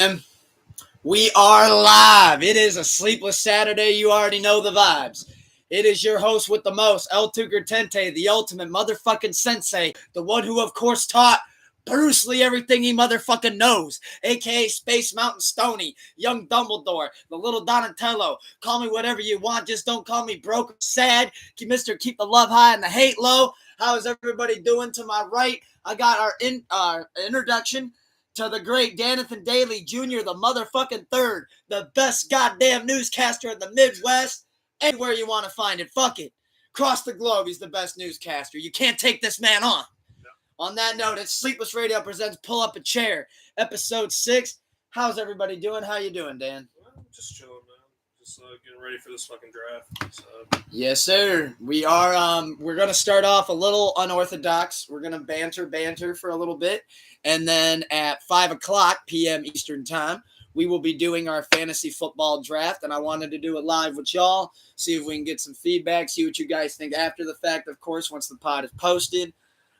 And we are live. It is a sleepless Saturday. You already know the vibes. It is your host with the most, El Tucker Tente, the ultimate motherfucking sensei, the one who, of course, taught Bruce Lee everything he motherfucking knows, a.k.a. Space Mountain Stoney, young Dumbledore, the little Donatello. Call me whatever you want, just don't call me broke or sad. Mr. Keep the love high and the hate low. How is everybody doing? To my right, I got our introduction to the great Danathan Daly Jr., the motherfucking third, the best goddamn newscaster in the Midwest. Anywhere you want to find it, fuck it. Across the globe, he's the best newscaster. You can't take this man on. No. On that note, it's Sleepless Radio presents Pull Up a Chair, episode 6. How's everybody doing? How you doing, Dan? Well, just chilling, man. Just getting ready for this fucking draft. So. Yes, sir. We are. We're gonna start off a little unorthodox. We're gonna banter for a little bit, and then at 5:00 p.m. Eastern time, we will be doing our fantasy football draft, and I wanted to do it live with y'all, see if we can get some feedback, see what you guys think after the fact, of course, once the pod is posted.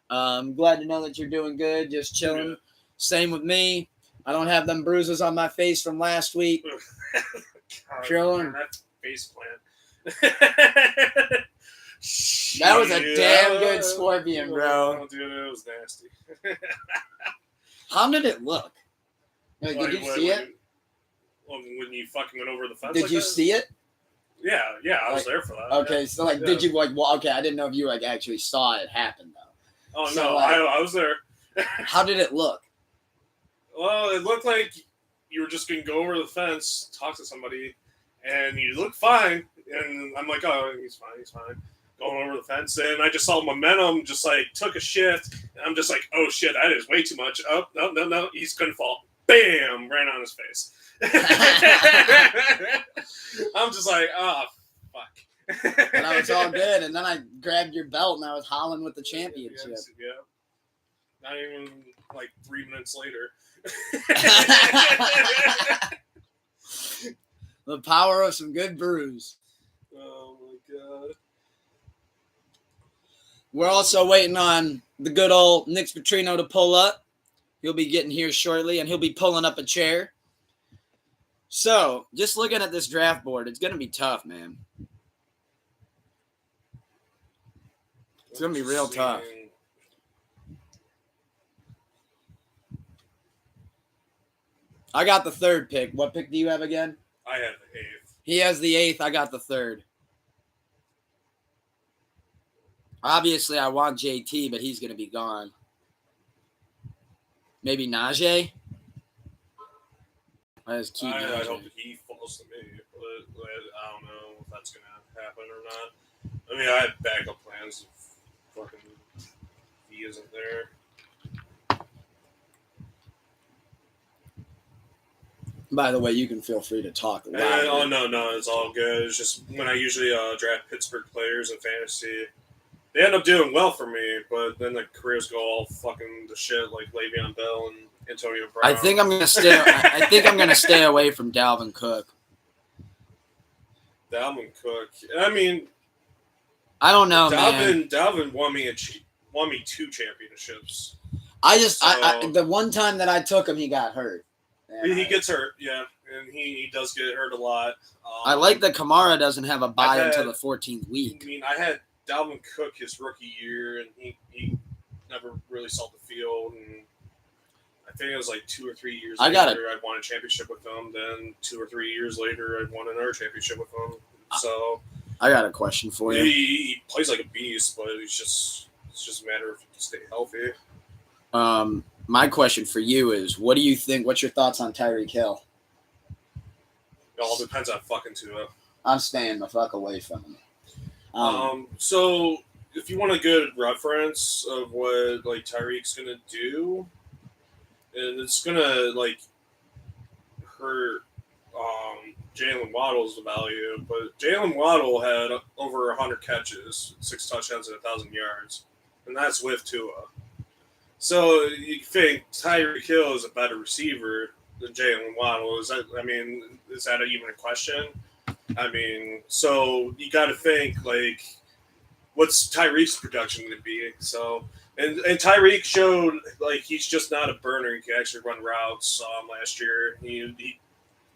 Glad to know that you're doing good, just chilling. Yeah. Same with me. I don't have them bruises on my face from last week. God, chilling. Man, that face plant. That was a damn good scorpion, bro. Oh, dude, it was nasty. How did it look? Like, did you see it? When you fucking went over the fence. Did you see it? Yeah, I was there for that. Okay, so did you okay, I didn't know if you actually saw it happen though. Oh so, no, I was there. How did it look? Well, it looked like you were just gonna go over the fence, talk to somebody, and you looked fine. And I'm like, oh, he's fine. Going over the fence, and I just saw momentum just took a shift, and I'm just like, oh shit, that is way too much. Oh, no, he's gonna fall. Bam! Ran on his face. I'm just like, oh, fuck. And I was all good, and then I grabbed your belt, and I was hollering with the championship. Yeah. Not even 3 minutes later. The power of some good brews. Oh my god. We're also waiting on the good old Nick Petrino to pull up. He'll be getting here shortly, and he'll be pulling up a chair. So, just looking at this draft board, it's going to be tough, man. It's going to be real tough. I got the 3rd pick. What pick do you have again? I have the 8th. He has the 8th. I got the 3rd. Obviously, I want JT, but he's going to be gone. Maybe Najee? I hope he falls to me, but I don't know if that's going to happen or not. I mean, I have backup plans if fucking he isn't there. By the way, you can feel free to talk. Oh, no, it's all good. It's just when I usually draft Pittsburgh players in fantasy, they end up doing well for me, but then the careers go all fucking to shit like Le'Veon Bell and Antonio Brown. I think I'm gonna stay away from Dalvin Cook. Dalvin Cook. I mean, I don't know, man. Dalvin won me 2 championships. The one time that I took him, he got hurt. He gets hurt, yeah, and he does get hurt a lot. I like that Kamara doesn't have a bye until the 14th week. I mean, I had Dalvin Cook his rookie year, and he never really saw the field. And I think it was 2 or 3 years later I'd won a championship with him. Then 2 or 3 years later, I'd won another championship with him. So I got a question for you. He plays like a beast, but it's just a matter of stay healthy. My question for you is, what do you think? What's your thoughts on Tyreek Hill? It all depends on fucking Tua. I'm staying the fuck away from him. So if you want a good reference of what Tyreek's gonna do, and it's gonna hurt Jalen Waddle's value, but Jalen Waddle had over 100 catches, 6 touchdowns, and 1,000 yards, and that's with Tua. So you think Tyreek Hill is a better receiver than Jalen Waddle? Is that even a question? I mean, so you got to think what's Tyreek's production going to be? So And Tyreek showed like he's just not a burner. He can actually run routes. Last year, he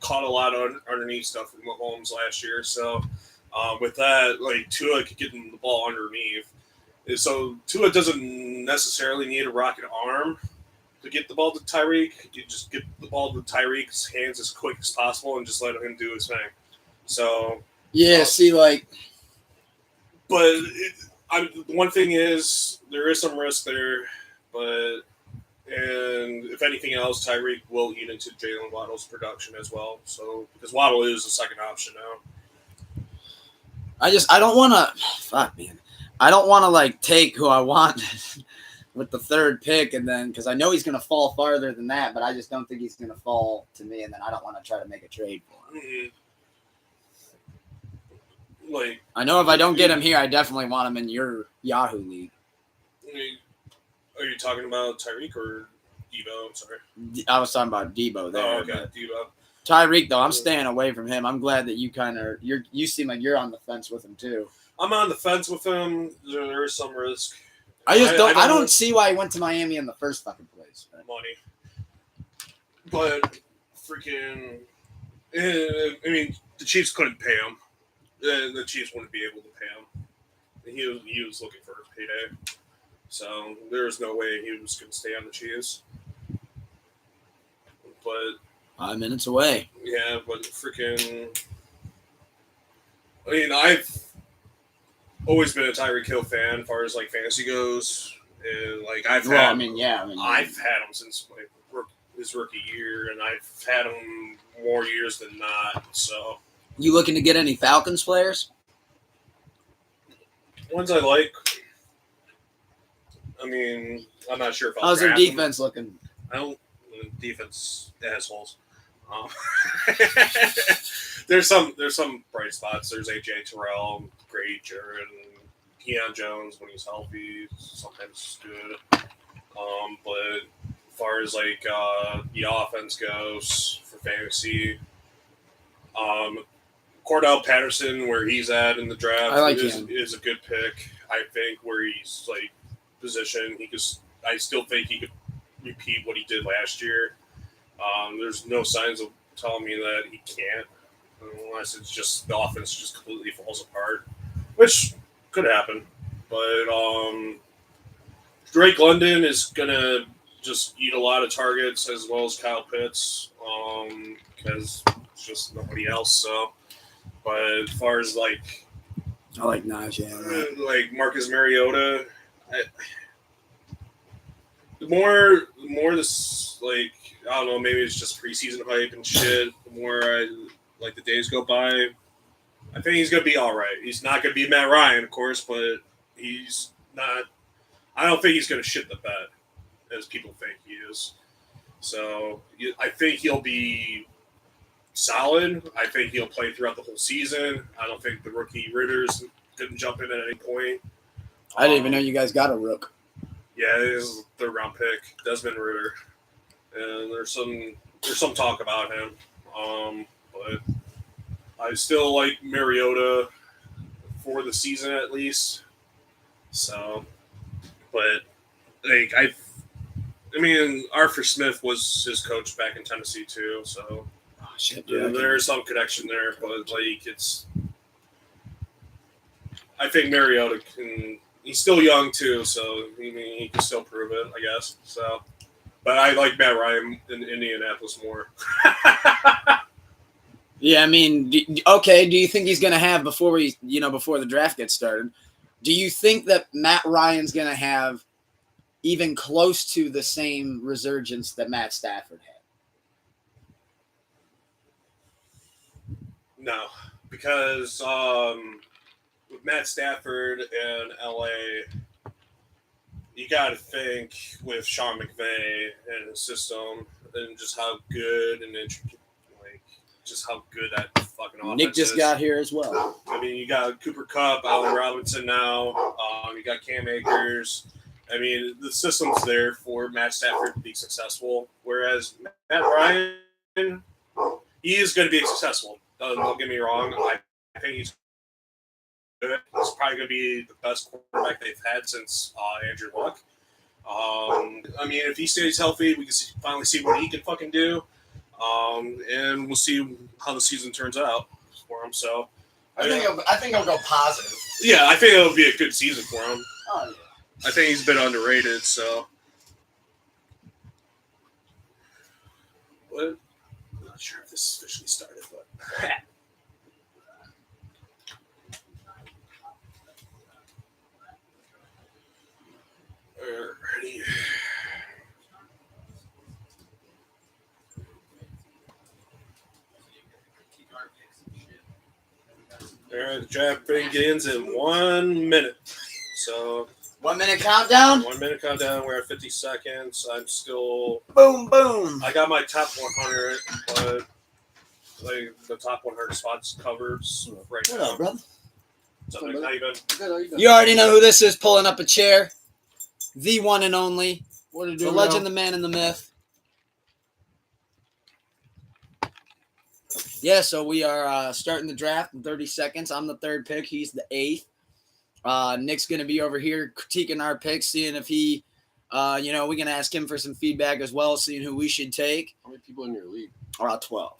caught a lot of underneath stuff from Mahomes last year. So with that, like Tua could get the ball underneath. So Tua doesn't necessarily need a rocket arm to get the ball to Tyreek. You just get the ball to Tyreek's hands as quick as possible and just let him do his thing. So yeah, but one thing is there is some risk there, and if anything else, Tyreek will eat into Jalen Waddle's production as well. So because Waddle is a second option now. I don't want to. Fuck, man. I don't want to like take who I want with the third pick, and then because I know he's going to fall farther than that, but I just don't think he's going to fall to me, and then I don't want to try to make a trade for him. Mm-hmm. Like, I know if I don't get him here, I definitely want him in your Yahoo league. Are you talking about Tyreek or Debo? I'm sorry. I was talking about Debo there. Oh, okay, Debo. Tyreek, though, I'm staying away from him. I'm glad that you seem like you're on the fence with him too. I'm on the fence with him. There is some risk. I don't see why he went to Miami in the first fucking place. Money. But freaking, I mean, the Chiefs couldn't pay him. The Chiefs wouldn't be able to pay him. He was looking for a payday. So there's no way he was going to stay on the Chiefs. But 5 minutes away. Yeah, but freaking, I mean, I've always been a Tyreek Hill fan as far as like fantasy goes. And like I've had him since like his rookie year, and I've had him more years than not. So, you looking to get any Falcons players? Ones I like. I mean, I'm not sure if I'll how's their draft defense looking? I don't. Defense assholes. There's some bright spots. There's AJ Terrell, great. Jared, and Keon Jones when he's healthy, sometimes good. But as far as like the offense goes for fantasy, Cordell Patterson, where he's at in the draft, is a good pick. I think where he's like positioned, I still think he could repeat what he did last year. There's no signs of telling me that he can't, unless it's just the offense just completely falls apart, which could happen. But Drake London is gonna just eat a lot of targets as well as Kyle Pitts, because it's just nobody else. So, but as far as like, I like Najee. Like Marcus Mariota, the more this like. I don't know, maybe it's just preseason hype and shit. The more the days go by, I think he's going to be all right. He's not going to be Matt Ryan, of course, but he's not – I don't think he's going to shit the bed as people think he is. So I think he'll be solid. I think he'll play throughout the whole season. I don't think the rookie Ritters couldn't jump in at any point. I didn't even know you guys got a rook. Yeah, it is a third-round pick, Desmond Ritter. And there's some talk about him, but I still like Mariota for the season at least. So, but like I mean, Arthur Smith was his coach back in Tennessee too. So, there's some connection there. But like I think Mariota can. He's still young too, so he can still prove it, I guess. So. But I like Matt Ryan in Indianapolis more. Yeah, I mean, do you think he's going to have before the draft gets started? Do you think that Matt Ryan's going to have even close to the same resurgence that Matt Stafford had? No, because with Matt Stafford in LA. You got to think with Sean McVay and his system and just how good just how good that fucking offense Nick just got here as well. I mean, you got Cooper Kupp, Allen Robinson now. You got Cam Akers. I mean, the system's there for Matt Stafford to be successful. Whereas Matt Ryan, he is going to be successful. Don't get me wrong. I think he's good. He's probably going to be the best quarterback they've had since Andrew Luck. I mean, if he stays healthy, we can finally see what he can fucking do. And we'll see how the season turns out for him. So, I think he'll go positive. Yeah, I think it'll be a good season for him. Oh yeah. I think he's been underrated. So, what? I'm not sure if this officially started, but. Alrighty. Alright, the draft begins in 1 minute. So 1 minute countdown. 1 minute countdown. We're at 50 seconds. I'm still. Boom, boom. I got my top 100, but like the top 100 spots covered right What now. up, brother? Something not even. You already know who this is pulling up a chair. The one and only. What did The legend, the man, and the myth. Yeah, so we are starting the draft in 30 seconds. I'm the third pick. He's the eighth. Nick's going to be over here critiquing our picks, seeing if he, we're going to ask him for some feedback as well, seeing who we should take. How many people in your league? 12.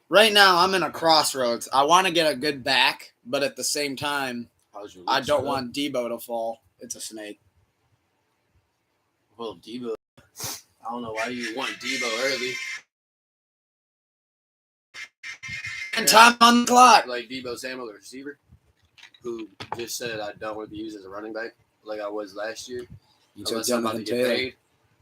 Right now, I'm in a crossroads. I want to get a good back, but at the same time, How's your league I don't set up? want Debo to fall. It's a snake. Well, Debo. I don't know why you want Debo early. And time on the clock. Like Debo Samuel, the receiver, who just said I don't want to be used as a running back like I was last year. You took Unless I'm about Jonathan to get Taylor. paid.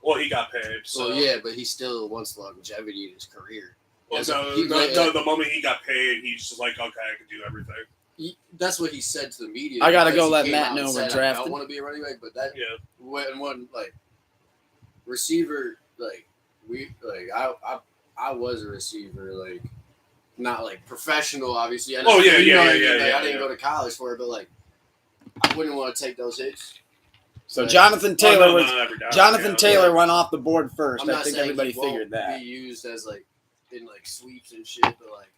Well, he got paid. So. Well, yeah, but he still wants longevity in his career. Well, Yes, no, he- the moment he got paid, he's just like, okay, I can do everything. That's what he said to the media. I gotta because go he let came Matt out and know we're said, I drafting. don't want to be a running back, but that Yeah. when like receiver I was a receiver like not like professional obviously. I know, Oh, yeah, you know yeah, what I mean? yeah, Like, yeah, I didn't yeah. go to college for it, but like I wouldn't want to take those hits. So Like, Jonathan Taylor was every down, Jonathan yeah. Taylor went off the board first. I'm I not think saying everybody he won't figured that. be used as like in like sweeps and shit, but like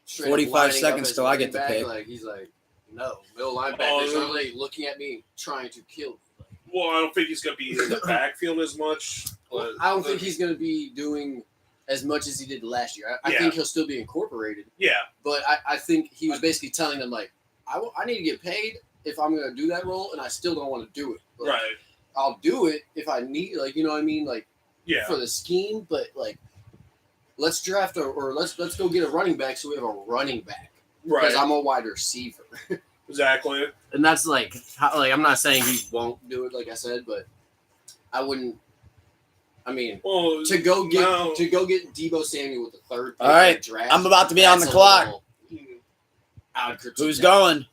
straight up 45 lining up seconds as till I get running the back, pick. Like he's like, no, middle linebackers Oh, are like looking at me trying to kill me. Like, Well, I don't think he's going to be in the backfield as much. But I don't think he's going to be doing as much as he did last year. I Yeah. think he'll still be incorporated, Yeah. but I think he was basically telling them like, I need to get paid if I'm going to do that role, and I still don't want to do it. Like, Right. I'll do it if I need, like, you know what I mean, like Yeah. for the scheme. But like, let's draft or let's go get a running back so we have a running back because Right. I'm a wide receiver. Exactly. And that's like I'm not saying he won't do it, like I said, but I wouldn't. I mean, Well, to go get now- Debo Samuel with the third pick All right, in the draft. I'm about to be on the that's a clock. little- I would critique Who's that, going?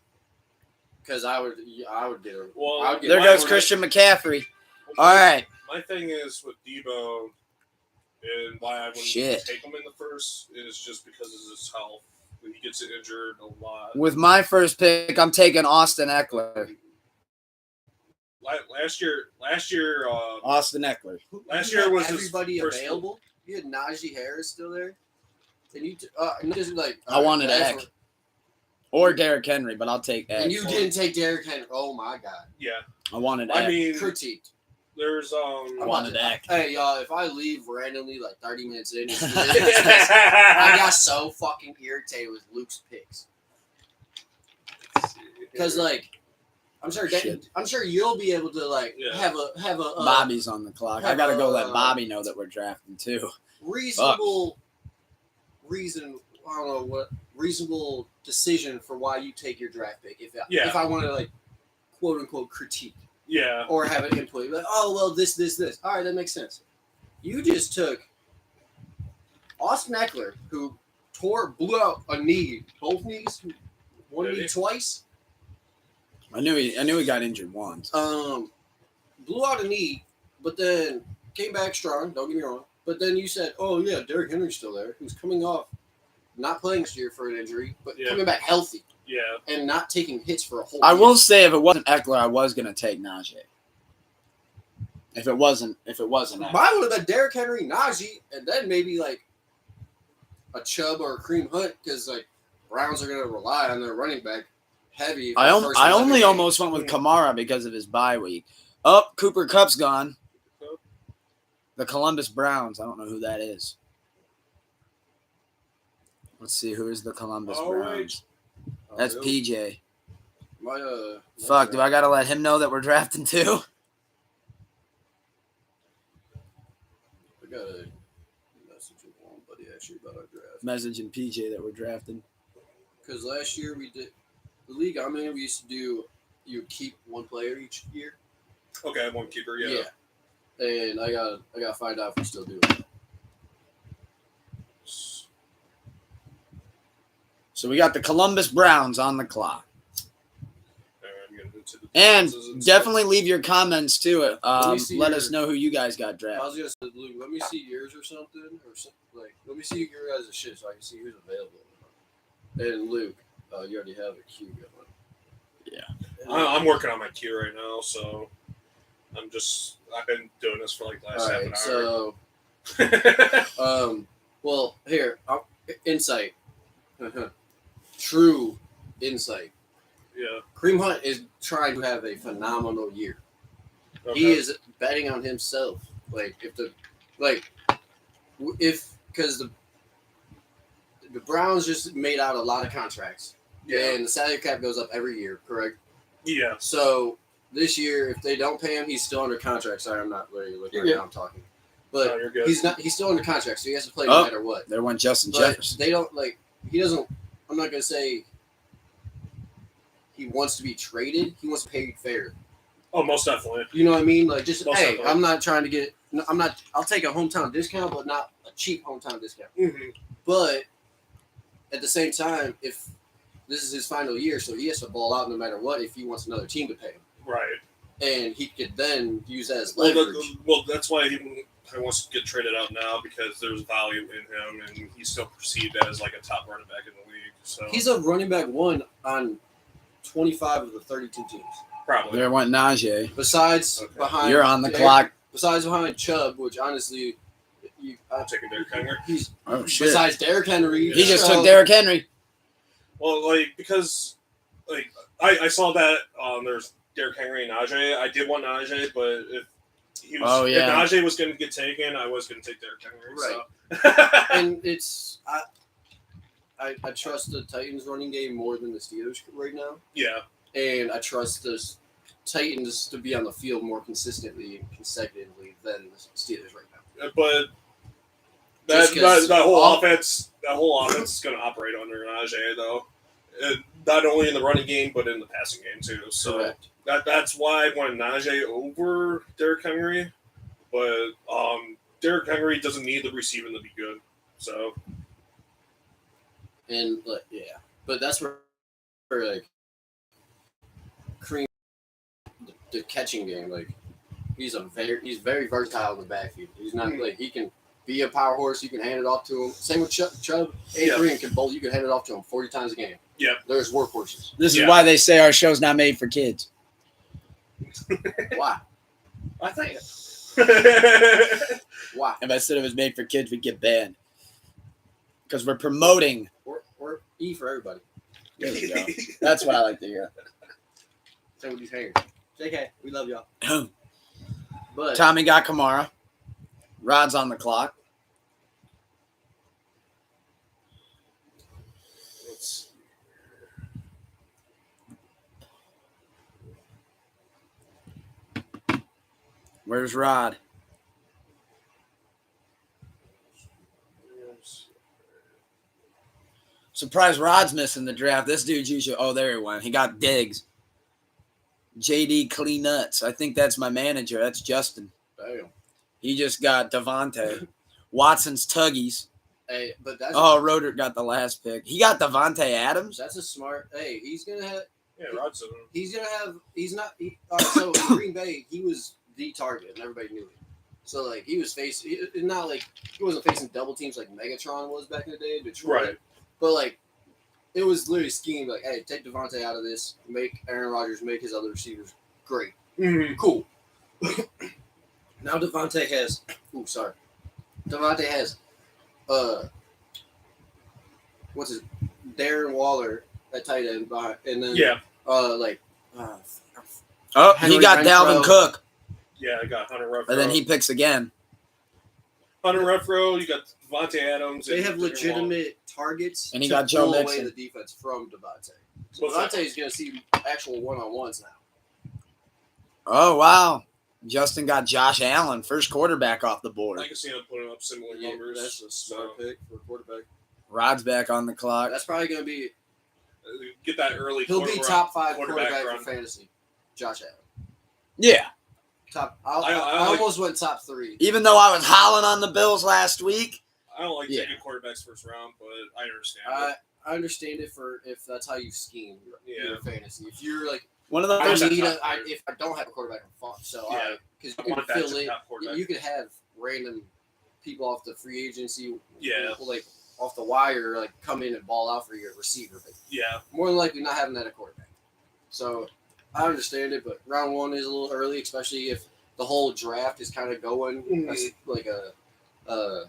Because I would get a. Well, I would get There my goes order. Christian McCaffrey. All right. My thing is with Debo, and why I wouldn't Shit. take him in the first is just because of his health. He gets injured a lot. With my first pick, I'm taking Austin Eckler. Last year, Austin Eckler. last year was his everybody first- available. You had Najee Harris still there, and you just like I wanted that's Eck. what- Or Derrick Henry, but I'll take Eck. and you didn't take Derrick Henry. Oh my God, Yeah, I wanted I Eck. mean, critiqued. there's I wanted Eck. Hey y'all, if I leave randomly like 30 minutes in, it's I got so fucking irritated with Luke's picks because like I'm sure Shit. I'm sure you'll be able to like Yeah. have a Bobby's on the clock. I gotta go let Bobby know that we're drafting too. reasonable reason. I don't know what reasonable decision for why you take your draft pick. Yeah. If I want to like quote unquote critique Yeah, or have an input, like oh well this. All right, that makes sense. You just took Austin Eckler, who blew out a knee, both knees, one Did knee he? twice. I knew he got injured once. Blew out a knee, but then came back strong. Don't get me wrong. But then you said, "Oh yeah, Derrick Henry's still there. Who's coming off, not playing this year for an injury, but Yeah. coming back healthy yeah. and not taking hits for a whole." I year." will say if it wasn't Eckler, I was gonna take Najee. If it wasn't Eckler. Mine would have been Derrick Henry, Najee, and then maybe like a Chubb or a Kareem Hunt because like Browns are gonna rely on their running back heavy. I only almost went with Kamara because of his bye week. Oh, Cooper Kupp's gone. The Columbus Browns. I don't know who that is. Let's see, who is the Columbus Browns? That's PJ. Fuck, do I gotta let him know that we're drafting too? I got a message with one buddy actually about our draft. Messaging PJ that we're drafting. Because last year we did the league I'm in. We used to do you keep one player each year. Okay, one keeper. Yeah. And I gotta find out if we still do it. So we got the Columbus Browns on the clock. And definitely leave your comments to it. Let us know who you guys got drafted. I was gonna say, Luke, let me see yours or something, let me see your guys' shit so I can see who's available. And Luke, you already have a queue going. Yeah, I'm working on my queue right now, so I've been doing this for like the last half an hour. So, well, here, insight, true insight. Yeah. Kareem Hunt is trying to have a phenomenal year. Okay. He is betting on himself. Because the Browns just made out a lot of contracts. Yeah. And the salary cap goes up every year, correct? Yeah. So this year, if they don't pay him, he's still under contract. Sorry, I'm not ready to look right now. I'm talking. But No, you're good. he's still under contract, so he has to play no matter what. There went Justin But Jefferson. they don't he doesn't. I'm not gonna say he wants to be traded. He wants to pay fair. Oh, most definitely. You know what I mean? Definitely. I'm not trying to get. I'm not. I'll take a hometown discount, but not a cheap hometown discount. Mm-hmm. But at the same time, if this is his final year, so he has to ball out no matter what if he wants another team to pay him. Right. And he could then use that as leverage. Well, that's why he wants to get traded out now, because there's value in him, and he's still perceived as like a top running back in the league. So He's a running back one on 25 of the 32 teams. probably. There went Najee. Besides behind. You're on the clock. Besides behind Chubb, which honestly, I'm taking Derrick Henry. Oh shit! Besides Derrick Henry, He just took Derrick Henry. Well, because I saw that there's Derrick Henry and Najee. I did want Najee, but if if Najee was going to get taken, I was going to take Derrick Henry. Right. So. And it's I trust the Titans running game more than the Steelers right now. Yeah. And I trust the Titans to be on the field more consistently and consecutively than the Steelers right now. But that whole offense is going to operate under Najee, though. Not only in the running game, but in the passing game too. So Correct. That's why I wanted Najee over Derrick Henry. But Derrick Henry doesn't need the receiving to be good. So. And but that's where like Kareem, the catching game, he's very versatile in the backfield. He's not he can be a power horse. You can hand it off to him. Same with Chubb. Adrian can bowl. You can hand it off to him 40 times a game. Yeah, there's workhorses. This is why they say our show's not made for kids. Why? I think. Why? If I said it was made for kids, we'd get banned. Because we're promoting. We're E for everybody. There we go. That's what I like to hear. Same with these hangers. JK, we love y'all. But Tommy got Kamara. Rod's on the clock. Where's Rod? Surprised Rod's missing the draft. This dude's usually... Oh, there he went. He got Diggs. JD Clean Nuts. I think that's my manager. That's Justin. Damn. He just got Devontae. Watson's Tuggies. Hey, but that's... Oh, Roderick got the last pick. He got Devontae Adams? That's a smart... Hey, he's going to have... Yeah, Rodson. He's going to have... He's not... so, in Green Bay, he was the target, and everybody knew it. So, he was facing... Not he wasn't facing double teams like Megatron was back in the day, Detroit. Right. But, it was literally schemed, hey, take Devontae out of this, make Aaron Rodgers, make his other receivers great. Mm-hmm. Cool. Now Devontae has... Devontae has... what's his... Darren Waller at tight end behind, and then he got Dalvin Cook. Yeah, I got Hunter Renfrow. And then he picks again. Hunter Renfrow, you got Devontae Adams. They have legitimate targets. And he got Joe Mixon. Away the defense from Devontae. So Devontae is going to see actual one-on-ones now. Oh, wow. Justin got Josh Allen, first quarterback off the board. I can see him putting up similar numbers. That's a smart pick for a quarterback. Rod's back on the clock. That's probably going to be... Get that early He'll be top 5 quarterback for fantasy. Josh Allen. Yeah. I almost went top 3. Even though I was howling on the Bills last week. I don't like taking quarterbacks first round, but I understand it. I understand it if that's how you scheme your fantasy. If you're like one of the if I don't have a quarterback, I'm fucked. So because you can fill in, you could have random people off the free agency, like off the wire, like come in and ball out for your receiver. But more than likely not having that at quarterback. So I understand it, but round 1 is a little early, especially if the whole draft is kind of going like a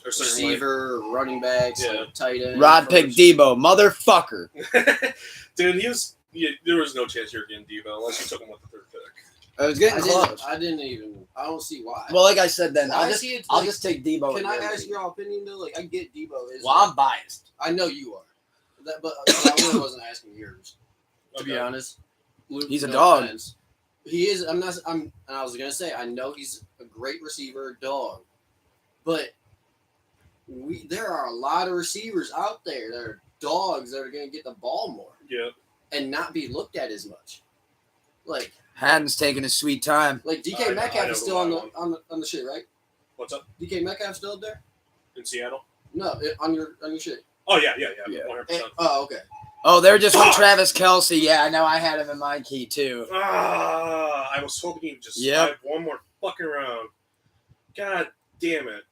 receiver, running backs, tight end. Rod picked Debo, motherfucker. Dude, there was no chance you were getting Debo unless you took him with the 3rd pick. I was getting close. I don't see why. Well, like I said, then I'll just take Debo. Can I ask your opinion though? Like I get Debo is. Well, I'm biased. I know you are, but I really wasn't asking yours. To be honest, Luke, he's a dog. Offense. He is. I was gonna say I know he's a great receiver, dog, but there are a lot of receivers out there that are dogs that are gonna get the ball more, and not be looked at as much. Like Haddon's taking his sweet time. Like DK Metcalf is still on the shit, right? What's up? DK Metcalf still up there? In Seattle? No, on your shit. Oh yeah, 100%. Okay. Oh, they're just with Travis Kelce. Yeah, I know. I had him in my key too. I was hoping he'd just survive one more fucking round. God damn it!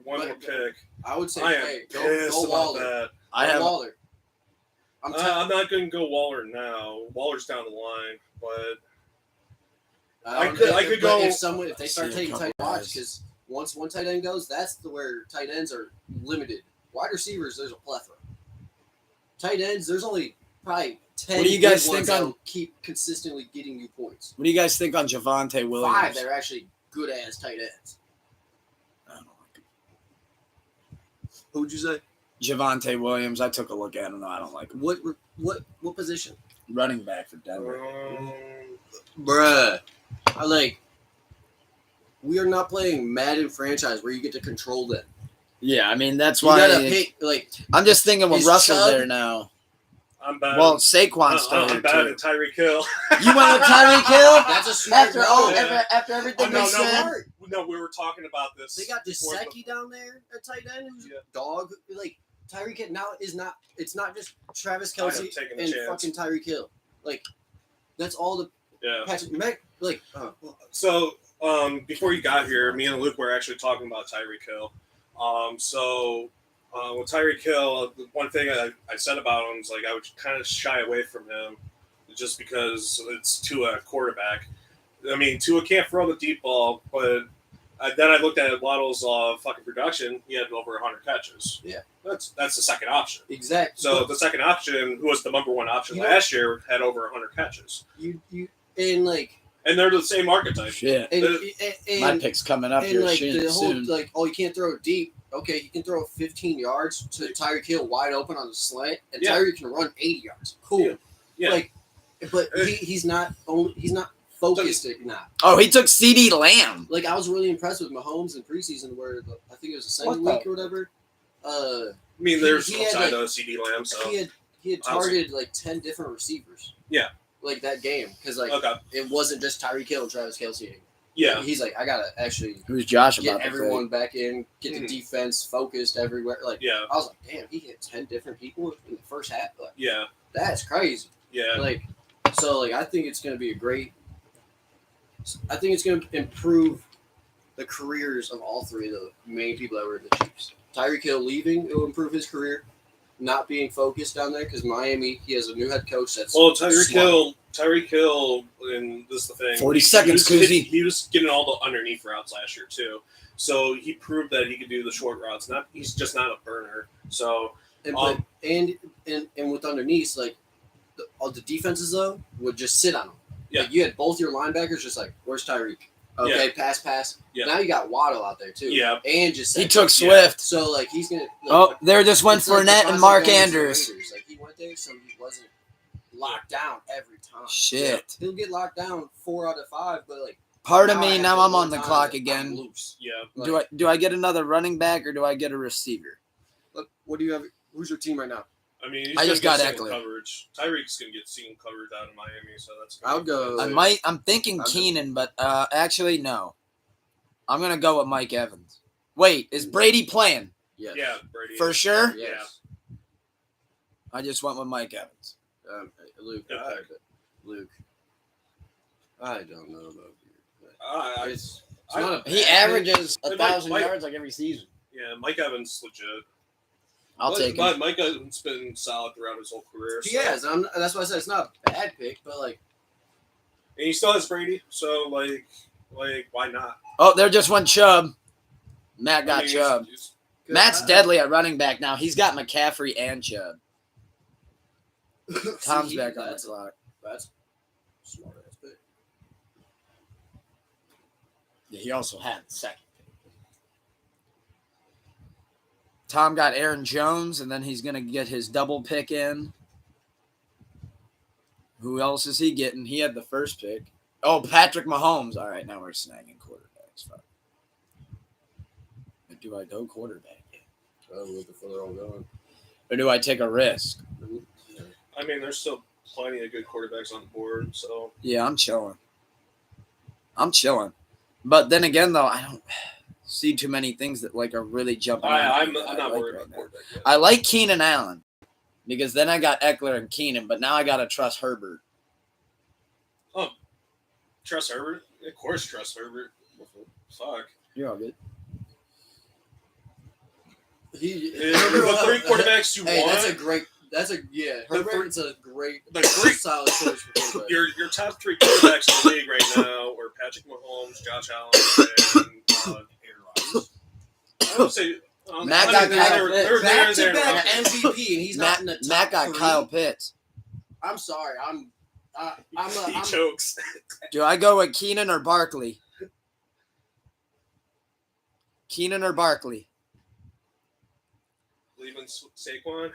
One more pick. I would say, go Waller. That. Waller. I'm not going to go Waller now. Waller's down the line, but I could go. If they start taking tight ends, because once one tight end goes, that's where tight ends are limited. Wide receivers, there's a plethora. Tight ends, there's only probably 10. What do you guys think on keep consistently getting you points? What do you guys think on Javonte Williams? 5 that are actually good ass tight ends. I don't like him. Who'd you say? Javonte Williams. I took a look at him. I don't like him. What position? Running back for Denver. Bruh. We are not playing Madden franchise where you get to control them. Yeah, I mean that's why. You gotta pick, I'm just thinking with Russell there now. I'm bad. Well, Saquon's still here I'm bad too. at Tyreek Hill. You went with Tyreek Hill? That's a smart after everything we said. No, we were talking about this. They got Gesicki down there at tight end, who's a dog. Like Tyreek Hill now is not. It's not just Travis Kelce and fucking Tyreek Hill. Like that's all the Patrick Mac. So before you got here, me and Luke were actually talking about Tyreek Hill. With Tyreek Hill, the one thing I said about him is I would kind of shy away from him just because it's Tua quarterback. I mean, Tua can't throw the deep ball, but then I looked at Waddle's fucking production. He had over 100 catches. Yeah, that's the second option. Exactly. So the second option, who was the number one option last year, had over 100 catches. And they're the same archetype. Yeah. And my pick's coming up here soon. You can't throw it deep. Okay, you can throw 15 yards to Tyreek Hill wide open on the slant, and Tyreek can run 80 yards. Cool. Yeah. But he's not focused now. Oh, he took CeeDee Lamb. I was really impressed with Mahomes in preseason, where I think it was the second week or whatever. I mean, there's outside of CeeDee Lamb, so he had targeted 10 different receivers. Yeah. That game, because it wasn't just Tyreek Hill and Travis Kelce anymore. Yeah. He's I gotta actually who's Josh get everyone back in, get the defense focused everywhere. I was like, damn, he hit 10 different people in the first half. That's crazy. Yeah. I think it's gonna be I think it's gonna improve the careers of all 3 of the main people that were in the Chiefs. Tyreek Hill leaving, it will improve his career. Not being focused down there because Miami, he has a new head coach that's Tyreek Hill, and this is the thing. 40 seconds, Koozie. He was getting all the underneath routes last year too, so he proved that he could do the short routes. He's just not a burner. So And with underneath, like all the defenses though would just sit on them. Yeah. Like you had both your linebackers just like, where's Tyreek? Okay, pass. Yeah. Now you got Waddle out there too. Yeah. And just He took Swift. So like he's gonna. There just went it's like Fournette the and Mark Raiders. Andrews. Like he went there, so he wasn't locked down every time. Shit. He'll get locked down 4 out of 5, but like. Pardon me. I have Now to I'm one on the time clock that again. I'm loose. Yeah. Like, Do I get another running back or do I get a receiver? Look, what do you have? Who's your team right now? I mean, he's I just got gonna get single Eckler. coverage. Tyreek's gonna get single coverage out of Miami, so that's. I would go. I'm thinking Keenan, but actually no. I'm gonna go with Mike Evans. Wait, is Brady playing? Yes. Yeah, Brady. For sure? Yes. I just went with Mike Evans. Luke. Yeah. Luke. I don't know about you. It's not a He bad averages Mike- 1,000 Mike- yards like every season. Yeah, Mike Evans legit. I'll take him. But Mike Evans been solid throughout his whole career. He has. That's why I said it's not a bad pick, but like. And he still has Brady, so like why not? Oh, there just went Chubb. Matt got I mean, Chubb. he's- Matt's deadly at running back now. He's got McCaffrey and Chubb. Tom's See, back on the that's clock. That's smart ass pick. Yeah, he also had the second pick. Tom got Aaron Jones, and then he's going to get his double pick in. Who else is he getting? He had the first pick. Oh, Patrick Mahomes. All right, now we're snagging quarterbacks. Fuck. But do I go quarterback? Oh, look before they're all going. Or do I take a risk? I mean, there's still plenty of good quarterbacks on the board, so Yeah, I'm chilling. But then again, though, I don't see too many things that like are really jumping out. I'm that I not like worried right about now. quarterback yet. I like Keenan Allen because then I got Eckler and Keenan, but now I got to trust Herbert. Trust Herbert? Of course, trust Herbert. Fuck. You're all good. The three quarterbacks you Hey, want. Herbert's a great, The great- solid choice for quarterback. Your top 3 quarterbacks in the league right now are Patrick Mahomes, Josh Allen, and Aaron Rodgers. I would say Matt got Kyle they're Back-to-back there. MVP, and he's not in the top Matt got 3. Kyle Pitts. I'm sorry, He chokes. Do I go with Keenan or Barkley? Keenan or Barkley? Believe in Saquon.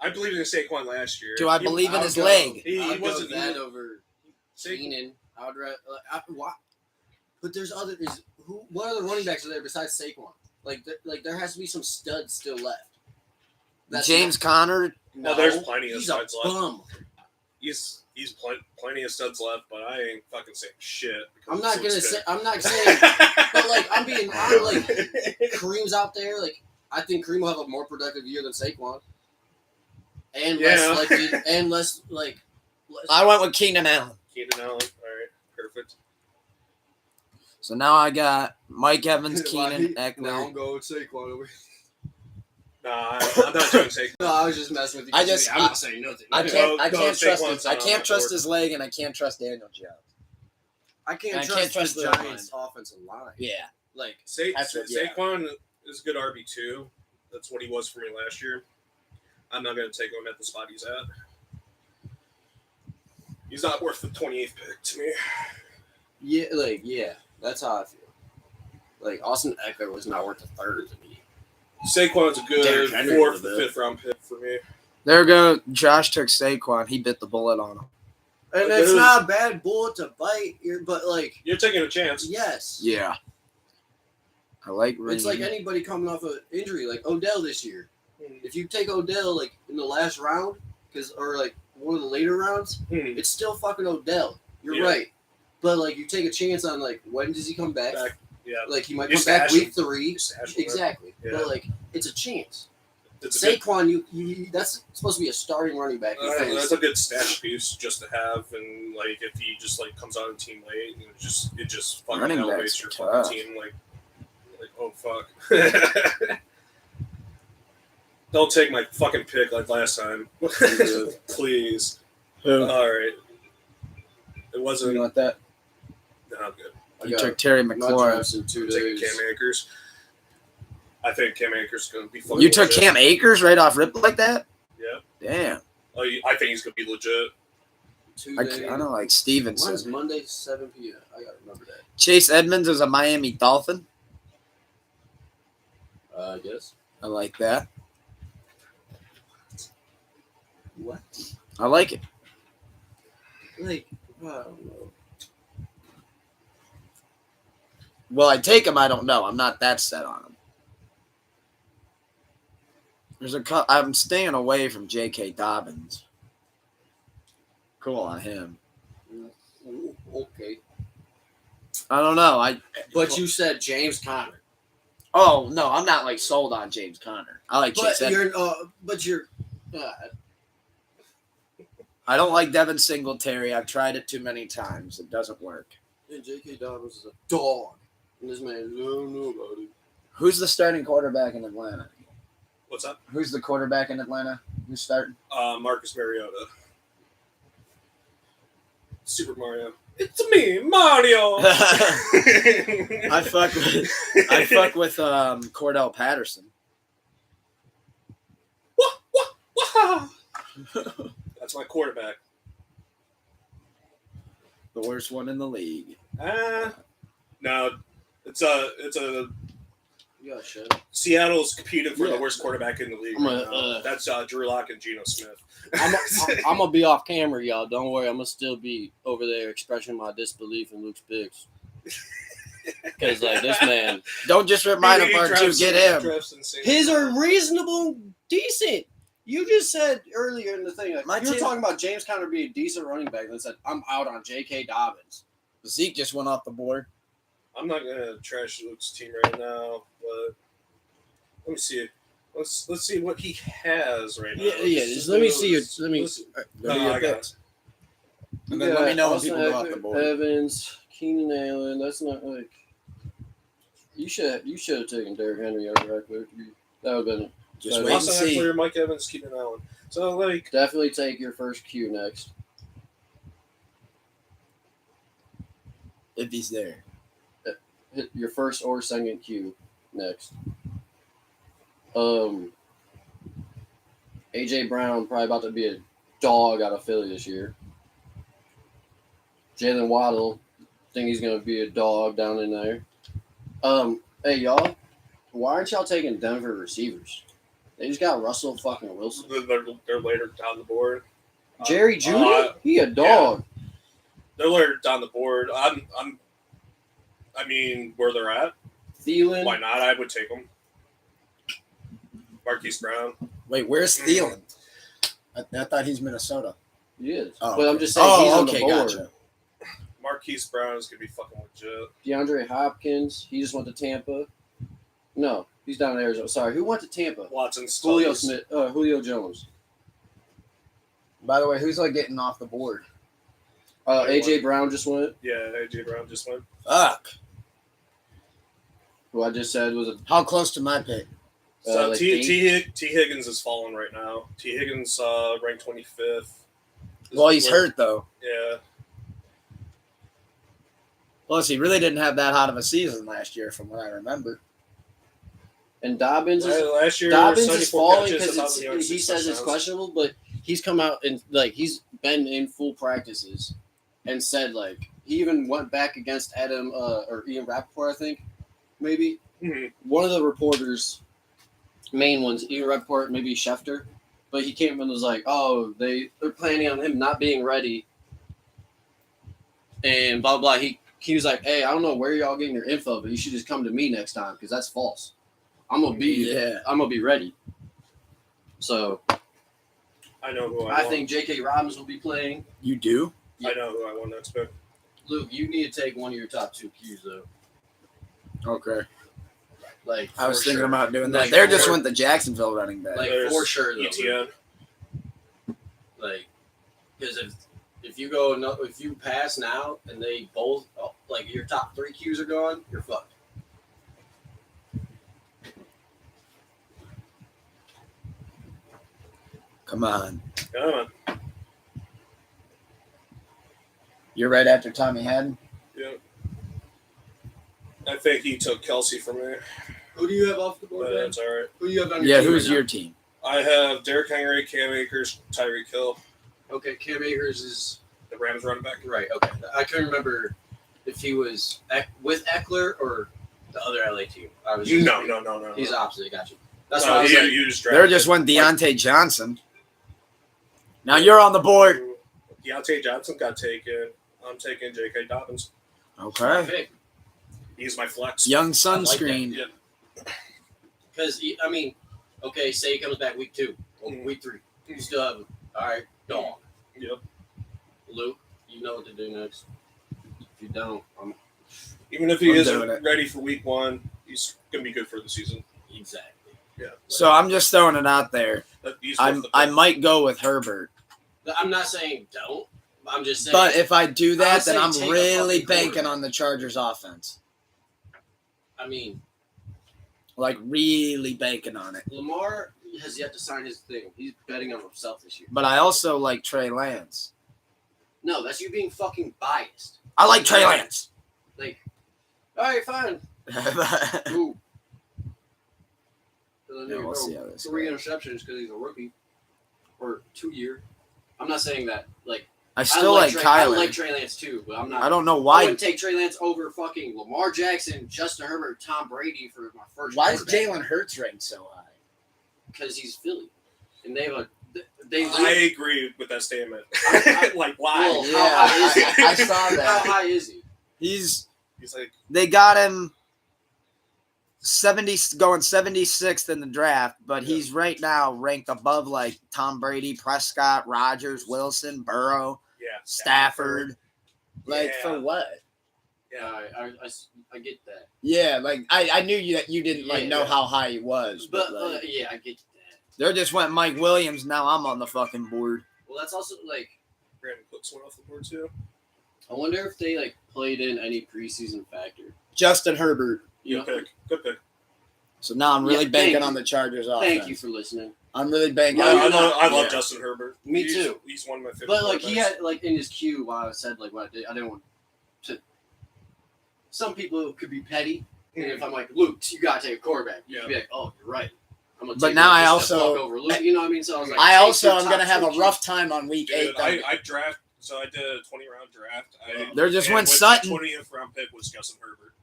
I believed in Saquon last year. Do I believe in his I'll go- leg? He I'd go wasn't that even- over Saquon. Keenan. I would rather. But there's other. What other running backs are there besides Saquon? Like there has to be some studs still left. James Conner? No, there's plenty of he's studs a left. bum. He's plenty of studs left, but I ain't fucking saying shit. I'm not saying. But like I'm like Kareem's out there. Like I think Kareem will have a more productive year than Saquon. And less like. I went with Keenan Allen. Keenan Allen. All right, perfect. So now I got Mike Evans, Keenan, Now Eckler. I'm going with Saquon over. Nah, I'm not doing Saquon. No, I was just messing with you. I'm not saying nothing. I can't trust him. Saquon's I on can't my trust board. his leg, and I can't trust Daniel Jones. I can't I trust, can't trust the the Giants' offensive line. Yeah. Like Saquon is a good RB2. That's what he was for me last year. I'm not going to take him at the spot he's at. He's not worth the 28th pick to me. yeah, that's how I feel. Like Austin Eckler was not worth the 3rd to me. Saquon's a good Derrick Henry 4th, was a bit. 5th round pick for me. There we go. Josh took Saquon. He bit the bullet on him. And But it's it not a bad bullet to bite, but like You're taking a chance. yes, Yeah. I like it's like anybody coming off an injury, like Odell this year. If you take Odell like in the last round, or like one of the later rounds, it's still fucking Odell. You're Yeah. right, but like you take a chance on like when does he come back? Yeah. Like he might You come back stash week 3. You stash him. Exactly, Yeah. but like it's a chance. It's a good, Saquon, you that's supposed to be a starting running back. that's a good stash piece just to have, and like if he just like comes on a team late, and it just fucking Running elevates backs your are tough. fucking team. Like oh fuck. Don't take my fucking pick like last time, please. Who? All right. It wasn't. You want that? No, I'm good. You took Terry Not McLaurin. drafts in 2 I'm taking days. Cam Akers. I think Cam Akers is going to be fucking You took legit. Cam Akers right off rip like that? Yeah. Damn. I think he's going to be legit. Tuesday. I don't like Stevenson. Mine's Monday, 7 p.m. I gotta remember that. Chase Edmonds is a Miami Dolphin. I guess. I like that. What? I like it. Like, I don't know. Well, I take him. I don't know. I'm not that set on him. I'm staying away from J.K. Dobbins. Cool on him. Okay. I don't know. But you said James Conner. Oh no, I'm not like sold on James Conner. I like Chase Edmonds. You're. I don't like Devin Singletary. I've tried it too many times. It doesn't work. And J.K. Dobbins is a dog. And this man, I don't know about it. Who's the starting quarterback in Atlanta? What's that? Who's the quarterback in Atlanta? Who's starting? Marcus Mariota. Super Mario. It's me, Mario. I fuck with Cordell Patterson. That's my quarterback. The worst one in the league. No, it's a. Yeah, shit. Seattle's competing for the worst quarterback in the league. I'm Right now. That's Drew Lock and Geno Smith. I'm gonna be off camera, y'all. Don't worry. I'm gonna still be over there expressing my disbelief in Luke's picks. Because like this man, Don't just rip mine apart too. Get him. His are reasonable and decent. You just said earlier in the thing, like, you were talking about James Conner being a decent running back, and said, I'm out on J.K. Dobbins. Zeke just went off the board. I'm not gonna trash Luke's team right now, but let me see. Let's see what he has right now. Just let me see your. Let me. I got it. And then let me know when people go off the board. Evans, Keenan Allen. That's not like. You should have taken Derrick Henry over Eckler. That would have been. Just wait and Austin see. Eckler, Mike Evans, Keenan Allen. So like, Definitely take your first Q next. If he's there. Hit your first or second Q next. AJ Brown probably about to be a dog out of Philly this year. Jalen Waddle, think he's gonna be a dog down in there. Hey y'all, why aren't y'all taking Denver receivers? They just got Russell fucking Wilson. they're later down the board. Jerry Jeudy, he a dog. Yeah. They're later down the board. I mean, where they're at. Thielen. Why not? I would take them. Marquise Brown. Wait, where's Thielen? I thought he's Minnesota. He is. Oh, But I'm just saying he's on the board. Gotcha. Marquise Brown is gonna be fucking legit. DeAndre Hopkins, he just went to Tampa. No, he's down in Arizona. Sorry, who went to Tampa? Watson. Julio Jones. By the way, who's like getting off the board? AJ Brown just went. Yeah, AJ Brown just went. Fuck. Who I just said was a How close to my pick? So like T Higgins is falling right now. T Higgins ranked 25th. Well, he's hurt though. Yeah. Plus, he really didn't have that hot of a season last year, from what I remember. and Dobbins is Last year, Dobbins 74 is falling catches, because 1,000 yards, he 6 says it's touchdowns. questionable, but he's come out and like he's been in full practices and said like he even went back against Adam or Ian Rappaport, I think, maybe. Mhm. One of the reporters, main ones, Ian Rappaport, maybe Schefter, but he came and was like, "Oh, they're planning on him not being ready," and blah blah. He was like, "Hey, I don't know where y'all getting your info, but you should just come to me next time because that's false. I'm gonna be ready." So I know who I I want. think J.K. Robbins will be playing. You do? I know who I want next pick. Luke, you need to take one of your top two Qs though. Okay. Like I was for thinking sure. about doing Like, that. They just for- went the Jacksonville running back. Like, There's for sure, though. ETN. Like, because if you go if you pass now and they both like your top three Qs are gone, you're fucked. Come on. Come on. You're right after Tommy Hadden? Yeah. I think he took Kelsey from me. Who do you have off the board? But that's all right. Who do you have on your team? who's right your now? team? I have Derrick Henry, Cam Akers, Tyreek Hill. Okay, Cam Akers is The Rams running back. right. Okay, I couldn't remember if he was with Eckler or the other LA team. I was No. He's opposite. Got you. That's why I was he, like, you just There drafted. just went Deontay Johnson. Now you're on the board. Deontay Johnson got taken. I'm taking J.K. Dobbins. Okay. pick. He's my flex. Young sunscreen. Yeah. Because I mean, okay, say he comes back week 2 or Mhm. week 3, you still have him. All right, dog. Yep. Luke, you know what to do next. If you don't, Even if he I'm isn't doing it. ready for week 1, he's gonna be good for the season. exactly. Yeah. So I'm just throwing it out there. He's worth the I pick. might go with Herbert. I'm not saying don't. I'm just saying. But if I do I that, would then say I'm take a really fucking banking quarterback. on the Chargers offense. I mean, Like really banking on it. Lamar has yet to sign his thing. He's betting on himself this year. But I also like Trey Lance. No, that's you being fucking biased. I like Trey Lance. Like, all right, fine. Ooh. Yeah, we'll see how this 3 goes. interceptions because he's a rookie or 2-year. I'm not saying that. Like, I still like I Kyler. like Trey Lance too, but I'm not. I don't know I why. wouldn't take Trey Lance over fucking Lamar Jackson, Justin Herbert, Tom Brady for my first. Why is Jalen Hurts ranked so high? Because he's Philly, and they have I agree with that statement. Like, why? Well, Yeah, how high is he? I saw How that. high is he? He's like, they got him 76th in the draft, but he's right now ranked above like Tom Brady, Prescott, Rodgers, Wilson, Burrow, yeah, Stafford. Like Yeah. for what? Yeah. I get that, Yeah, like I knew that you didn't like Yeah, know yeah. how high he was, but like, yeah, I get that. they just went Mike Williams. Now I'm on the fucking board. Well, that's also like Brandon Cooks went off the board too. I wonder if they like played in any preseason factor. Justin Herbert. You Good know? pick. Good pick. So now I'm really Yeah, banking thank on you. the Chargers offense. Thank you for listening. I'm really banking. No, I you're love not. Yeah. Justin Herbert. Me He's- too. He's one of my favorite. But like he quarterbacks. had like in his cue while I said like what I did, I didn't want to. Some people could be petty, and if I'm like Luke, you gotta take a quarterback, you can be like, oh, you're right. I'm gonna But take now Luke I just to also- fuck over Luke. You know what I mean? So I was like, I take also your am top gonna have a two rough time on week 8. Dude, I draft. So I did a 20-round draft. There just and went with Sutton. The 20th round pick was Justin Herbert,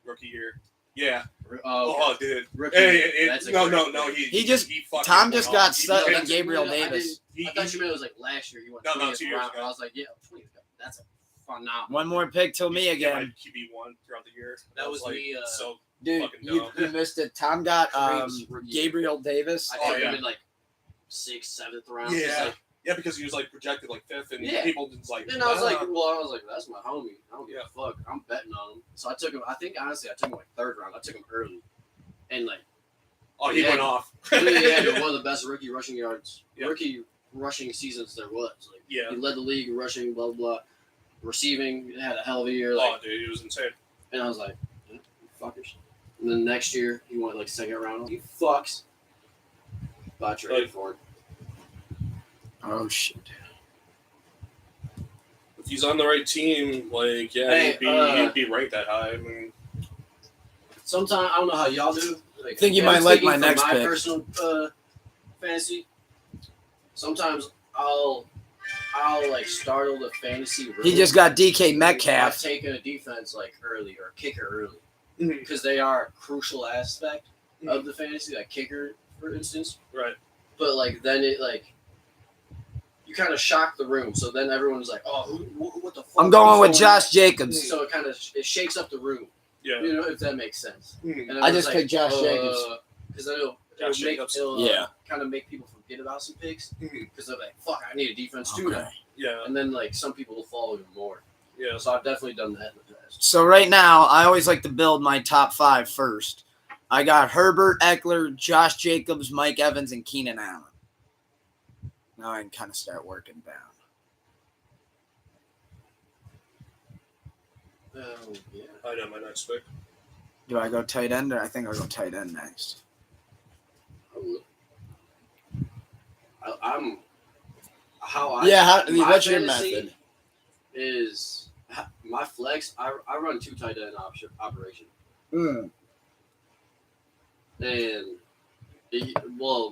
rookie year. Yeah. kids. Oh, dude. Rookie. Hey, That's a no. great pick. He just- fucking Tom went just off. got He Sutton picked- and Gabriel I didn't- Davis. I thought you meant it was like last year. He went No, 20th 2 years round. ago. I was like, yeah, 20th. That's a phenomenal. One more pick till me He got my again. QB1 throughout the year. That was like, me, so Dude, fucking you dumb. missed it. Tom got Crazy rookie. Gabriel Davis. I Oh, took yeah. him in like 6th, 7th round. Yeah. Just, like, yeah, because he was like projected like 5th, and Yeah. people just like. then I was like, "Ah." well, I was like, that's my homie. I don't give Yeah. a fuck. I'm betting on him. So I took him. I think honestly, I took him like 3rd round. I took him early, and like Oh, he Yeah. went off. really had one of the best rookie rushing yards, Yeah. rookie rushing seasons there was. Like Yeah. he led the league in rushing, blah blah. blah. Receiving had a hell of a year. Like, Oh, dude, he was insane. and I was like, you fuckers. And then next year he went like 2nd round. You fucks. But I traded for him. Oh shit. If he's on the right team, like, yeah, Hey, he'd be ranked that high. I mean, Sometimes I don't know how y'all do. Like, Think you I'm might like speaking my from next my pick. personal fantasy. Sometimes I'll like startle the fantasy room. He just got DK I've Metcalf. taken a defense like early or a kicker early Mhm. because they are a crucial aspect of the fantasy, like kicker, for instance. right. But like then it like you kind of shock the room, so then everyone's like, "Oh, what the fuck?" I'm going with is Josh Jacobs. So it kind of it shakes up the room, Yeah. you know, if that makes sense. Mhm. And I just picked Josh Jacobs. because then it'll Josh make Jacobs. it'll Yeah. kind of make people forget about some picks Mhm. because they're like, "Fuck, I need a defense too." now." Okay. Yeah. And then like some people will follow even more. Yeah. So I've definitely done that in the past. So right now, I always like to build my top 5 first. I got Herbert, Eckler, Josh Jacobs, Mike Evans, and Keenan Allen. Now I can kind of start working down. Oh yeah. I know my next pick. Do I go tight end, or I think I'll go tight end next? I would. I'm how I my what's your fantasy method? is my flex. I run 2 tight end operation. And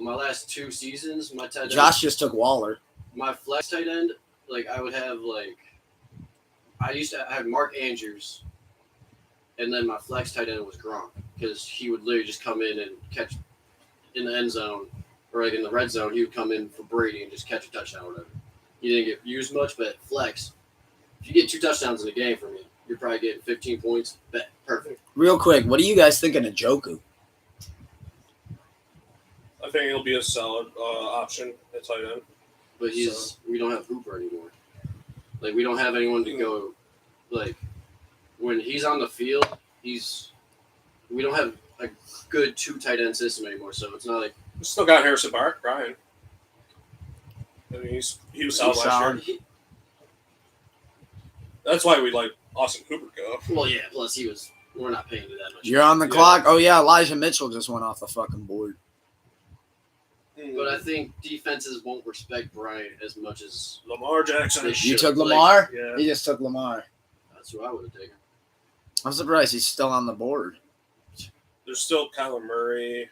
my last 2 seasons, my tight end, Josh just took Waller. my flex tight end, like I would have I had Mark Andrews, and then my flex tight end was Gronk because he would literally just come in and catch in the end zone or in the red zone. He would come in for Brady and just catch a touchdown or whatever. He didn't get used much, but flex, if you get 2 touchdowns in a game from me, you're probably getting 15 points. Bet perfect. Real quick, what do you guys think of Njoku? I think it'll be a solid option at tight end. But we don't have Hooper anymore. We don't have anyone to go. When he's on the field, we don't have a good 2 tight end system anymore. So it's not like We still got Harrison Bryant. I mean, he was solid last year. That's why we like Austin Hooper go. Well, yeah. Plus, we're not paying you that much. You're on the clock. Oh yeah, Elijah Mitchell just went off the fucking board. But I think defenses won't respect Bryant as much as Lamar Jackson. they You should. took Lamar? Yeah. He just took Lamar. That's who I would have taken. I'm surprised he's still on the board. There's still Kyler Murray.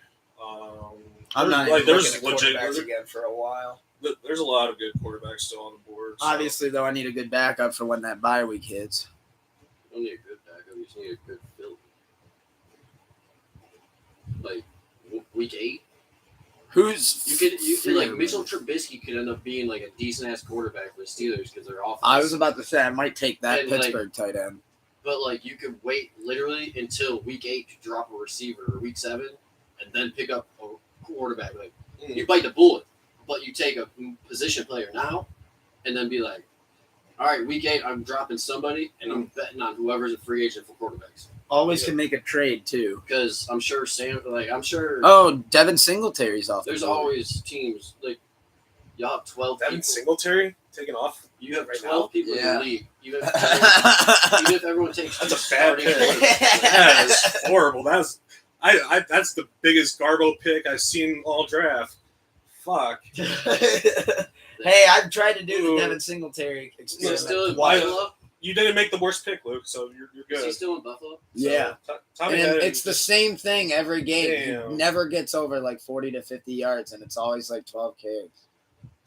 I'm not like even there's looking at legit. quarterbacks again for a while. There's a lot of good quarterbacks still on the board. So. Obviously, though, I need a good backup for when that bye week hits. You don't need a good backup. You just need a good build. Week 8. Who's You could Mitchell Trubisky could end up being a decent ass quarterback for the Steelers because they're offense. I was about to say I might take that And, Pittsburgh tight end. But you could wait literally until week 8 to drop a receiver or week 7, and then pick up a quarterback. You bite the bullet, but you take a position player now, and then be like, all right, week 8 I'm dropping somebody, and I'm betting on whoever's a free agent for quarterbacks. Always can make a trade too. Because I'm sure Oh, Devin Singletary's off. there's the board. always teams y'all have 12 Devin people. Singletary taking off. You have right 12 now? people in Yeah. the league. Even if everyone takes That's a starting bad pick. quarterbacks. That is horrible. That's that's the biggest Garbo pick I've seen all draft. Fuck. Hey, I've tried to do the Devin Singletary Is he experiment. still in twice. Buffalo? You didn't make the worst pick, Luke, so you're Is he good. still in Buffalo? Yeah. So, Tommy And had- it's the same thing every game. Damn. He never gets over 40 to 50 yards, and it's always 12 carries.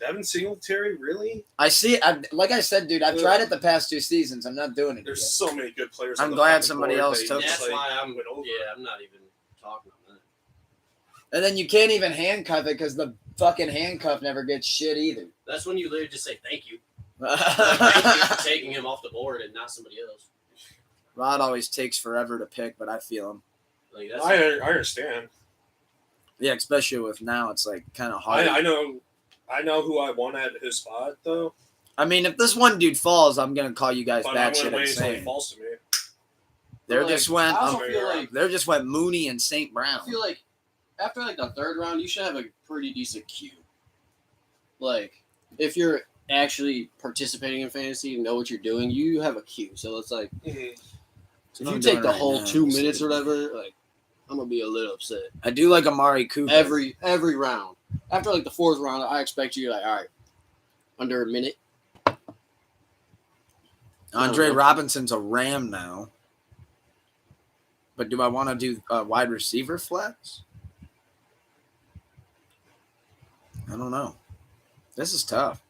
Devin Singletary, really? I see. Like I said, dude, I've tried it the past 2 seasons. I'm not doing it There's again. so many good players. I'm on the glad fucking somebody board else that you took just, That's why I'm went over. I'm not even talking on that. And then you can't even handcuff it because the fucking handcuff never gets shit either. That's when you literally just say thank you. Thank you for taking him off the board and not somebody else. Rod always takes forever to pick, but I feel him. That's I understand. Yeah, especially with now, it's kind of hard. I know who I want at his spot though. I mean, if this one dude falls, I'm gonna call you guys But I'm batshit gonna wait until he insane. falls to me. There just went. I also feel like There just went Mooney and St. Brown. I feel like after the 3rd round, you should have a pretty decent queue. If you're actually participating in fantasy and know what you're doing, you have a queue. So it's if you take the whole 2 minutes or whatever, I'm gonna be a little upset. I do like Amari Cooper. Every round. After the 4th round, I expect you all right, under a minute. Andre Robinson's a Ram now. But do I want to do a wide receiver flex? I don't know. This is tough.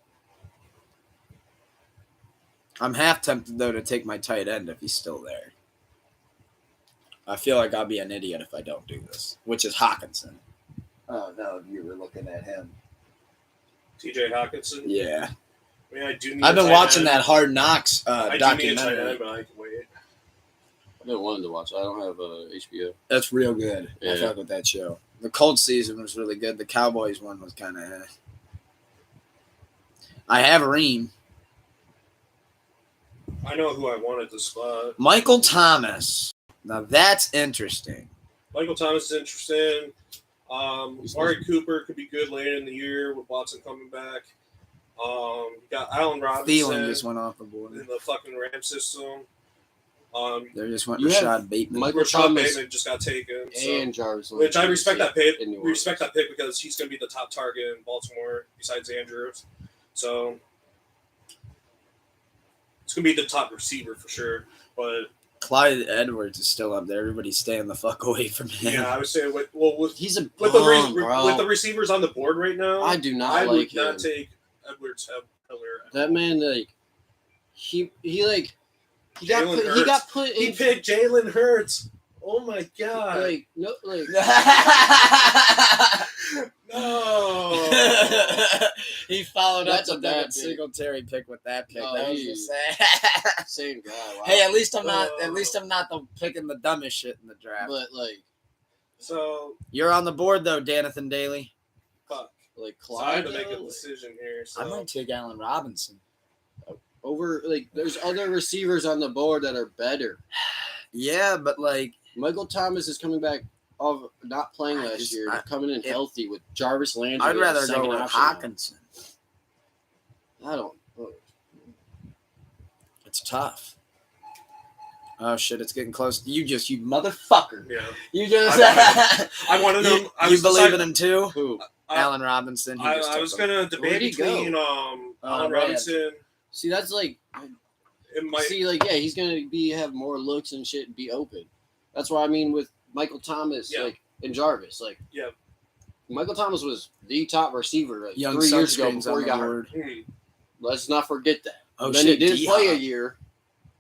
I'm half tempted, though, to take my tight end if he's still there. I feel like I'll be an idiot if I don't do this, which is Hawkinson. Oh, no, you were looking at him. TJ Hawkinson. Yeah. I mean, I do need I've a been tight watching end. that Hard Knocks I do need a tight documentary. end, but I can wait. I've been wanting to watch. I don't have HBO. That's real good. I Yeah. fuck with that show. The Colts season was really good. The Cowboys one was kind of I have Reem. I know who I want at the spot. Michael Thomas. Now that's interesting. Michael Thomas is interesting. Amari Cooper could be good later in the year with Watson coming back. You got Allen Robinson Thielen just went off the board. in the fucking Ram system. There just went You have Rashad Bateman. Michael Rashad Thomas Bateman just got taken. So. and Jarvis. Which I respect that pick. in New Respect Orleans. that pick because he's going to be the top target in Baltimore besides Andrews. So it's going to be the top receiver for sure. But Clyde Edwards is still up there. Everybody's staying the fuck away from him. Yeah, I would say with He's a with bum, bro. with the receivers on the board right now. I do not I like would him. not take Edwards Heller. That man, like, he got Jalen put. He got put He in. picked Jalen Hurts. Oh my god! Like no, like No. He followed That's up a with bad that pick. Singletary pick with that pick. No, That was he- just sad. same guy. Wow. Hey, at least I'm not. At least I'm not the picking the dumbest shit in the draft. But like So You're on the board though, Danathan Daly. fuck. like So I had Clyde to make a though, decision here. So I might take Allen Robinson. over like there's other receivers on the board that are better. Yeah, but like, Michael Thomas is coming back of not playing last year, coming in healthy with Jarvis Landry. I'd as rather second go with option now. Hawkinson. I don't. It's tough. Oh shit! It's getting close. You motherfucker. yeah, You just. I wanted him. You believe in him too? Who? Allen Robinson. I was gonna Where'd debate he between Oh, Allen man. Robinson. See, that's like It might. see, like yeah, he's gonna have more looks and shit and be open. That's why I mean with Michael Thomas, Yeah. like and Jarvis, like Yeah. Michael Thomas was the top receiver like Young 3 years ago sunscreens before on he the got hurt. board. Hmm. Let's not forget that. Oh And then shit! he didn't play a D-Hop. year,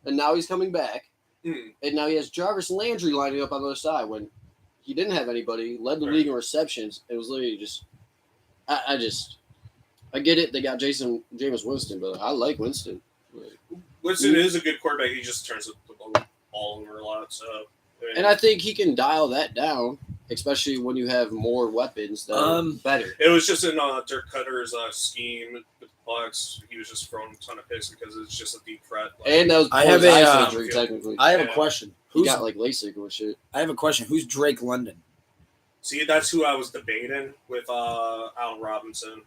and now he's coming back, Hmm. and now he has Jarvis Landry lining up on the other side when he didn't have anybody. Led the Right. league in receptions. It was literally just, I get it. They got Jameis Winston, but I like Winston. Like, Winston is a good quarterback. He just turns the ball over a lot. So. and I think he can dial that down, especially when you have more weapons that are better. It was just in Dirk Cutter's scheme with the Bucs. He was just throwing a ton of picks because it's just a deep threat. Like, And that was I before have his a, eye um, surgery, technically. I have a Yeah. question. He Who's? got like LASIK or shit. I have a question. Who's Drake London? see, that's who I was debating with Allen Robinson.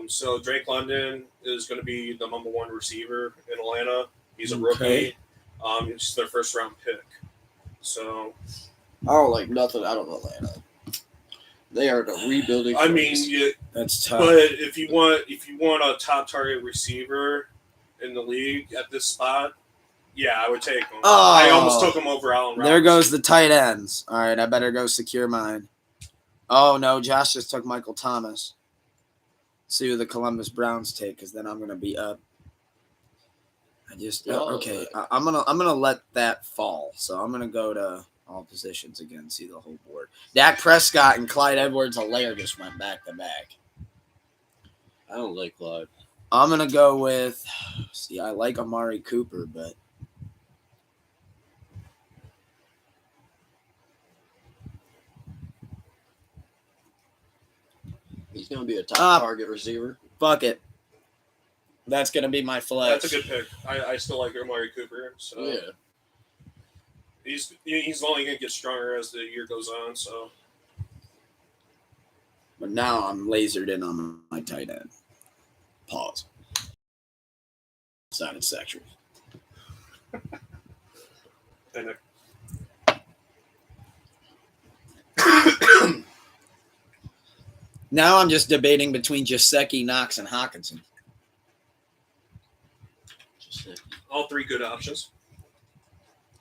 So Drake London is going to be the number one receiver in Atlanta. He's a Okay. rookie. It's their first round pick. So I don't like nothing out of Atlanta. They are the rebuilding. I mean, phase. That's tough. but if you want a top target receiver in the league at this spot, yeah, I would take him. Oh. I almost took him over Allen Robinson. There goes the tight ends. All right, I better go secure mine. Oh no, Josh just took Michael Thomas. See who the Columbus Browns take, because then I'm gonna be up. Okay. I'm gonna let that fall. So I'm gonna go to all positions again. See the whole board. Dak Prescott and Clyde Edwards-Helaire just went back to back. I don't like Clyde. I'm gonna go with. See, I like Amari Cooper, but He's going to be a top target receiver. fuck it. That's gonna be my flex. That's a good pick. I still like Amari Cooper. So Yeah. he's only going to get stronger as the year goes on. So But now I'm lasered in on my tight end. Pause. Sounded sexual. and Now I'm just debating between Gesicki, Knox, and Hawkinson. all three good options.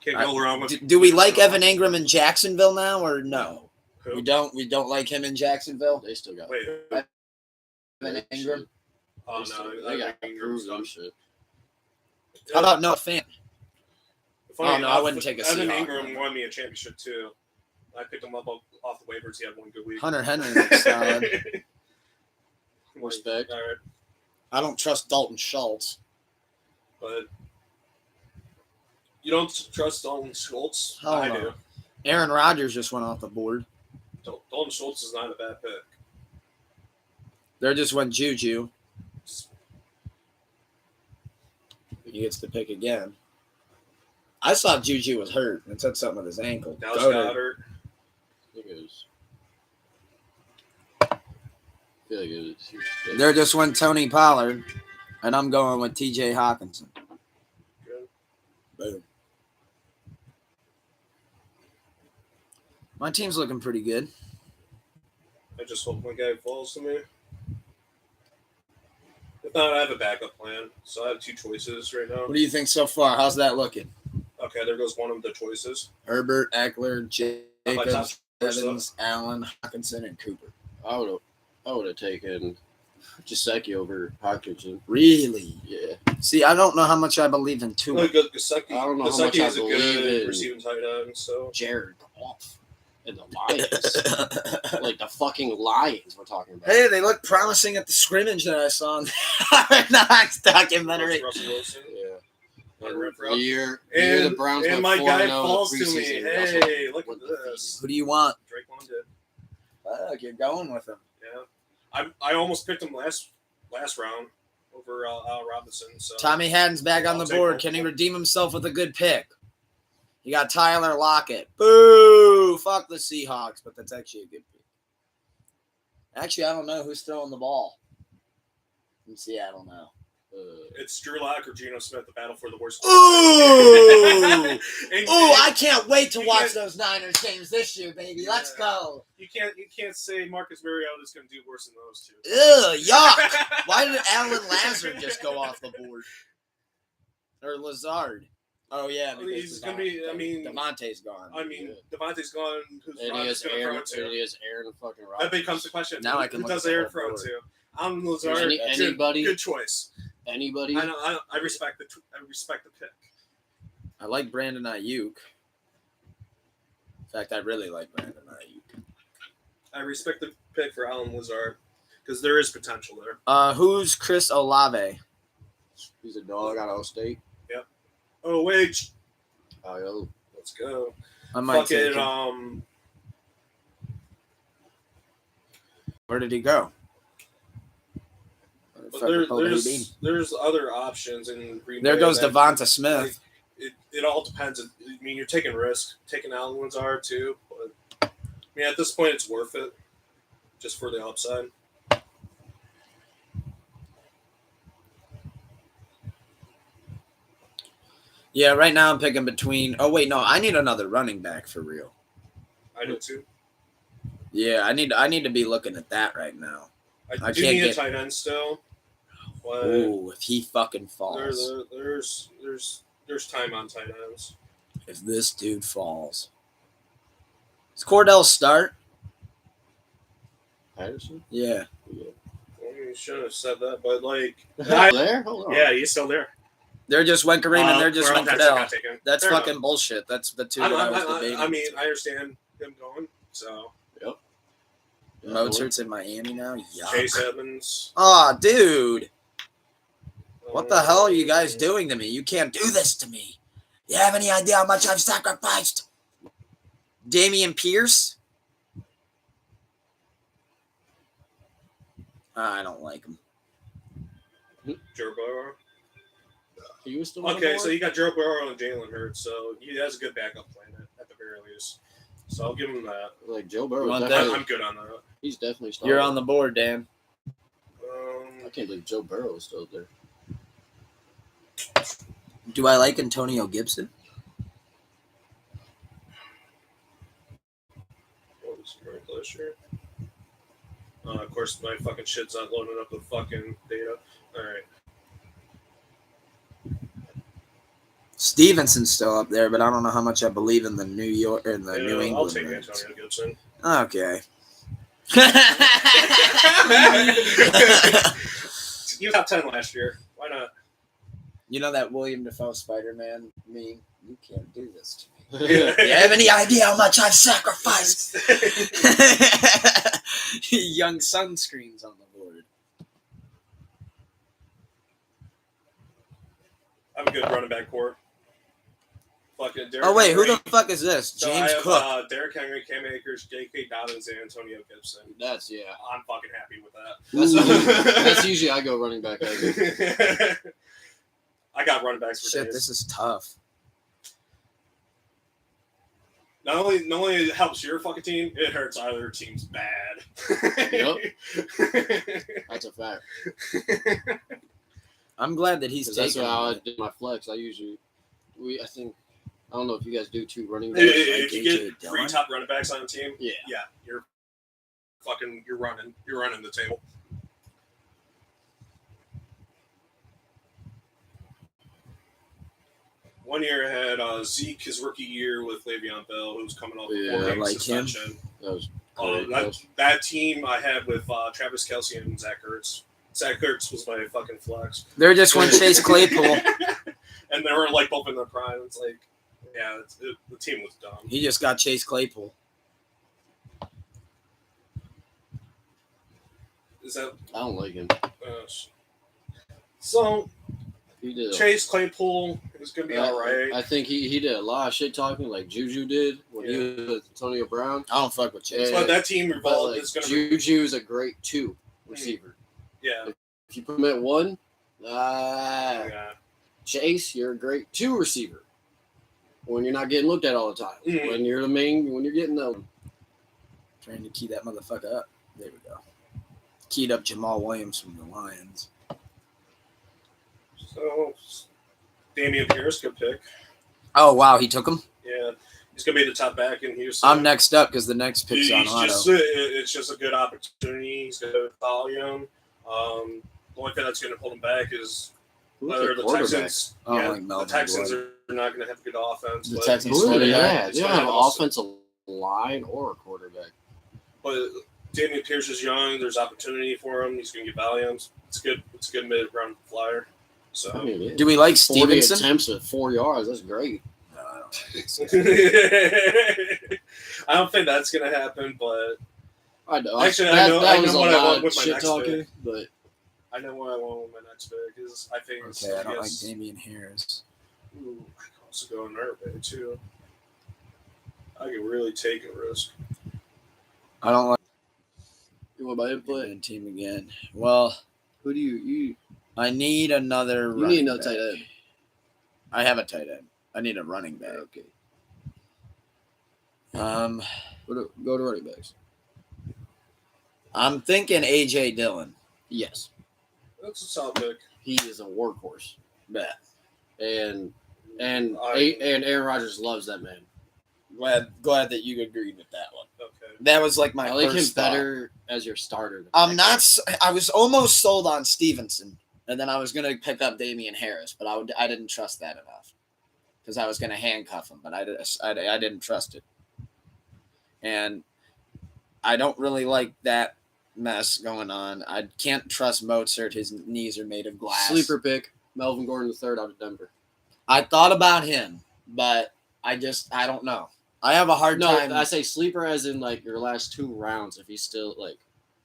Can't go wrong with. Do we like Evan Ingram in Jacksonville now, or no? Who? We don't. We don't like him in Jacksonville. They still got Wait. Evan Ingram. Oh They no, got Ingram's approved done. and shit. How about Noah Fant? Funny Oh, no, I enough, wouldn't take a Evan Seahawk. Ingram won me a championship too. I picked him up off the waivers. He had one good week. Hunter Henry looks solid. Respect. All right, I don't trust Dalton Schultz. but you don't trust Dalton Schultz? Hell I no. do. Aaron Rodgers just went off the board. Dalton Schultz is not a bad pick. There just went Juju. He gets to pick again. I saw Juju was hurt and said something with his ankle. Dallas Go to- Goddard. I think it was. I feel like it was. There just went Tony Pollard, and I'm going with T.J. Hawkinson. Good. Boom. My team's looking pretty good. I just hope my guy falls to me. If not, I have a backup plan. So I have two choices right now. What do you think so far? How's that looking? Okay, there goes one of the choices. Herbert, Eckler, How about top Jacobs, first, Evans, Allen, Hawkinson, and Cooper. I would have taken Gesicki over Hawkinson. Really? Yeah. See, I don't know how much I believe in Tua. Look, Gesicki. I don't know how Gesicki much I is a believe good in receiving tight end. So Jared Goff and the Lions. Like the fucking Lions we're talking about. Hey, they look promising at the scrimmage that I saw in the Knox documentary. Russell Wilson. Yeah. And And the year the Browns and went my guy 4-0 in the falls to me. preseason, Hey, Russell look at went this. Who do you want? Drake did. Fuck, you're going with him. Yeah, I almost picked him last round over Robinson. So Tommy Haddon's back on I'll the take board. both Can he of them. redeem himself with a good pick? You got Tyler Lockett. Boo! Fuck the Seahawks, but that's actually a good pick. Actually, I don't know who's throwing the ball from Seattle now. It's Drew Lock or Geno Smith, the battle for the worst. Ooh! And- Ooh, I can't wait to You watch can't- those Niners games this year, baby. Let's go. You can't say Marcus Mariota is going to do worse than those two. Ew, yuck. Why did Alan Lazard just go off the board? Or Lazard? Oh, yeah. Well, he's going to be, I mean, Devontae's gone. Devontae's gone. Who's And he has going to Aaron, throw and he to? has Aaron fucking Rodgers. That becomes the question. Now I can Who look does at the Aaron whole throw board. to? I'm Lazard. Anybody? Good choice. Anybody? I respect the pick. I like Brandon Ayuk. In fact, I really like Brandon Ayuk. I respect the pick for Alan Lazard because there is potential there. Who's Chris Olave? He's a dog out of State. Oh wait, Oh, let's go. I might take Fucking him. Where did he go? but there's other options in Green There Bay goes that- Devonta Smith. It all depends. I mean, you're taking risk, taking Alan Lazard too. But I mean, at this point, it's worth it, just for the upside. Yeah, right now I'm picking between. Oh wait, no, I need another running back for real. I do too. Yeah, I need to be looking at that right now. I I do can't need get- a tight end still. But Ooh, if he fucking falls, there's time on tight ends. if this dude falls, does Cordell start? Patterson? Yeah. Well, you shouldn't have said that, but like, There? Hold on. yeah, he's still there. They're just went Kareem and they're just Cordell went Patterson Cordell. got taken. That's Fair fucking enough. bullshit. That's the two that I was debating. I mean, I understand him going. So Mozart's in Miami now. Yuck. Chase Edmonds. Aw, dude. What the hell are you guys doing to me? You can't do this to me. You have any idea how much I've sacrificed? Damian Pierce? I don't like him. Joe Burrow. He was still on the Okay, board? so you got Joe Burrow and Jalen Hurts, so he has a good backup plan at the very least. So I'll give him that. Like Joe Burrow, Want definitely, I'm good on that. he's definitely starting. You're on the board, Dan. I can't believe Joe Burrow is still there. Do I like Antonio Gibson? What was he ranked last year? Of course, my fucking shit's not loading up the fucking data. All right. Stevenson's still up there, but I don't know how much I believe in the New York or the New England. I'll take Reds. Antonio Gibson. Okay. You top 10 last year. Why not? You know that William Dafoe Spider-Man meme? You can't do this to me. Yeah. You have any idea how much I've sacrificed? Young sunscreens on the board. I'm a good running back core. Fucking Derrick Oh wait, who Henry. the fuck is this? So James I have, Cook. Derrick Henry, Cam Akers, J.K. Dobbins, and Antonio Gibson. That's yeah. I'm fucking happy with that. That's usually I go running back. I got running backs for Shit, days. this is tough. Not only it helps your fucking team, it hurts either team's bad. Yep. That's a fact. I'm glad that he's 'Cause that's taking. how I it. did my flex. I don't know if you guys do two running If backs. if you AJ get three Dillon? top running backs on a team, Yeah. you're running the table. 1 year I had Zeke his rookie year with Le'Veon Bell, who was coming off a Yeah, 4-game like him. suspension. That was That team I had with Travis Kelce and Zach Ertz. Zach Ertz was my fucking flex. They're just when Chase Claypool. And they were like both in their prime. It's like, yeah, the team was dumb. He just got Chase Claypool. Is that? I don't like him. So He did. Chase Claypool is gonna be all right. I think he did a lot of shit talking like Juju did when he was with Antonio Brown. I don't fuck with Chase. But that team But revolved like, is gonna be, Juju is a great 2 receiver. yeah. If you put him at 1, Yeah. Chase, you're a great 2 receiver. When you're not getting looked at all the time. Mhm. When you're getting the Trying to key that motherfucker up. There we go. Keyed up Jamal Williams from the Lions. So Damian Pierce, good pick. Oh, wow. He took him? Yeah. He's gonna be the top back in Houston. I'm next up because the next pick's on auto. It's just a good opportunity. He's gonna have volume. The only thing that's gonna hold him back is whether the Texans. I don't Yeah, like the Melvin Texans Gordon. are not gonna have a good offense. The but- Texans- Who are they quarterback. at? They don't have an offensive line or a quarterback. But Damian Pierce is young. There's opportunity for him. He's gonna get volumes. It's good. It's a good mid-round flyer. So. I mean, Do we like 40 Stevenson? attempts at 4 yards. That's great. No, I don't think so. I don't think that's gonna happen, but I know. Actually, that, I know- that I was know a what I lot want of with my shit next talking, pick. but I know what I want with my next pick is I think. Okay, I don't like Damian Harris. Ooh, I can also go in Nerve too. I can really take a risk. I don't like you want my input? the team again. Well, Who do you I need another you running need another back. tight end? I have a tight end. I need a running back. Okay. Go to running backs. I'm thinking AJ Dillon. Yes, That's a solid pick. he is a workhorse, Bet. and I- Aaron Rodgers loves that man. Glad that you agreed with that one. Okay. That was like my I like him first thought. better as your starter. than I'm Mac. not. I was almost sold on Stevenson, and then I was gonna pick up Damian Harris, but I didn't trust that enough because I was gonna handcuff him, but I didn't trust it, and I don't really like that mess going on. I can't trust Mozart. His knees are made of glass. Sleeper pick: Melvin Gordon III out of Denver. I thought about him, but I don't know. I have a hard No, time. I say sleeper as in like your last 2 rounds. If he's still like,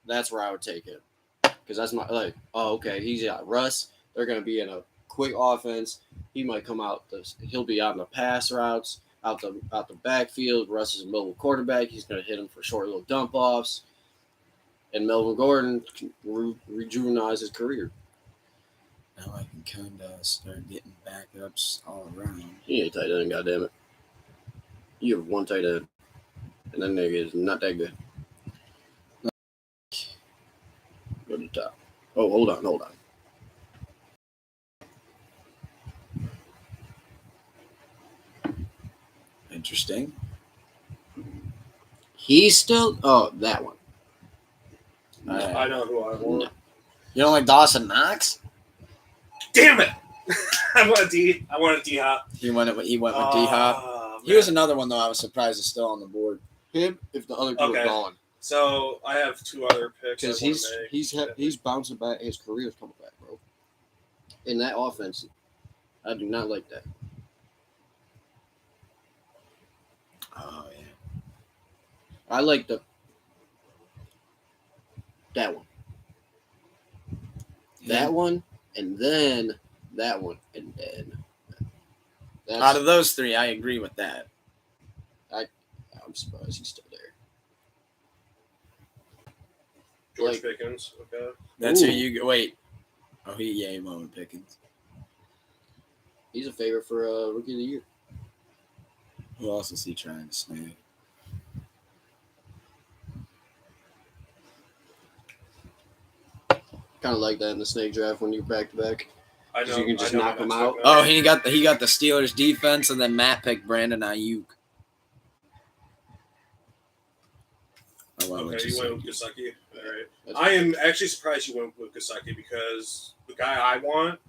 that's where I would take him because that's my like. Oh, okay, he's got Russ. They're gonna be in a quick offense. He might come out. He'll be out in the pass routes, out the backfield. Russ is a mobile quarterback. He's gonna hit him for short little dump offs. And Melvin Gordon can rejuvenate his career. Now I can kind of start getting backups all around. He ain't tight end, goddammit. You have 1 tight end, and that nigga is not that good. Go to the top. Oh, hold on. Interesting. He's still. Oh, that one. I know who I want. You don't like Dawson Knox? Damn it! I want a D Hop. He went with D Hop. He was another one though. I was surprised is still on the board. Him, if the other two Okay. are gone, So I have 2 other picks. because he's bouncing back. His career's coming back, bro. In that offense, I do not like that. Oh yeah. I like that one. That one, and then that one, and then. Out of those 3, I agree with that. I'm surprised he's still there. George like- Pickens. Okay. That's Ooh. who you wait. Oh, he Moen Pickens. He's a favorite for Rookie of the Year. Who else is he trying to snag? Kind of like that in the snake draft when you're back to back. I know. You can just I know knock my him next out. pick. Oh, he got the Steelers defense, and then Matt picked Brandon Ayuk. Oh, well, Okay, you went with Gesicki. All right. That's- I am actually surprised you went with because the guy I want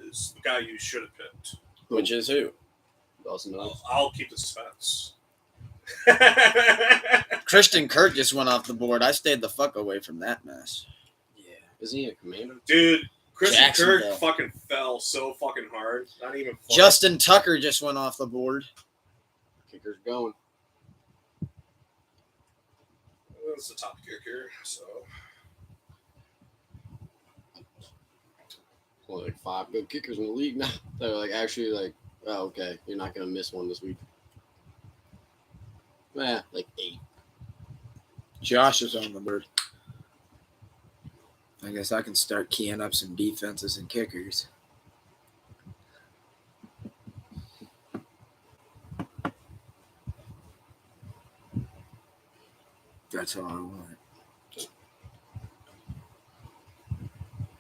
is the guy you should have picked. Which is who? Also knows. I'll keep the suspense. Christian Kirk just went off the board. I stayed the fuck away from that mess. Yeah. Isn't he a commander? Dude, Christian Kirk Jacksonville. fucking fell so fucking hard. Not even funny. Justin Tucker just went off the board. Kicker's going. That's the top kicker, so. Well, like 5 good kickers in the league now. They're like actually like, oh, okay, you're not gonna miss one this week. Like 8. Josh is on the board. I guess I can start keying up some defenses and kickers. That's all I want.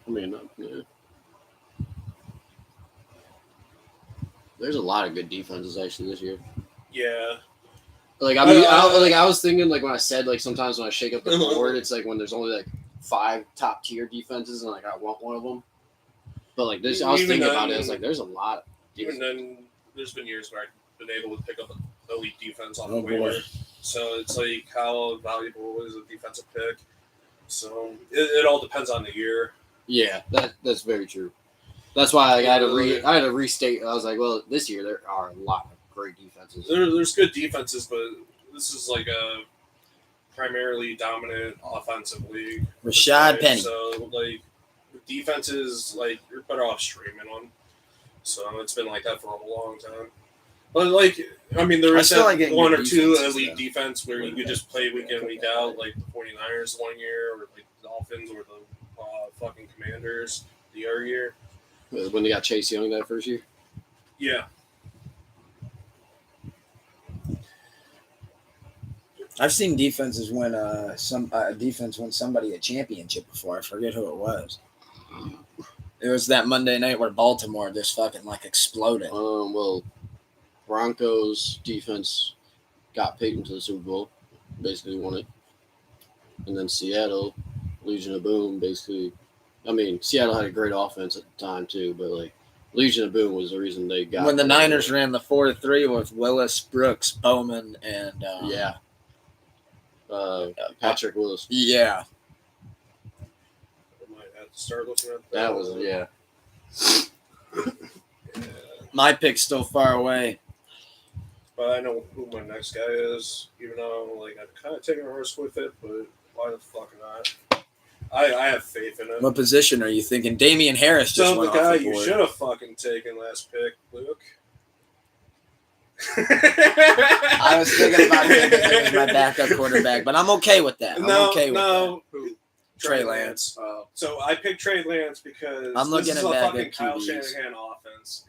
I mean, yeah. There's a lot of good defenses actually this year. Yeah. Like I mean, I was thinking like when I said like sometimes when I shake up the board, it's like when there's only like 5 top tier defenses and like I want one of them. But like this, I was thinking about it. I was like, there's a lot. Even then, there's been years where I've been able to pick up an elite defense off the Oh, boy. waiver. So it's like how valuable is a defensive pick. So it all depends on the year. Yeah, that's very true. That's why like, I had to restate. I was like, well, this year there are a lot of great defenses. There's good defenses, but this is like a primarily dominant offensive league. Rashad Right? Penny. So like defenses, like you're better off streaming them. So it's been like that for a long time. But like, I mean, there I is still that like getting one good or two defenses, elite though. defense where you could just play week in, week out, like the 49ers one year, or like the Dolphins, or the fucking Commanders the other year. When they got Chase Young that first year. Yeah. I've seen defenses win defense win somebody a championship before. I forget who it was. It was that Monday night where Baltimore just fucking like exploded. Well, Broncos defense got Peyton to the Super Bowl, basically won it, and then Seattle, Legion of Boom, basically. I mean, Seattle had a great offense at the time too, but like Legion of Boom was the reason they got. When the Niners ran the 4-3 with Willis, Brooks, Bowman, and Patrick Willis. Yeah. I might have to start looking at That was Yeah. My pick's still far away. But I know who my next guy is, even though like I'm kind of taking a risk with it, but why the fuck not? I have faith in it. What position are you thinking? Damian Harris just So the went guy off the you board. should have fucking taken last pick, Luke. I was thinking about taking him as my backup quarterback, but I'm okay with that. I'm okay with that. Who? Trey Lance. So I picked Trey Lance because I'm looking this is at a backup fucking Kyle QBs. Shanahan offense.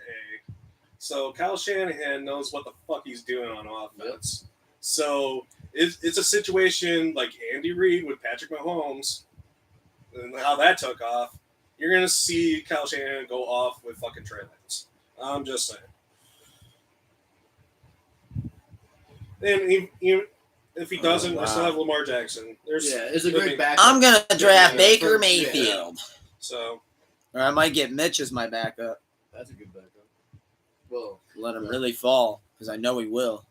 So Kyle Shanahan knows what the fuck he's doing on offense. Yep. So it's a situation like Andy Reid with Patrick Mahomes and how that took off. You're going to see Kyle Shanahan go off with fucking Trey Lance. I'm just saying. And if he doesn't, I still have Lamar Jackson. It's a great backup. I'm going to draft Baker Mayfield. So, or I might get Mitch as my backup. That's a good backup. Well, Let him really fall because I know he will.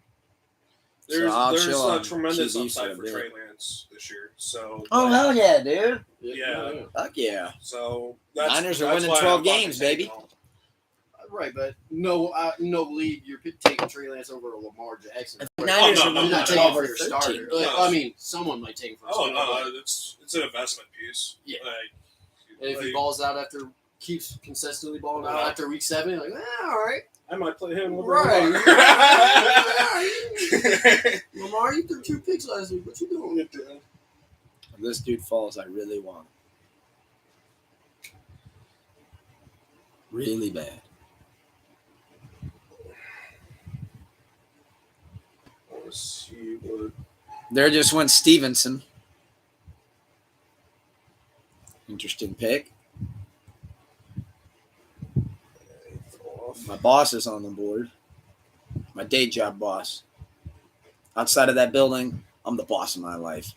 There's chill a on tremendous QB upside for for a Trey bit. Lance this year. So Hell yeah, dude. Yeah. Fuck yeah. So Niners are winning 12 games, baby. Right, but no league you're taking Trey Lance over Lamar Jackson. The Niners no, are no, You're winning not no, taking 12 for or your 13. starter. Like, No. I mean, someone might take him for a Oh starter. no, it's an investment piece. Yeah. Like, And if he like, balls out keeps consistently balling out after week 7, you're like, all right. I might play him over Right. Lamar. Lamar, you threw 2 picks last week. What you doing? If this dude falls, I really want him. Really bad. Let's see what. There just went Stevenson. Interesting pick. My boss is on the board. My day job boss. Outside of that building, I'm the boss of my life.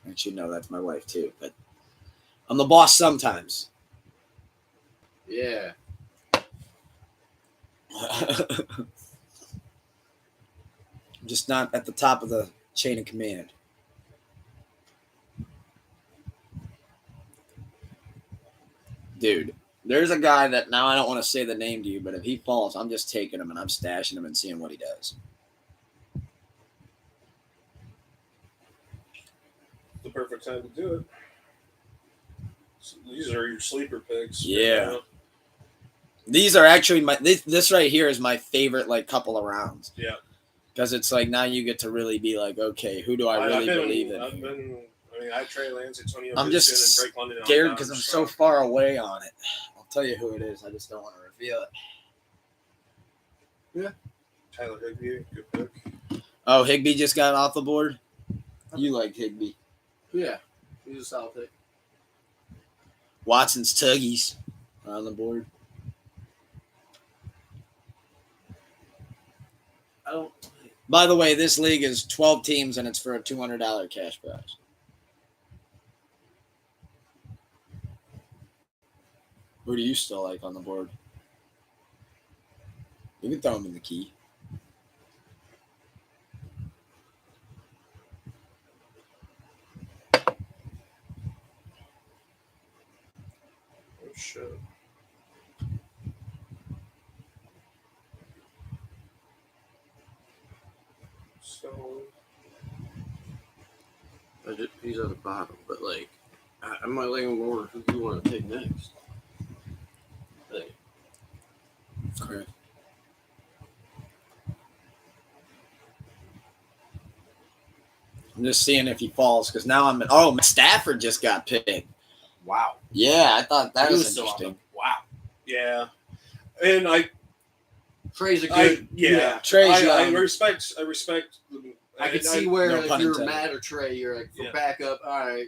And you know that's my wife too, but I'm the boss sometimes. Yeah. Just not at the top of the chain of command. Dude, there's a guy that now I don't want to say the name to you, but if he falls, I'm just taking him and I'm stashing him and seeing what he does. The perfect time to do it. So these are your sleeper picks. Yeah. These are actually this right here is my favorite like couple of rounds. Yeah. Because it's like now you get to really be like, okay, who do I really believe in? I have Trey Lance, Antonio I'm Gibson, just and Drake London. scared because I'm so far away on it. I'll tell you who it is. I just don't want to reveal it. Yeah. Tyler Higbee, good pick. Oh, Higbee just got off the board? You like Higbee. Yeah, he's a solid pick. Watson's Tuggies are on the board. By the way, this league is 12 teams and it's for a $200 cash prize. Who do you still like on the board? You can throw him in the key. Oh, shit. So he's at the bottom, but like I might like him more. Who do you want to take next? Like, Okay. I'm just seeing if he falls because now I'm. Oh, Stafford just got picked. wow. Yeah, I thought that He was still on interesting. wow. yeah, and Trey's a good. Trey's I young. respect. I could see where no if pun you're intended. Matt or Trey, you're like for Yeah. backup. All right.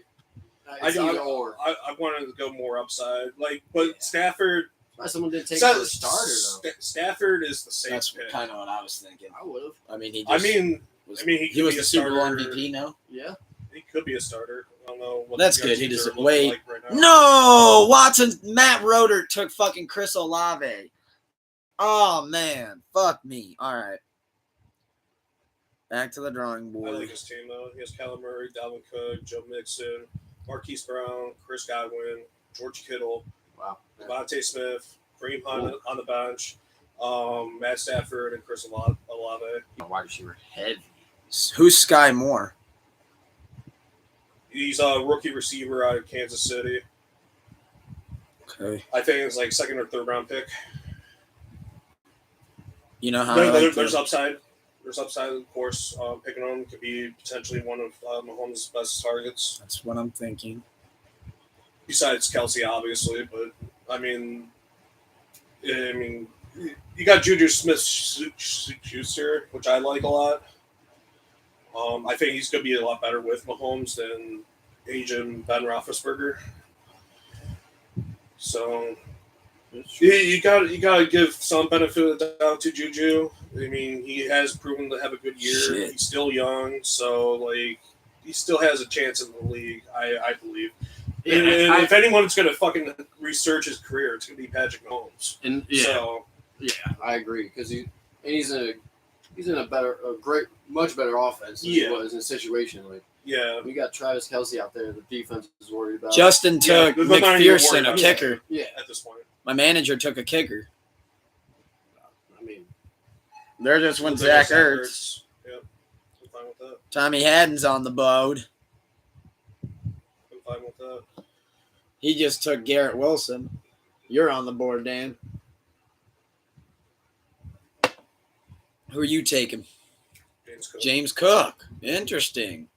I It's either or. wanted to go more upside, but Stafford. Why someone didn't take him for a starter though? Stafford is the safe That's pick. kind of what I was thinking. I would have. I mean, he he was could be the a Super Bowl starter. MVP now. Yeah. He could be a starter. I don't know what That's the good. He teams just are looking wait. like right now. No, Watson. Matt Roeder took fucking Chris Olave. Oh man, fuck me. All right, back to the drawing I board. like his team though. He has Kyler Murray, Dalvin Cook, Joe Mixon, Marquise Brown, Chris Godwin, George Kittle, Wow. Devontae Smith, Kareem Hunt on the bench, Matt Stafford, and Chris Olave. Wide receiver heavy. Who's Sky Moore? He's a rookie receiver out of Kansas City. Okay, I think it's like second or third round pick. you know how There's upside. There's upside, of course. Picking him could be potentially one of Mahomes' best targets. That's what I'm thinking. Besides Kelsey, obviously, but I mean, you got Juju Smith-Schuster, which I like a lot. I think he's going to be a lot better with Mahomes than aging Ben Roethlisberger. So you got to give some benefit of the doubt to Juju. I mean, he has proven to have a good year. Shit. He's still young, so like he still has a chance in the league. I believe. Yeah, and if anyone's going to fucking research his career, it's going to be Patrick Mahomes. And So I agree because he's in a much better offense than he was in a situation like. yeah, We got Travis Kelce out there. The defense is worried about. Justin took they're not even worried McPherson, a about kicker. Yeah. at this point. My manager took a kicker. I mean, There just went Looks like Zach Ertz. Yep, I'm fine with that. Tommy Haddon's on the board. I'm fine with that. He just took Garrett Wilson. You're on the board, Dan. Who are you taking? James Cook. James Cook. Interesting.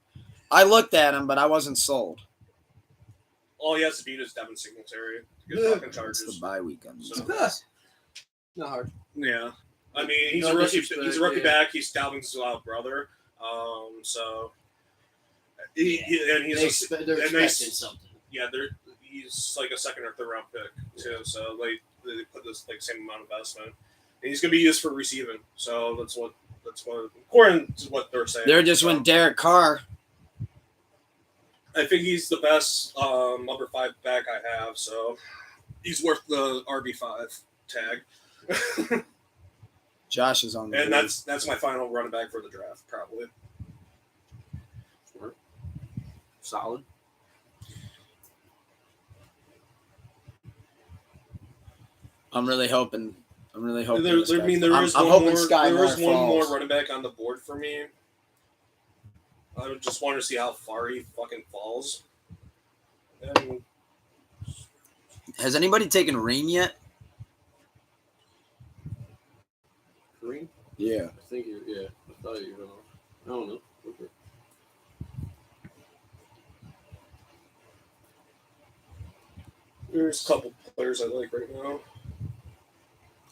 I looked at him, but I wasn't sold. All he has to beat is Devin Singletary to get fucking It's Chargers. the bye week on these So- guys. not hard. Yeah, I mean he's No a rookie. disrespect, He's a rookie yeah. back. He's Dalvin's brother. So he's They're and they- expecting something. he's like a second or third round pick too. So like they put this like same amount of investment, and he's gonna be used for receiving. So that's what according to what they're saying. There just So, went Derek Carr. I think he's the best number 5 back I have. So he's worth the RB5 tag. Josh is on the And board. that's my final running back for the draft, probably. Solid. I'm really hoping. There is I'm hoping Sky there Moore is one more falls. running back on the board for me. I just want to see how far he fucking falls. And Has anybody taken Ream yet? Kareem? Yeah. I think I thought you were. I don't know. Okay. there's a couple players I like right now.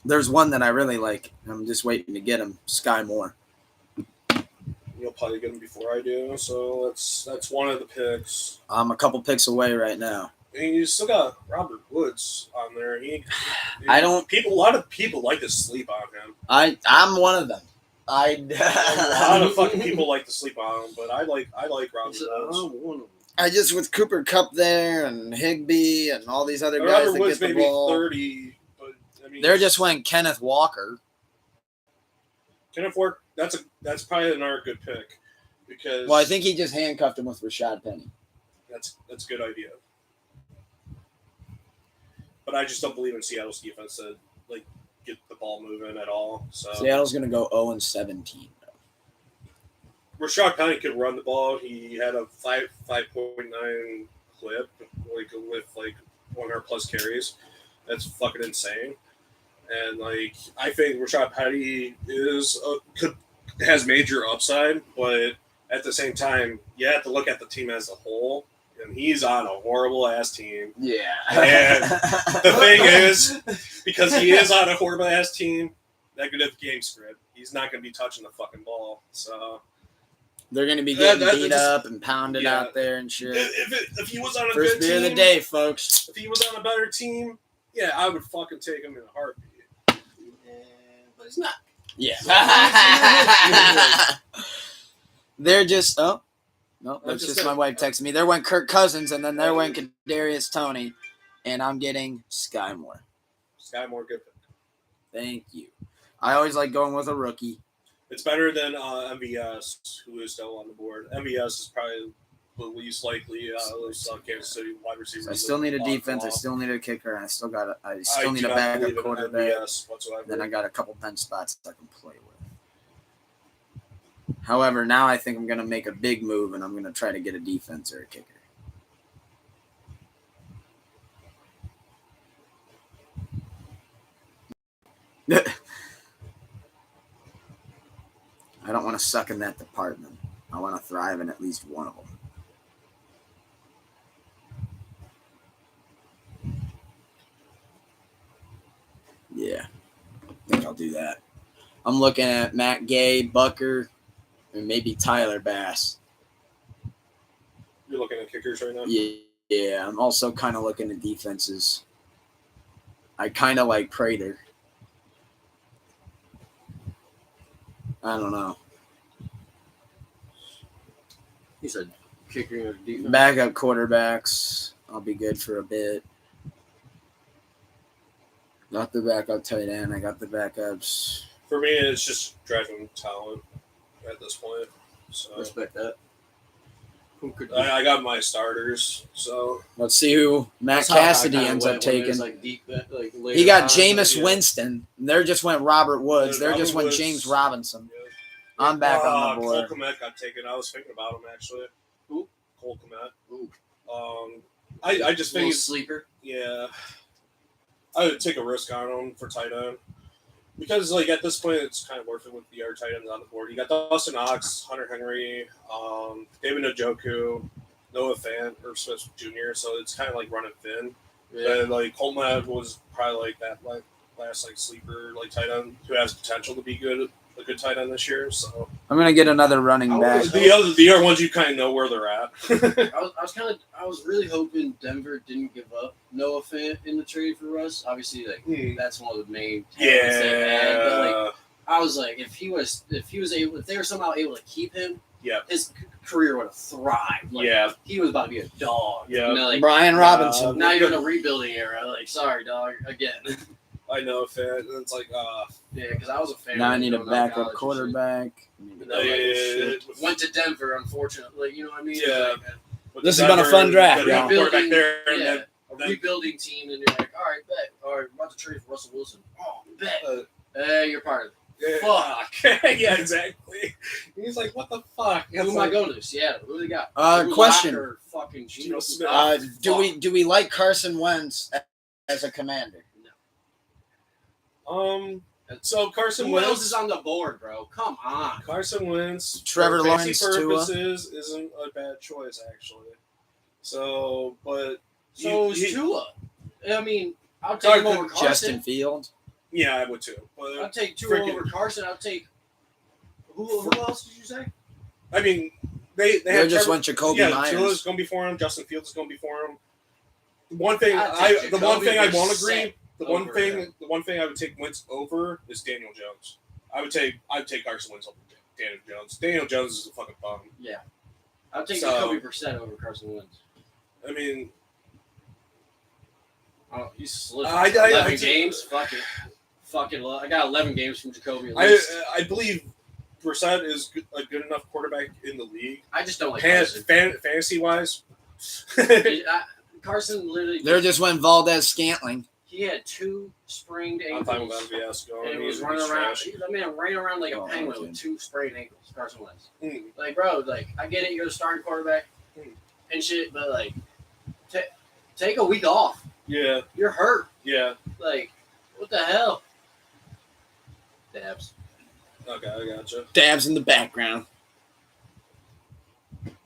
There's one that I really like. I'm just waiting to get him. Sky Moore. You'll probably get him before I do, so that's one of the picks. I'm a couple picks away right now. And you still got Robert Woods on there. I don't. A lot of people like to sleep on him. I'm one of them. A lot of fucking people like to sleep on him, but I like Robert Woods. One of them. I just with Cooper Kupp there and Higbee and all these other guys Robert that Woods get the maybe ball. 30, but I mean They're just went Kenneth Walker. Kenneth Walker. That's probably another good pick because Well, I think he just handcuffed him with Rashad Penny. that's a good idea. But I just don't believe in Seattle's defense to get the ball moving at all. So Seattle's going to go 0-17. Rashad Penny could run the ball. He had a 5.9 clip, with 100+ carries. That's fucking insane. And I think Rashad Penny has major upside, but at the same time, you have to look at the team as a whole. And he's on a horrible ass team. Yeah. And the thing is, because he is on a horrible ass team, negative game script. He's not going to be touching the fucking ball. So They're going to be getting beat just- up and pounded out there and shit. if he was on a First good beer team, of the day, folks. if he was on a better team, yeah, I would fucking take him in a heartbeat. But it's not. Yeah. They're just no, that's just my wife texting me. There went Kirk Cousins, and then there went Kadarius Toney, and I'm getting Sky Moore. Sky Moore, good pick. Thank you. I always like going with a rookie. It's better than MVS, who is still on the board. MVS is probably the least likely Kansas City wide receiver. So I still need a defense. I still need a kicker, and I still need a do not backup believe in quarterback. MVS whatsoever. Then I got a couple bench spots I can play with. However, now I think I'm going to make a big move, and I'm going to try to get a defense or a kicker. I don't want to suck in that department. I want to thrive in at least one of them. Yeah, I think I'll do that. I'm looking at Matt Gay, Bucker, and maybe Tyler Bass. You're looking at kickers right now? Yeah, I'm also kind of looking at defenses. I kind of like Prater. I don't know. He said kicking or defense. Backup quarterbacks. I'll be good for a bit. Got the backup tight end. I got the backups. For me, it's just driving talent at this point. So Respect that. Who could I got my starters. So Let's see who Matt That's how I Cassidy kinda ends went up when it taking. was, deep, later He got on, Jameis yeah. Winston. There just went Robert Woods. Yeah, There just Robert went Woods. James Robinson. yeah. I'm back on the board. Cole Kmet got taken. I was thinking about him actually. Who? Cole Kmet. Ooh. I just Little think sleeper. yeah, I would take a risk on him for tight end because at this point it's kind of worth it with the other tight ends on the board. You got Dustin Knox, Hunter Henry, David Njoku, Noah Fant or Smith Jr. So it's kind of running thin. Yeah. But Cole Kmet was probably that last sleeper tight end who has potential to be a good tight end this year. So I'm gonna get another running back. the other ones you kind of know where they're at. I was really hoping Denver didn't give up Noah Fant in the trade for Russ. Obviously, that's one of the main talents they had. But I was like, if they were somehow able to keep him, yeah, his career would have thrived. He was about to be a dog. Yeah. Brian Robinson. Now you're in a rebuilding era. Sorry, dog. Again. I know a fan, and it's like, Yeah, because I was a fan. Now I need a growing up in backup college and quarterback. shit. And went to Denver, unfortunately. You know what I mean? Yeah. Like, This has been a fun draft, You got a y'all. quarterback there, and yeah, then a rebuilding team, and you're like, all right, bet. All right, we're about to trade for Russell Wilson. Oh, bet. Hey, you're part of it. Fuck. Yeah, exactly. He's like, what the fuck? Who am I going to? Seattle. Who do they got? Question. Or fucking Geno Smith. Smith. Do we like Carson Wentz as a commander? So Carson Who Wentz else is on the board, bro? Come on. Carson Wentz, Trevor for fantasy Lawrence, Tua. purposes, isn't a bad choice actually. So, but So is Tua. I mean, I'll take him over Carson. Justin Fields. yeah, I would too. But I'll take Tua freaking- over Carson. I'll take who else did you say? I mean, they They have just Trevor, went Jacoby yeah, Myers. Tua's going to be for him. Justin Fields is going to be for him. The one thing I'd take the one Jacoby thing I won't Brissett agree. The one over thing him. the one thing I would take Wentz over is Daniel Jones. I'd take Carson Wentz over Daniel Jones. Daniel Jones is a fucking bum. Yeah. I'll take So- Jacoby Brissett over Carson Wentz. I mean, Oh, he's slid. I 11 games? Fuck it. I got 11 games from Jacoby at least. I believe Brissett is a good enough quarterback in the league. I just don't like Carson. Fantasy wise. Carson literally. There just went Valdez Scantling. He had 2 sprained I'm ankles. fine with MVS going. And he was He's running around. trash. That man ran around like a Oh, penguin okay. with 2 sprained ankles. Carson Wentz. Mm. Like, bro, like I get it. You're the starting quarterback Mm. and shit, but like, take a week off. Yeah, You're hurt. yeah. Like, what the hell? Dabs. Okay, I gotcha. Dabs in the background.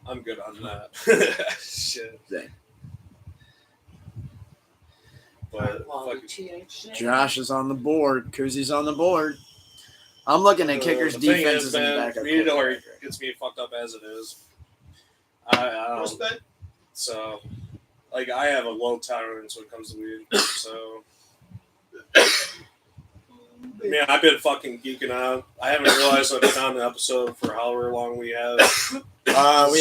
I'm good on that. Shit. Dang. But fucking, Josh is on the board. Kuzi's on the board. I'm looking at kickers, the thing defenses, is, and man, backup. Reedor quarterback. gets me fucked up as it is. I don't. So, like, I have a low tolerance when it comes to weed. So, man, I've been fucking geeking out. I haven't realized I've been on the episode for however long we have. We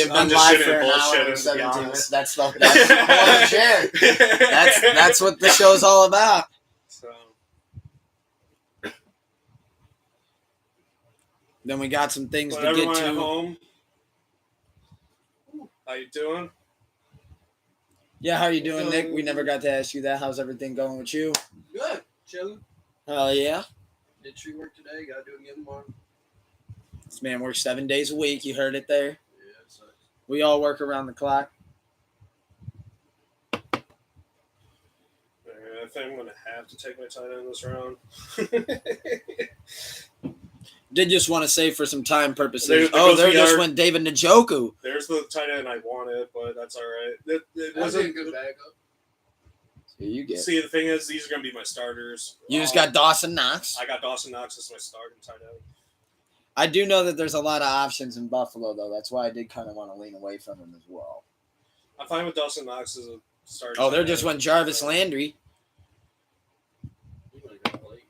have I'm been just live shitting for and an hour bullshitting, and to be 17 honest. minutes. That's the chair. That's what the show's all about. So, Then we got some things but to get everyone at to. home, how you doing? Yeah, how you doing, Nick? We never got to ask you that. How's everything going with you? Good. Chilling. Hell yeah. Did tree work today. Got to do it again tomorrow. This man works 7 days a week. You heard it there. Yeah, it sucks. We all work around the clock. I think I'm going to have to take my tight end this round. Did just want to say for some time purposes. There There just goes went David Njoku. There's the tight end I wanted, but that's all right. It That was a wasn't good backup. Here you get. See, the thing is, these are going to be my starters. You just got Dawson Knox. I got Dawson Knox as my starting tight end. I do know that there's a lot of options in Buffalo, though. That's why I did kind of want to lean away from him as well. I'm fine with Dawson Knox as a starter. Oh, there tight just end. went Jarvis Landry. He would have got late.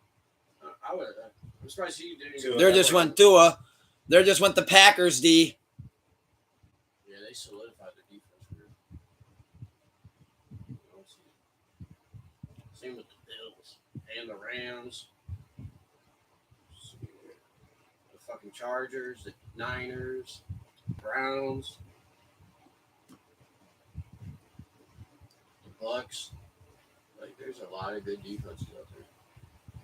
I would have. I'm surprised he didn't. Tua. There just went Tua. There just went the Packers D. Yeah, they solidified the defense group. Same with the Bills and the Rams, the fucking Chargers, the Niners, Browns, the Bucks. Like, there's a lot of good defenses out there.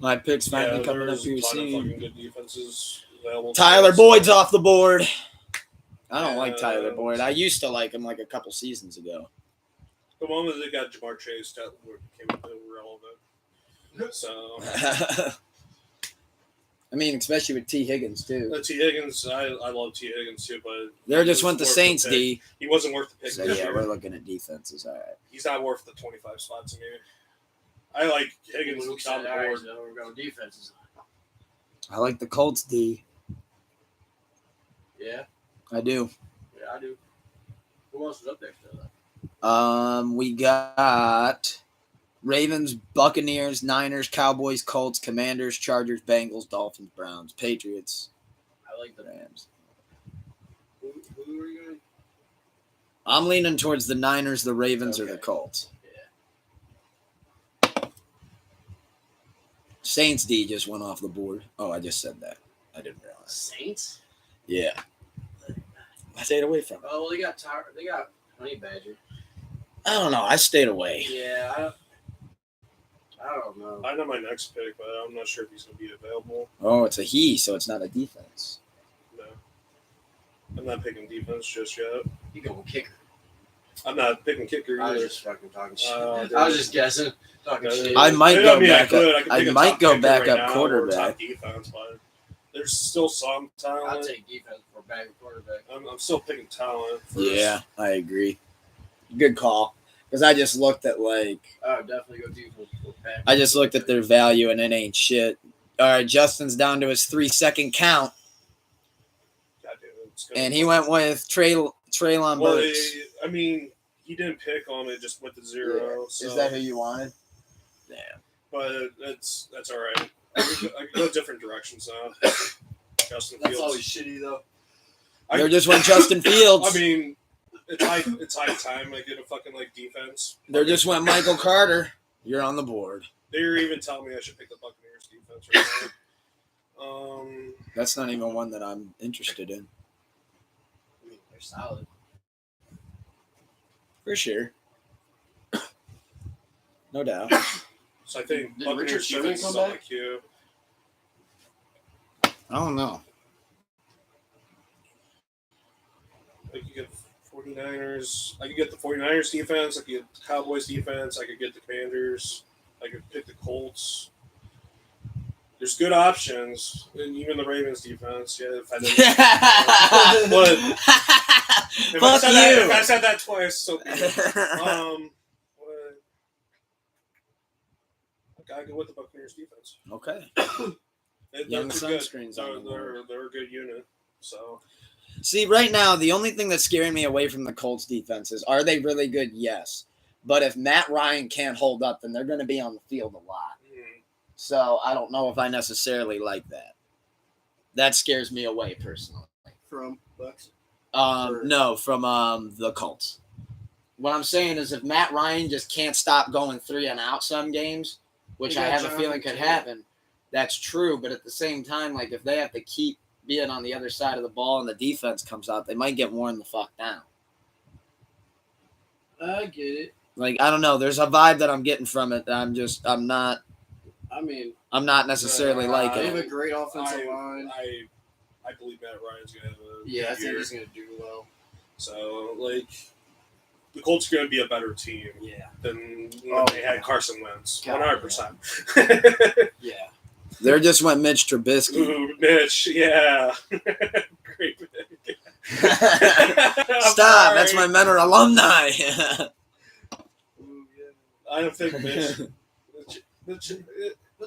My pick's finally coming up there's here a ton of soon. fucking good defenses available. Tyler Boyd's off the board. I don't like Yeah. Tyler Boyd. I used to like him like a couple seasons ago. The moment they got Jamar Chase, that became irrelevant. So, I mean, especially with T. Higgins, too. T. Higgins, I love T. Higgins too, but There he just was went the worth Saints pick. D. He wasn't worth the pick So, this yeah, year. we're looking at defenses. All right. He's not worth the 25 spot to me. I like Higgins Luke on said, the all right, board. so we're going defenses. I like the Colts D. Yeah, I do. yeah, I do. Who else is up there still? We got Ravens, Buccaneers, Niners, Cowboys, Colts, Commanders, Chargers, Bengals, Dolphins, Browns, Patriots, I like the Rams. Who are you going? I'm leaning towards the Niners, the Ravens, or the Okay. Colts. Saints D just went off the board. Oh, I just said that. I didn't realize. Saints? Yeah. I stayed away from it. Oh, well, they got Honey Badger. I don't know. I stayed away. Yeah, I don't know. I know my next pick, but I'm not sure if he's going to be available. Oh, it's a he, so it's not a defense. No. I'm not picking defense just yet. You going kicker? I'm not picking kicker I was either. just fucking talking shit. dude. I was just guessing, talking shit. I might I go mean, back I up. could I pick a might top go kicker back right up now or quarterback. top defense, but there's still some I'll talent. take defense for back quarterback. I'm still picking talent first. Yeah, I agree. Good call. Because I just looked at I would definitely go defense for back. I just looked at their value and it ain't shit. All right, Justin's down to his 3-second count, God damn it, it's gonna and he fuck- went with Treylon Well, Burks. I mean, he didn't pick him; it just went to 0. So. Is that who you wanted? Damn. But that's all right. I could go different directions now. Justin That's Fields. always shitty though. There just went Justin Fields. I mean, it's high time I get a fucking defense. There just went Michael Carter. You're on the board. They're even telling me I should pick the Buccaneers defense right now. That's not even one that I'm interested in. I mean, they're solid. For sure. No doubt. So I think Did Buccaneers Richard Sherman defense come is on my back? queue. I don't know. I could get 49ers. I could get the 49ers defense. I could get the Cowboys defense. I could get the Commanders. I could pick the Colts. There's good options, and even the Ravens defense. Yeah, if I didn't. But if Fuck if I you. said that twice, so be it. I gotta go with the Buccaneers defense. Okay. They're Young too good. sunscreens on the board. They're a good unit. So See, right now, the only thing that's scaring me away from the Colts defense is, are they really good? Yes. But if Matt Ryan can't hold up, then they're going to be on the field a lot. So I don't know if I necessarily like that. That scares me away personally. From Bucks. No, from the Colts. What I'm saying is, if Matt Ryan just can't stop going 3 and out some games, which You I got have a Jonathan feeling could Taylor. happen, that's true. But at the same time, if they have to keep being on the other side of the ball and the defense comes out, they might get worn the fuck down. I get it. I don't know. There's a vibe that I'm getting from it that I'm not I mean, necessarily they liking they have it. a great offensive I line. believe Matt Ryan's gonna have a Yeah, I good think year. he's gonna do well. So the Colts are gonna be a better team Yeah. than when Oh, they had Carson Wentz. God, 100%. Yeah. There just went Mitch Trubisky. Ooh, Mitch, yeah. Great pick. Stop! That's my Mentor alumni. Ooh, yeah. I don't think Mitch. He'll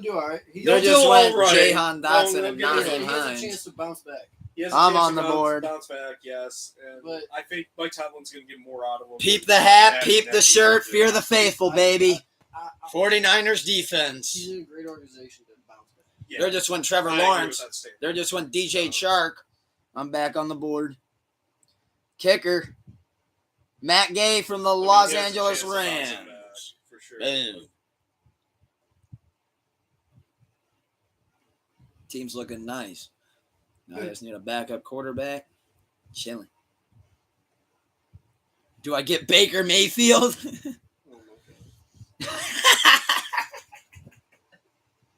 do all right. There He'll just do went all right. Jahan Dotson Well, and he'll He get Naheem it. has a Hines. chance to bounce back. He has a I'm chance on to the board. bounce back, yes. And But- I think Mike Tomlin's going to get more out of him. Peep the hat, than peep the he shirt, did. fear the faithful, baby. I, 49ers he's defense. in a great organization to bounce back. Yeah. There just went Trevor I agree with Lawrence. that statement. There just went DJ Chark. I'm back on the board. Kicker. Matt Gay from the I mean, Los he has a Angeles chance to bounce it Rams. back, for sure. Boom. Team's looking nice. Now I just need a backup quarterback. Chilling. Do I get Baker Mayfield? Oh, okay.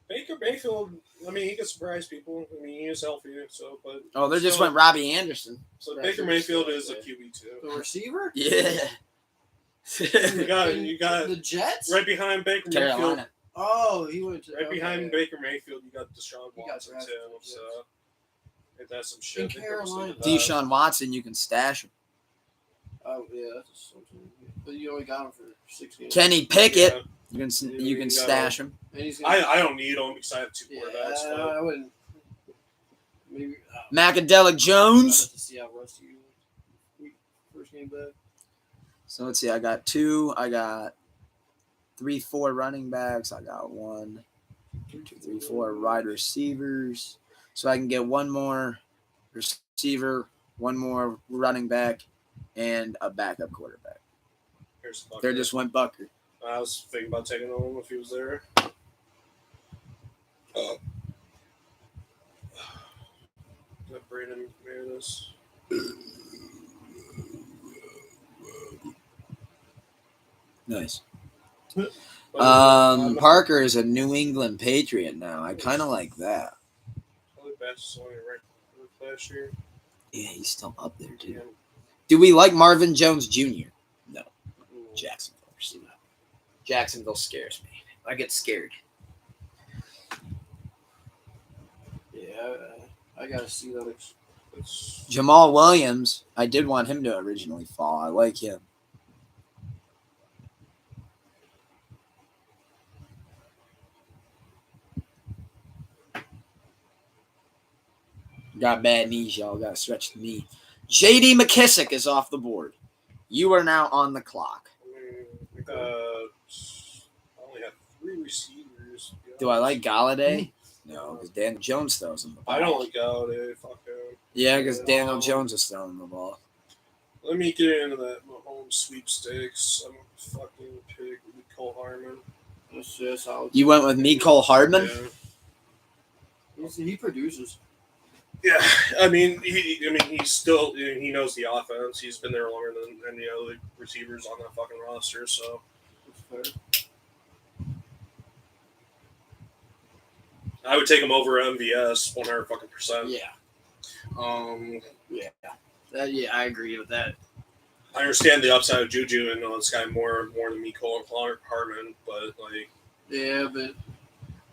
Baker Mayfield, I mean, he can surprise people. I mean, he is healthy, so, but. Oh, there just so- went Robbie Anderson. So Right, Baker so Mayfield it's is a like QB too. The receiver? Yeah. You got the Jets? right behind Baker Mayfield. Carolina. Oh, he went to Right behind okay. Baker Mayfield, you got Deshaun He got Watson drafted, too. yes. So if that's some shit. In they purposely Carolina. did that. Deshaun Watson, you can stash him. Oh, yeah, that's something. But you only got him for 6 games. Kenny Pickett, Yeah. you can You got stash him. And he's gonna, I don't need him because I have 2 yeah, quarterbacks. But I wouldn't. Maybe. Macadelic I'd Jones. have to see how rusty you was. First game back. So let's see. I got 2. I got 3, 4 running backs. I got 1, 2, 3, 4 wide receivers. So I can get 1 more receiver, 1 more running back, and a backup quarterback. here's the There Bucker. just went Bucker. I was thinking about taking him if he was there. That Brandon McManus. Nice. But, Parker is a New England Patriot now. I kind of like that. Probably best only ranked last year. Yeah, he's still up there, too. Yeah. Do we like Marvin Jones Jr.? No. Jacksonville. Jacksonville scares me. I get scared. Yeah, I gotta see that. Jamal Williams, I did want him to originally fall. I like him. Got bad knees, y'all. Got to stretch the knee. J.D. McKissick is off the board. You are now on the clock. I only have 3 receivers. Do I like Galladay? No, because Daniel Jones throws him the ball. I don't like Galladay. Fuck him. Yeah, because Daniel Jones is throwing the ball. Let me get into that Mahomes sweepstakes. I'm fucking pick Cole Harmon. That's just how You went with Mecole Hardman? Yeah. he produces. Yeah, I mean, he's still, he knows the offense. He's been there longer than any other receivers on that fucking roster, so. That's fair. I would take him over MVS 100%. Yeah. Yeah, I agree with that. I understand the upside of Juju and this guy more than Mecole Hardman, but like. Yeah, but.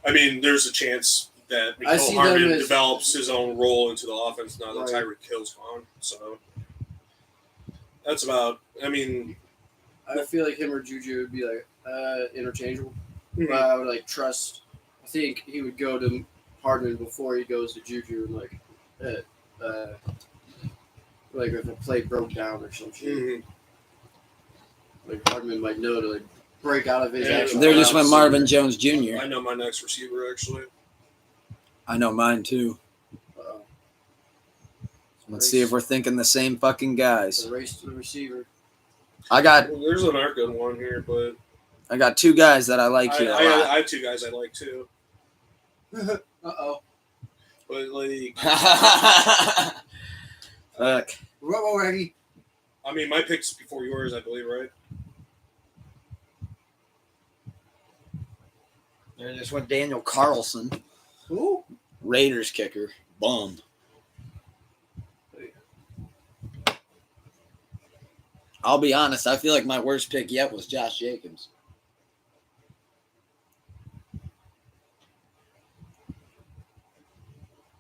I mean, there's a chance that Mecole Hardman develops his own role into the offense now that Tyreek Hill's gone. So that's about. I mean, I feel like him or Juju would be like interchangeable. Mm-hmm. But I would like trust. I think he would go to Hardman before he goes to Juju, and like if a play broke down or some shit. Mm-hmm. Like Hardman might know to like break out of his action. There just went Marvin Jones Jr. I know my next receiver actually. I know mine too. Let's see if we're thinking the same fucking guys. The race to the receiver. There's another good one here, but I got 2 guys that I like here. I have 2 guys I like too. Uh-oh. But like, fuck. Robo ready. I mean, my pick's before yours, I believe, right? There just went Daniel Carlson. Who? Raiders kicker. Bum. I'll be honest. I feel like my worst pick yet was Josh Jacobs.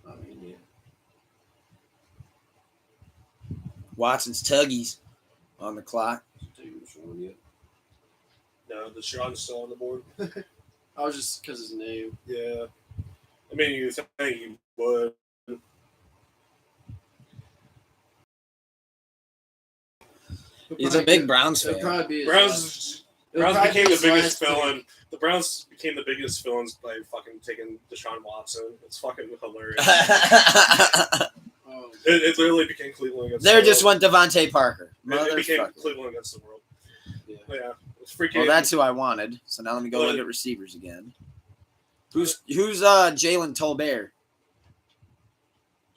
I mean, yeah. Watson's Tuggies on the clock. No, Deshaun's still on the board. I was just because his name. Yeah. I mean, you think he would. He's a big Browns It'll fan. probably be Browns became the biggest villain. The Browns became the biggest villains by fucking taking Deshaun Watson. It's fucking hilarious. It literally became Cleveland against There the just world. went Devontae Parker. It became Motherfucker. Cleveland against the world. Yeah. Yeah. It's freaking. Well, that's who I wanted. So now let me go look at receivers again. Who's Jalen Tolbert?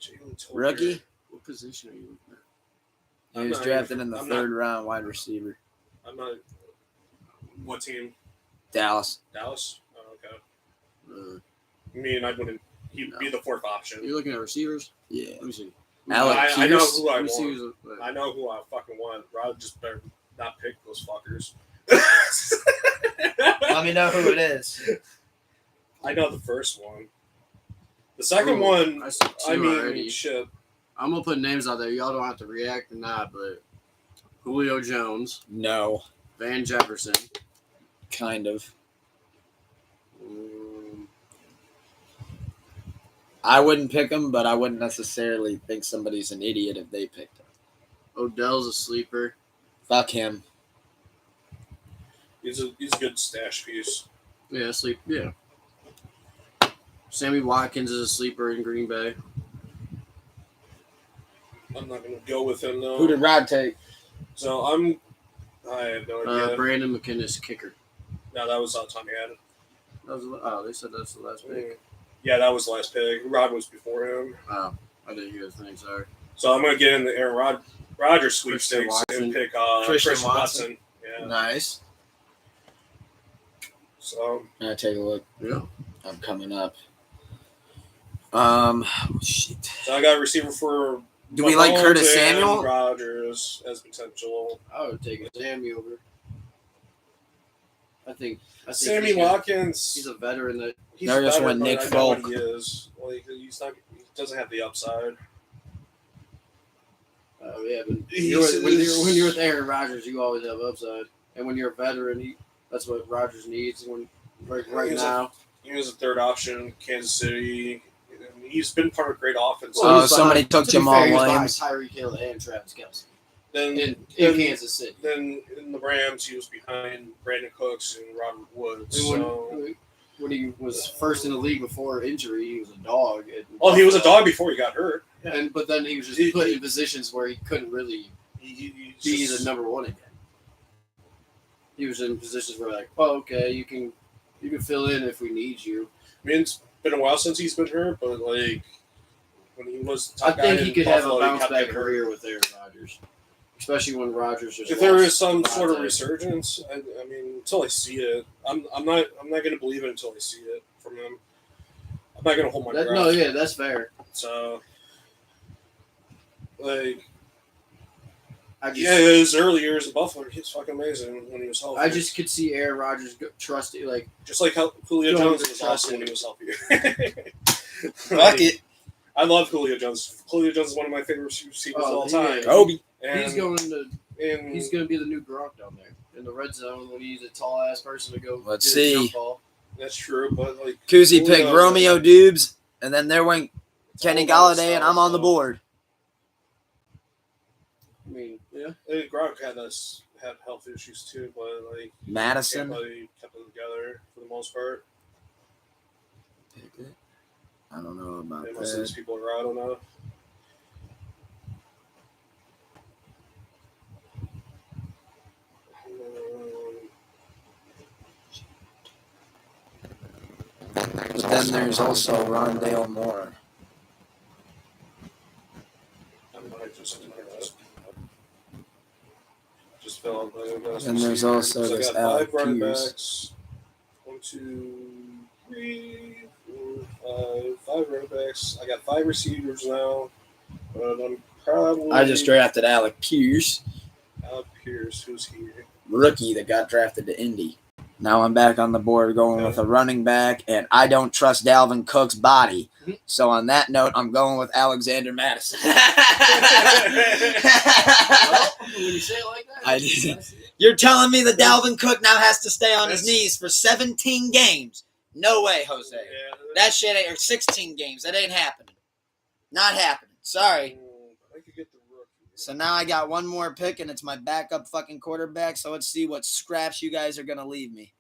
Jalen Tolbert. Rookie? What position are you looking at? He was drafted in the third round, wide receiver. I'm not. What team? Dallas. Dallas? Oh, okay. I mean, I wouldn't. He'd be the 4th option. You're looking at receivers? Yeah. Let me see. Alec I know Pierce. who I Let me see want. who's I know who I fucking want. Rod just better not pick those fuckers. Let me know who it is. I know the first one. The second one, I mean, already. shit. I'm going to put names out there. Y'all don't have to react or not, but Julio Jones, No. Van Jefferson. Kind of. I wouldn't pick him, but I wouldn't necessarily think somebody's an idiot if they picked him. Odell's a sleeper. Fuck him. He's a good stash piece. Yeah, yeah. Sammy Watkins is a sleeper in Green Bay. I'm not going to go with him, though. Who did Rod take? So I have no idea. Brandon McKinnis, kicker. No, that was Tommy Adam. They said that's the last pick. Yeah, that was the last pick. Rod was before him. Oh, I didn't hear his name. Sorry. So I'm going to get in the Aaron Rodgers sweepstakes Watson. and pick Christian Christian Watson. Yeah. Nice. So I take a look. Yeah. I'm coming up. Shit. I got a receiver for. Do we like Curtis Mahomes and Samuel? Rodgers as potential. I would take a Sammy over. I think Sammy he's good. Watkins. He's a veteran that. He's There just better, went but Nick I know what Folk. he is. Like he's not. He doesn't have the upside. Yeah, but He's- when you're with Aaron Rodgers, you always have upside, and when you're a veteran, that's what Rodgers needs. When right now, He was a third option, Kansas City. And he's been part of a great offense. Well, Oh, somebody took to be Jamal fair, he was Williams. behind Tyreek Hill and Travis Kelce then, in then, Kansas City. then in the Rams, he was behind Brandon Cooks and Robert Woods. And So, when he was first in the league before injury, he was a dog. he was a dog before he got hurt. But then he was just put in positions where he couldn't really He's be just- the number one again. He was in positions where like, oh, okay, you can fill in if we need you. I mean, it's been a while since he's been hurt, but like when he was, the I top think guy he in could have Buffalo, a he bounce kept back getting hurt. career with Aaron Rodgers, especially when Rodgers just If there lost is some a lot sort of times. resurgence, I mean, until I see it, I'm not going to believe it until I see it from him. I'm not going to hold my breath. No, yeah, that's fair. So, like, I just, yeah, his early years in Buffalo, he was fucking amazing when he was healthy. I just could see Aaron Rodgers trust it. Like, just like how Julio Go Jones with was the awesome when he was healthy. Fuck it. I love Julio Jones. Julio Jones is one of my favorite receivers of all yeah. time. Kobe. And, he's going to be the new Gronk down there in the red zone when he's a tall ass person to go. Let's get a see. jump ball. That's true, but like Kuzi Julio- picked Romeo Dubes, and then there went Kenny all about Galladay, and style, I'm on the so. board. I mean, yeah. And Gronk had health issues too, but like Madison. everybody kept it together for the most part. I don't know about And most of these that. people are, I don't know. But then there's also Rondale Moore. I might just fell on my And there's also So I this got Alec 5 running Pierce. backs. 1, 2, 3, 4, 5 running backs. I got 5 receivers now. But I'm probably I just drafted Alec Pierce, Alec Pierce, who's here. rookie that got drafted to Indy. Now I'm back on the board going with a running back, and I don't trust Dalvin Cook's body. So on that note, I'm going with Alexander Madison. Well, when you say it like that, I did. You're telling me that Dalvin Cook now has to stay on his That's- knees for 17 games? No way, Jose. Yeah, That shit ain't, or 16 games. That ain't happening. Not happening. Sorry. I could get the rookie. So now I got one more pick, and it's my backup fucking quarterback. So let's see what scraps you guys are going to leave me.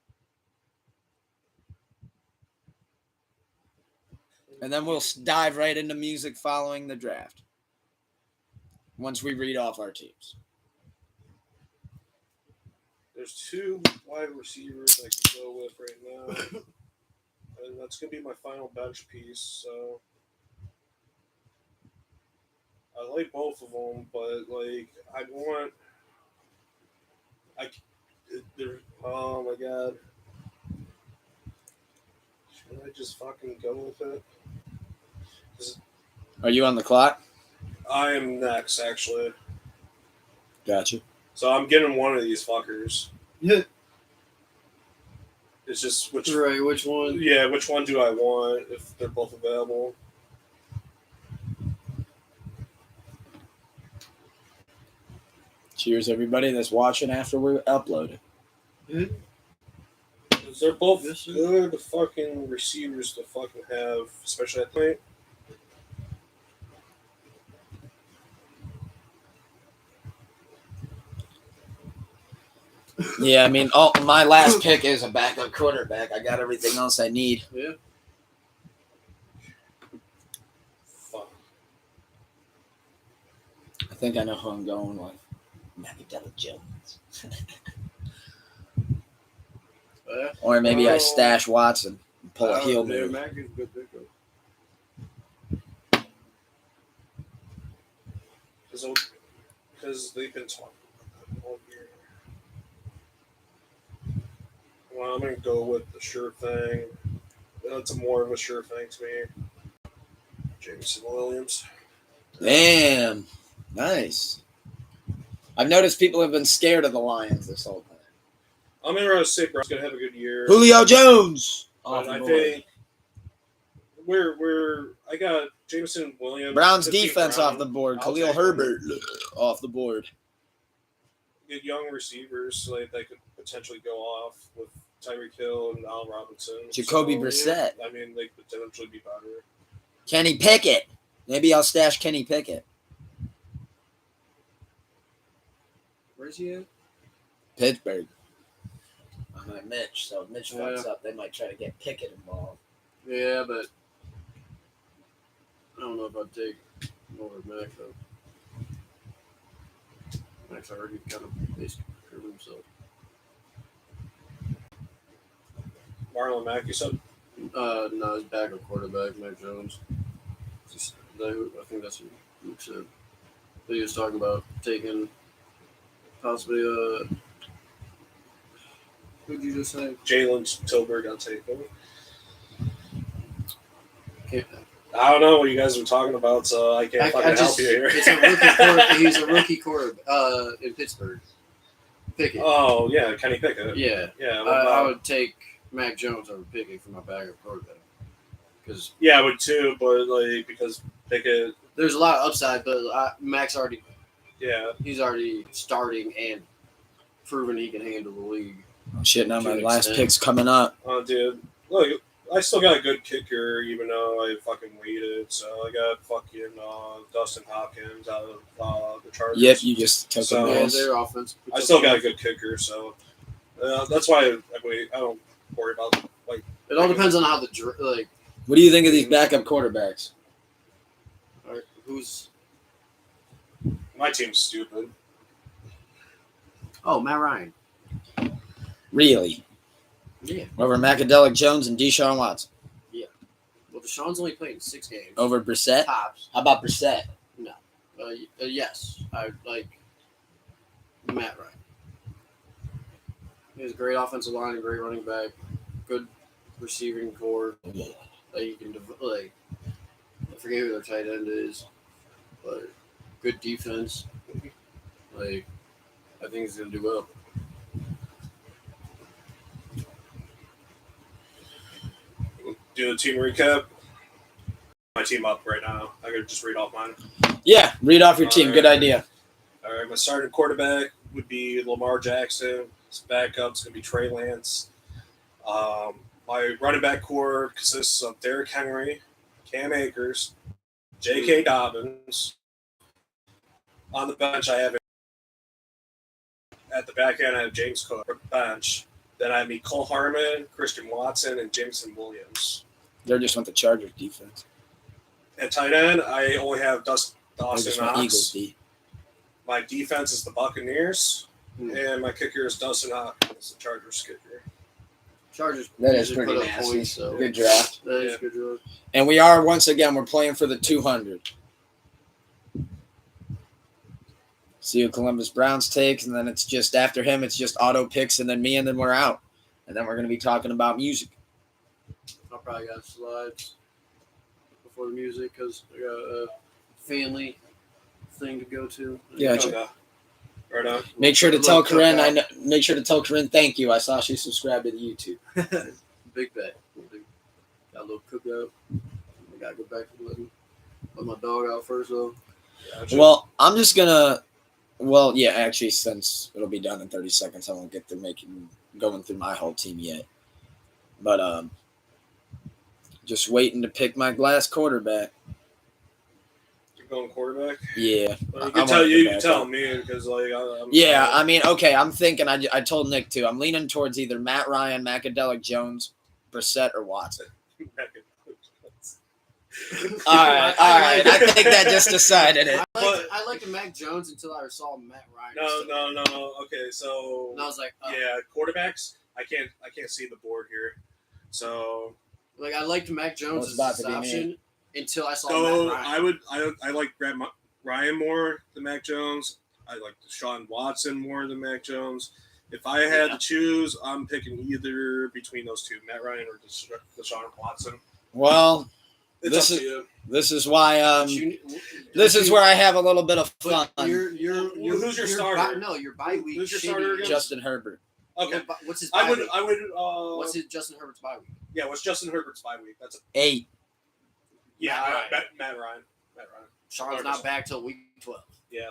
And then we'll dive right into music following the draft. Once we read off our teams. There's 2 wide receivers I can go with right now. And that's going to be my final bench piece. So I like both of them, but like oh my god. Should I just fucking go with it? Are you on the clock? I am next, actually. Gotcha. So I'm getting one of these fuckers. Yeah. It's just which one? Yeah, which one do I want if they're both available? Cheers, everybody that's watching after we upload it. 'Cause they're both Yes, sir. good fucking receivers to fucking have, especially at point. Yeah, I mean, my last pick is a backup quarterback. I got everything else I need. Yeah. Fuck. I think I know who I'm going with. Macadella Jones. Yeah. Or maybe I Oh. stash Watson and pull a heel Yeah, move. Mac is a good pickup. because they've been talking about that all year. Well, I'm going to go with the sure thing. That's more of a sure thing to me. Jameson Williams. Damn. Nice. I've noticed people have been scared of the Lions this whole time. I'm going to say Brown's going to have a good year. Julio Jones. But I think I got Jameson Williams. Browns 15th defense round. off the board. I'll Khalil take Herbert off the board. Good young receivers that could potentially go off with Tyreek Hill and Al Robinson. Jacoby Brissett. I mean, they could potentially be better. Kenny Pickett. Maybe I'll stash Kenny Pickett. Where's he at? Pittsburgh. Behind Mitch. So if Mitch fucks up, they might try to get Pickett involved. Yeah, but I don't know if I'd take over Mac though. Mac's already kind of basically proven himself. Marlon Mack, you said? No, his backup quarterback, Mac Jones. I think that's what Luke said. But he was talking about taking possibly who'd you just say? Jalen Tilburg, I'll take him. Can't, I don't know what you guys are talking about, so I can't fucking help you here. It's a rookie quarterback. He's a rookie quarterback in Pittsburgh. Pickett. Oh, yeah, Kenny Pickett. Yeah. Yeah, I would take Mac Jones over Pickett for my backup quarterback. Because I would too, but because Pickett. There's a lot of upside, but Mac's already. Yeah. He's already starting and proven he can handle the league. Oh, shit, now To my an last extent. pick's coming up. Oh, dude. Look, I still got a good kicker, even though I fucking waited. So I got fucking Dustin Hopkins out of the Chargers. Yep, you just took So- him. Yeah, Yes. their offense. I still got a good kicker, so that's why I wait. I don't worry about It all depends on how What do you think of these backup quarterbacks? who's. my team's stupid. Oh, Matt Ryan. Really? Yeah. Over Macadelic Jones and Deshaun Watson. Well, Deshaun's only played 6 games. Over Brissett? Tops. How about Brissett? No. Yes, I like Matt Ryan. He has a great offensive line, a great running back, good receiving core. You can I forget who their tight end is, but good defense. I think he's gonna do well. Do the team recap. My team up right now. I could just read off mine. Yeah, read off your team. Good idea. All right, my starting quarterback would be Lamar Jackson. His backup's going to be Trey Lance. My running back core consists of Derrick Henry, Cam Akers, J.K. Dobbins. On the bench, I have at the back end, I have James Cook. Bench. Then I have Cole Harmon, Christian Watson, and Jameson Williams. They just want the Chargers defense. At tight end, I only have They Dustin just want Eagles Knox. D. My defense is the Buccaneers, and my kicker is Dustin Hopkins, the Chargers kicker. Chargers. That is usually pretty put up nasty. points, so Good draft. that is Yeah. good draft. And we are, once again, we're playing for the 200. See who Columbus Browns takes, and then it's just after him, it's just auto picks, and then me, and then we're out. And then we're going to be talking about music. I probably got slides before the music because I got a family thing to go to. Yeah, Okay. Right on. Make sure to Little tell Corinne. cookout. Make sure to tell Corinne thank you. I saw she subscribed to the YouTube. Big bet. Got a little cookout. I gotta go back to let my dog out first though. Gotcha. Well, I'm just gonna. Well, yeah, actually, since it'll be done in 30 seconds, I won't get through going through my whole team yet. But just waiting to pick my glass quarterback. You're going quarterback? Yeah. Well, you I can tell wanted you to can back tell up. me because I'm Yeah, I mean, okay, I'm thinking. I told Nick too. I'm leaning towards either Matt Ryan, Macadelic Jones, Brissett, or Watson. All right. I think that just decided it. I liked Mac Jones until I saw Matt Ryan. No. Okay, so And I was like, yeah, quarterbacks. I can't see the board here. So I liked Mac Jones Well, it's as about this to be option until I saw so Matt Ryan. I like grab Ryan more than Mac Jones. I like Deshaun Watson more than Mac Jones. If I had to choose, I'm picking either between those two, Matt Ryan or Deshaun Watson. Well, It's up to you. this is why this is where I have a little bit of fun. Who's your starter? Your bye week. Who's your starter again? Justin Herbert. Okay. What's his bye week? I would. What's Justin Herbert's bye week? Yeah, what's Justin Herbert's bye week? That's 8. Matt Ryan. Sean's not back till week 12. Yeah.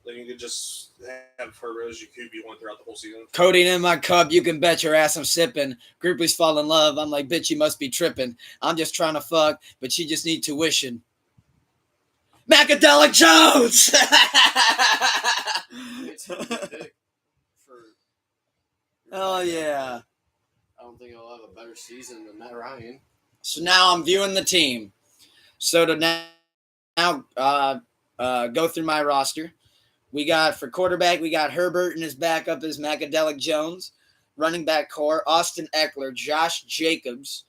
Then you could just have Herbert as your QB1 throughout the whole season. Codeine in my cup, you can bet your ass I'm sipping. Groupies fall in love. I'm like, bitch, you must be tripping. I'm just trying to fuck, but she just need tuition. Macadelic Jones! Oh, yeah. I don't think he'll have a better season than Matt Ryan. So now I'm viewing the team. So to now go through my roster. We got, for quarterback, we got Herbert, and his backup is Macadelic Jones. Running back core, Austin Eckler, Josh Jacobs,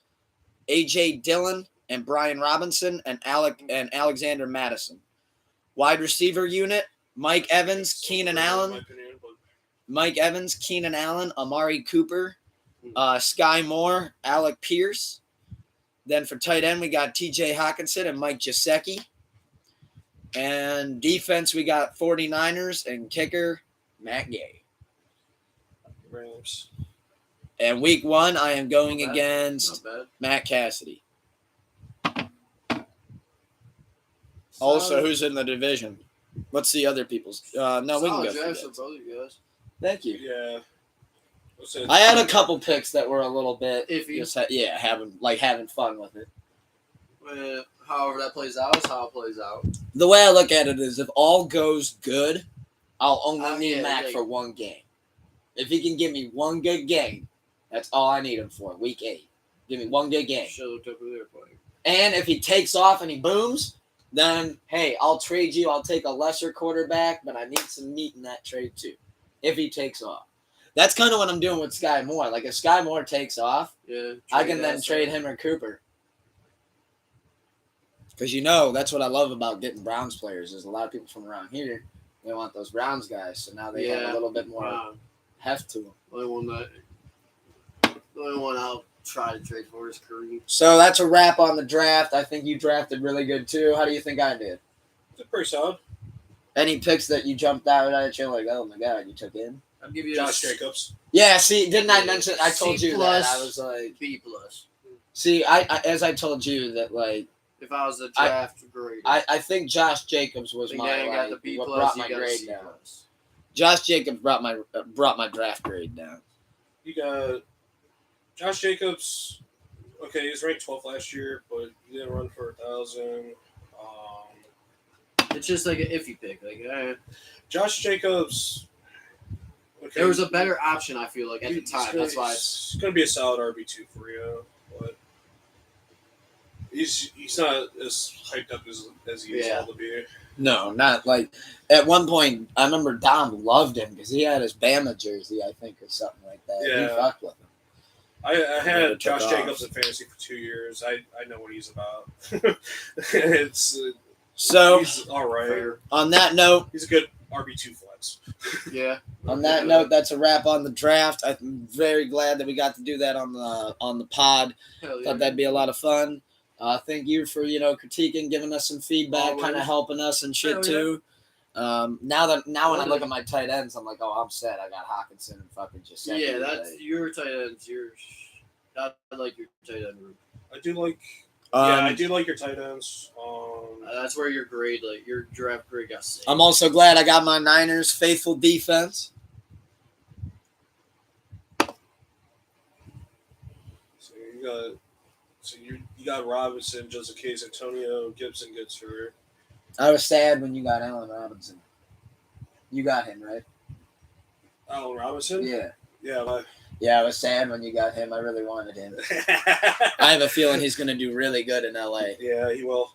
A.J. Dillon, and Brian Robinson, and Alexander Madison. Wide receiver unit, Mike Evans, Keenan Allen, Amari Cooper, Sky Moore, Alec Pierce. Then for tight end, we got T.J. Hawkinson and Mike Gesicki. And defense, we got 49ers and kicker, Matt Gay. Rams. And week 1, I am going against Matt Cassidy. Also, who's in the division? What's the other people's? No, we can go through that. Both you guys. Thank you. Yeah. I had a couple picks that were a little bit iffy. Just having fun with it. However that plays out is how it plays out. The way I look at it is, if all goes good, I'll only need Mac for one game. If he can give me one good game, that's all I need him for. Week 8, give me one good game. And if he takes off and he booms, then hey, I'll trade you. I'll take a lesser quarterback, but I need some meat in that trade too. If he takes off. That's kind of what I'm doing with Sky Moore. Like, if Sky Moore takes off, I can then trade him or Cooper. Because, that's what I love about getting Browns players is a lot of people from around here, they want those Browns guys. So now they have a little bit more heft to them. The only one I'll try to trade for is Kareem. So that's a wrap on the draft. I think you drafted really good, too. How do you think I did? Pretty solid. Any picks that you jumped out at you like, oh, my God, you took in? I'll give you Josh Jacobs. Yeah, see, didn't I mention? I told you that. I was like B+. See, I as I told you that, like, if I was a draft grade, I think Josh Jacobs was what brought my grade down. Josh Jacobs brought my draft grade down. You got Josh Jacobs. Okay, he was ranked 12th last year, but he didn't run for 1,000. It's just like an iffy pick. Josh Jacobs. Okay, there was a better option, I feel like, at the time. That's why it's going to be a solid RB2 for you, but he's not as hyped up as he used to be. No, not like at one point. I remember Dom loved him because he had his Bama jersey, I think, or something like that. Yeah. He fucked with him. I had Josh Jacobs in fantasy for 2 years. I know what he's about. He's all right. Fair. On that note, he's a good RB2 flex. Yeah. On that note, that's a wrap on the draft. I'm very glad that we got to do that on the pod. Hell yeah. Thought that'd be a lot of fun. Thank you for critiquing, giving us some feedback, kind of helping us and shit too. Now when I look at my tight ends, I'm like, oh, I'm set. I got Hawkinson and fucking Gesicki. Yeah, that's your tight ends. I like your tight end room. I do like. I do like your tight ends. That's where your grade, like your draft grade, got saved. I'm also glad I got my Niners faithful defense. So you got Robinson just in case Antonio Gibson gets hurt. I was sad when you got Allen Robinson. You got him, right? Allen Robinson? Yeah. Yeah. Yeah, I was sad when you got him. I really wanted him. I have a feeling he's going to do really good in LA. Yeah, he will.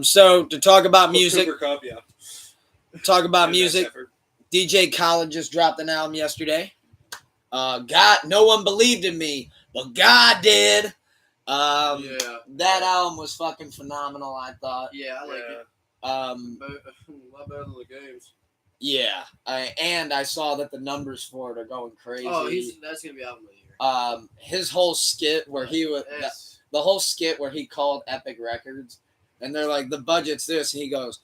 So to talk about music, Cooper Cup, yeah. Talk about music. DJ Khaled just dropped an album yesterday. No one believed in me, but God did. That album was fucking phenomenal, I thought. Yeah, I like it. A lot better than the games. Yeah, I saw that the numbers for it are going crazy. Oh, that's gonna be album of the year. His whole skit where he was the whole skit where he called Epic Records, and they're like, the budget's this, and he goes,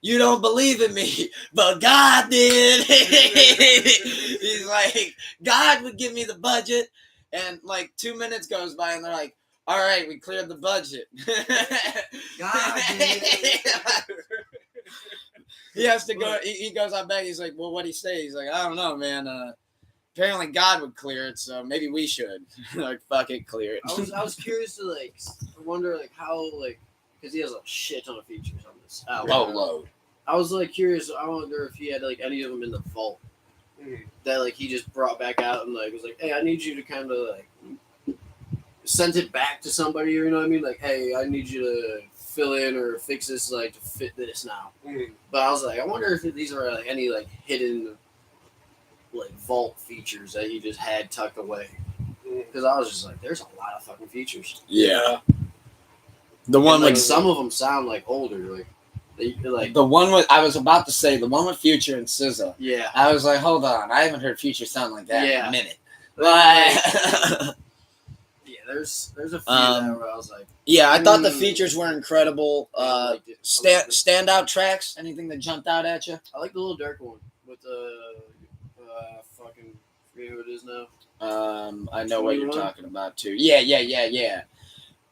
"You don't believe in me, but God did." He's like, God would give me the budget, and like 2 minutes goes by, and they're like, "All right, we cleared the budget." God did. He has to go. He goes on back. He's like, "Well, what'd he say?" He's like, "I don't know, man. Apparently God would clear it, so maybe we should." Like, fuck it, clear it. I was curious to like wonder like how like because he has a shit ton of features on this album. Boatload. I was like curious. I wonder if he had like any of them in the vault that like he just brought back out and like was like, "Hey, I need you to kind of like send it back to somebody," or you know what I mean? Like, "Hey, I need you to fill in or fix this like to fit this now." But I was like, I wonder if these are like any like hidden like vault features that he just had tucked away. Because I was just like, there's a lot of fucking features. Yeah. The one and, like with some of them sound like older, like they like the one with I was about to say the one with Future and SZA. yeah. I was like, hold on, I haven't heard Future sound like that in a minute. Yeah, there's a few that where I was like, yeah, I thought the features were incredible. I liked it. Standout tracks, anything that jumped out at you? I like the Little Dark one with the fucking forget who it is now. I know what you're 21? talking about too. Yeah.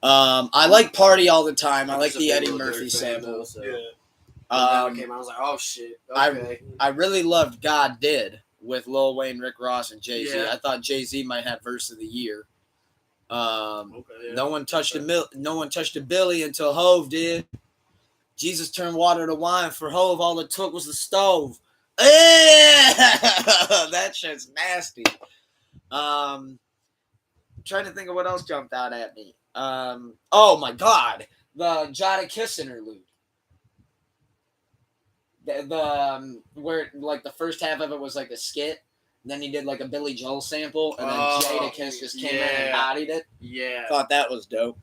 I like Party All the Time. I like just a the big Eddie Lil Murphy Durk fan, sample. though, so. Yeah. When that came out, I was like, oh shit. Okay. I really loved God Did with Lil Wayne, Rick Ross, and Jay-Z. Yeah. I thought Jay-Z might have verse of the year. Okay, yeah. No one touched a Billy until Hove did. Jesus turned water to wine. For Hove, all it took was the stove. That shit's nasty. Trying to think of what else jumped out at me. Oh my God, the Jadakiss Interlude. The where like the first half of it was like a skit. Then he did like a Billy Joel sample, and then Jadakiss just came in and bodied it. Yeah. Thought that was dope.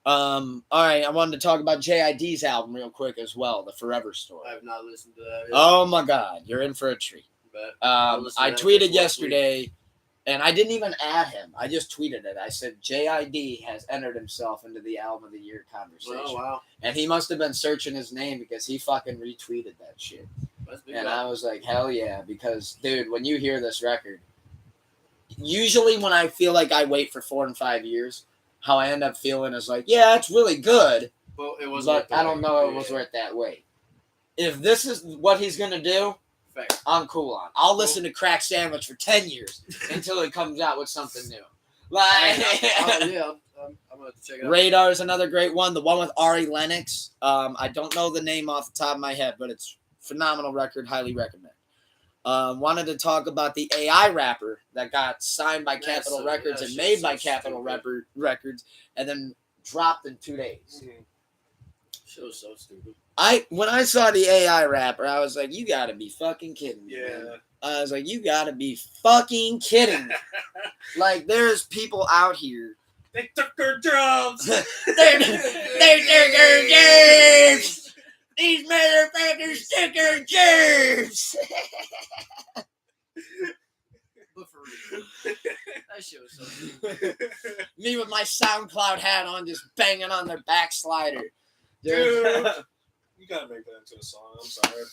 All right, I wanted to talk about JID's album real quick as well, The Forever Story. I have not listened to that. Yet. Oh my God, you're in for a treat. But I tweeted yesterday, and I didn't even add him. I just tweeted it. I said JID has entered himself into the album of the year conversation. Oh wow. And he must have been searching his name because he fucking retweeted that shit. And I was like, hell yeah, because dude, when you hear this record, usually when I feel like I wait for 4 and 5 years, how I end up feeling is like, yeah, it's really good, Well, it was. but I don't know it was worth that wait. If this is what he's gonna do, Fair. I'm cool on. I'll listen to Crack Sandwich for 10 years until he comes out with something new. Like, yeah, I'm gonna have to check it out. Radar is another great one. The one with Ari Lennox. I don't know the name off the top of my head, but it's phenomenal record. Highly recommend. Wanted to talk about the AI rapper that got signed by Capitol Records and made by Capitol Records and then dropped in 2 days. Shit was so stupid. When I saw the AI rapper, I was like, you gotta be fucking kidding me. Yeah. Man. I was like, you gotta be fucking kidding me. Like, there's people out here. They took her drums. They took her germs. These motherfuckers took her germs. But for real, that shit was so stupid. Me with my SoundCloud hat on, just banging on their backslider. Dude, you gotta make that into a song. I'm sorry.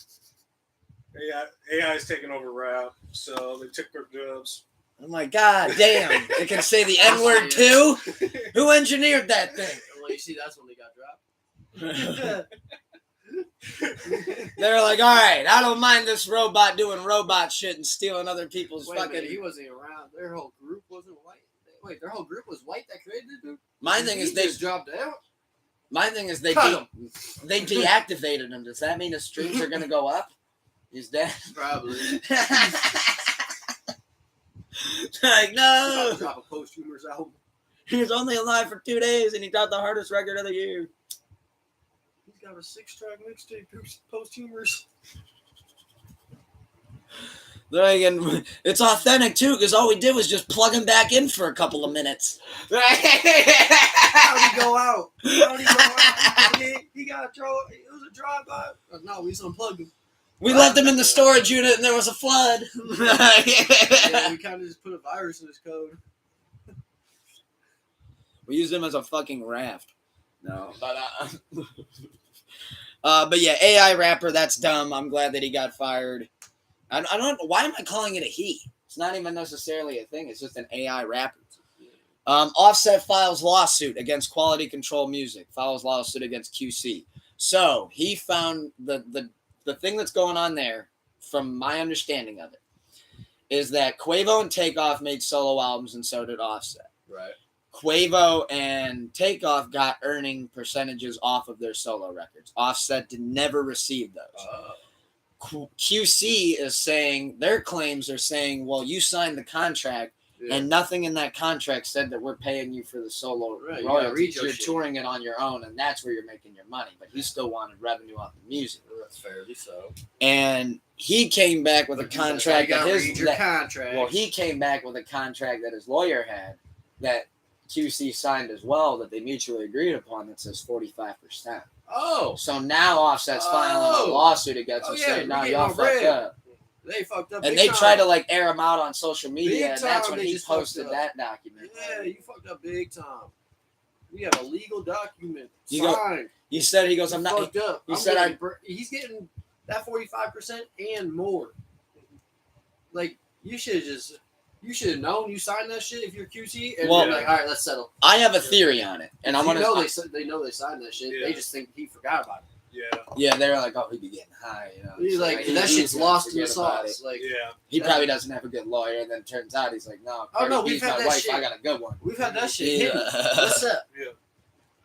AI is taking over rap, so they took her drums. I'm like, God damn, it can say the N-word too? Who engineered that thing? Well, you see, that's when they got dropped. They're like, all right, I don't mind this robot doing robot shit and stealing other people's Wait a fucking... minute, he wasn't around. Their whole group wasn't white. Wait, their whole group was white that created it, dude? My thing is they just dropped out. My thing is they deactivated him. Does that mean his streams are gonna go up? He's dead. Probably. Like, no. Drop a posthumous album. He was only alive for 2 days and he got the hardest record of the year. He's got a 6-track mixtape posthumous. It's authentic too, because all we did was just plug him back in for a couple of minutes. How'd he go out? He got a throw. It was a drive-by. No, we just unplugged him. We left him in the storage unit, and there was a flood. Yeah, we kind of just put a virus in his code. We used him as a fucking raft. No, but yeah, AI rapper. That's dumb. I'm glad that he got fired. I don't. Why am I calling it a he? It's not even necessarily a thing. It's just an AI rapper. Offset files lawsuit against Quality Control Music. Files lawsuit against QC. So he found the thing that's going on there, from my understanding of it, is that Quavo and Takeoff made solo albums, and so did Offset. Right. Quavo and Takeoff got earning percentages off of their solo records. Offset never received those. QC is saying, their claims are saying, well, you signed the contract, and nothing in that contract said that we're paying you for the solo royalties. You're touring it on your own, and that's where you're making your money. But he still wanted revenue off the music. That's fairly so. And he came back with a contract contract. Well, he came back with a contract that his lawyer had that QC signed as well, that they mutually agreed upon, that says 45%. Oh. So now Offset's filing a lawsuit against him saying, no, y'all fucked up. They fucked up. And they try to like air him out on social media, and that's when he posted that document. Yeah, you fucked up big time. We have a legal document signed. You said, he goes, I'm not fucked up. He said he's getting that 45% and more. Like, you should have known you signed that shit if you're QC, and you're like, all right, let's settle. I have a theory on it, and I'm gonna. They know they signed that shit. Yeah. They just think he forgot about it. Yeah, they're like, oh, he'd be getting high, you know. He's like that shit's lost in the sauce. Like, he probably doesn't have a good lawyer, and then it turns out he's like, no, we've had that shit. I got a good one. We've had that shit. What's up? Yeah.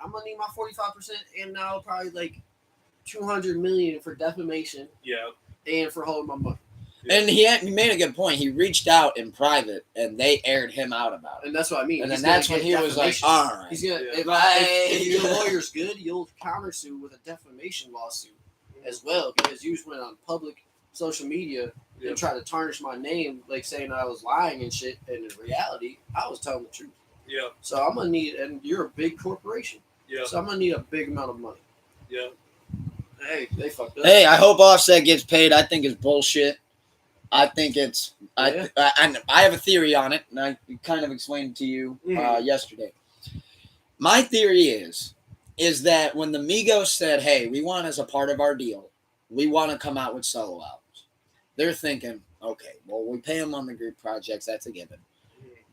I'm gonna need my 45%, and now probably like $200 million for defamation. Yeah. And for holding my money. And he made a good point. He reached out in private, and they aired him out about it. And that's what I mean. And then that's when he was like, all right. He's gonna, if your lawyer's good, you'll countersue with a defamation lawsuit as well, because you just went on public social media and tried to tarnish my name, like saying I was lying and shit, and in reality, I was telling the truth. Yeah. So I'm gonna need, and you're a big corporation. Yeah. So I'm gonna need a big amount of money. Yeah. Hey, they fucked up. Hey, I hope Offset gets paid. I think it's bullshit. I think it's. I have a theory on it, and I kind of explained it to you yesterday. My theory is that when the Migos said, "Hey, we want as a part of our deal, we want to come out with solo albums," they're thinking, "Okay, well, we pay them on the group projects, that's a given,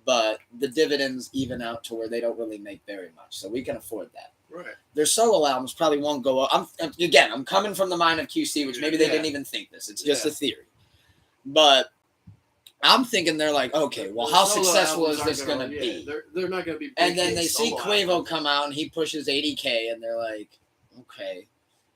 but the dividends even out to where they don't really make very much, so we can afford that." Right. Their solo albums probably won't go up. I'm coming from the mind of QC, which maybe they didn't even think this. It's just a theory. But I'm thinking they're like, okay, well, how successful is this going to be? They're not going to be big. And then they see Quavo come out and he pushes 80K, and they're like, okay.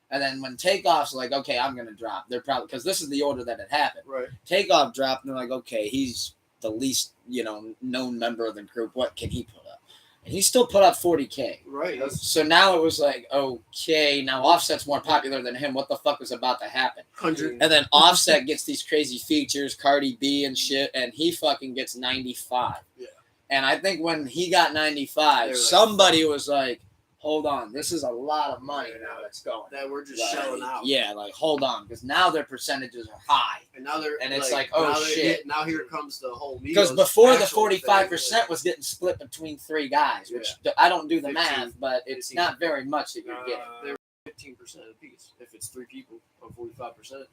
And then when Takeoff's like, okay, I'm going to drop, they're probably, because this is the order that it happened. Right. Takeoff dropped, and they're like, okay, he's the least, known member of the group. What can he put up? And he still put up 40K. Right. So now it was like, okay, now Offset's more popular than him. What the fuck was about to happen? 100. And then Offset gets these crazy features, Cardi B and shit, and he fucking gets 95. Yeah. And I think when he got 95, somebody was like, hold on, this is a lot of money now that's going. That we're just shelling out. Yeah, like, hold on, because now their percentages are high. And now they're, and it's like, oh, shit. Now here comes the whole Migos. Because before the 45% was getting split between 3 guys, which I don't do the 15, math, but it's 15. not very much that you're getting. They're 15% a piece. If it's 3 people on 45%,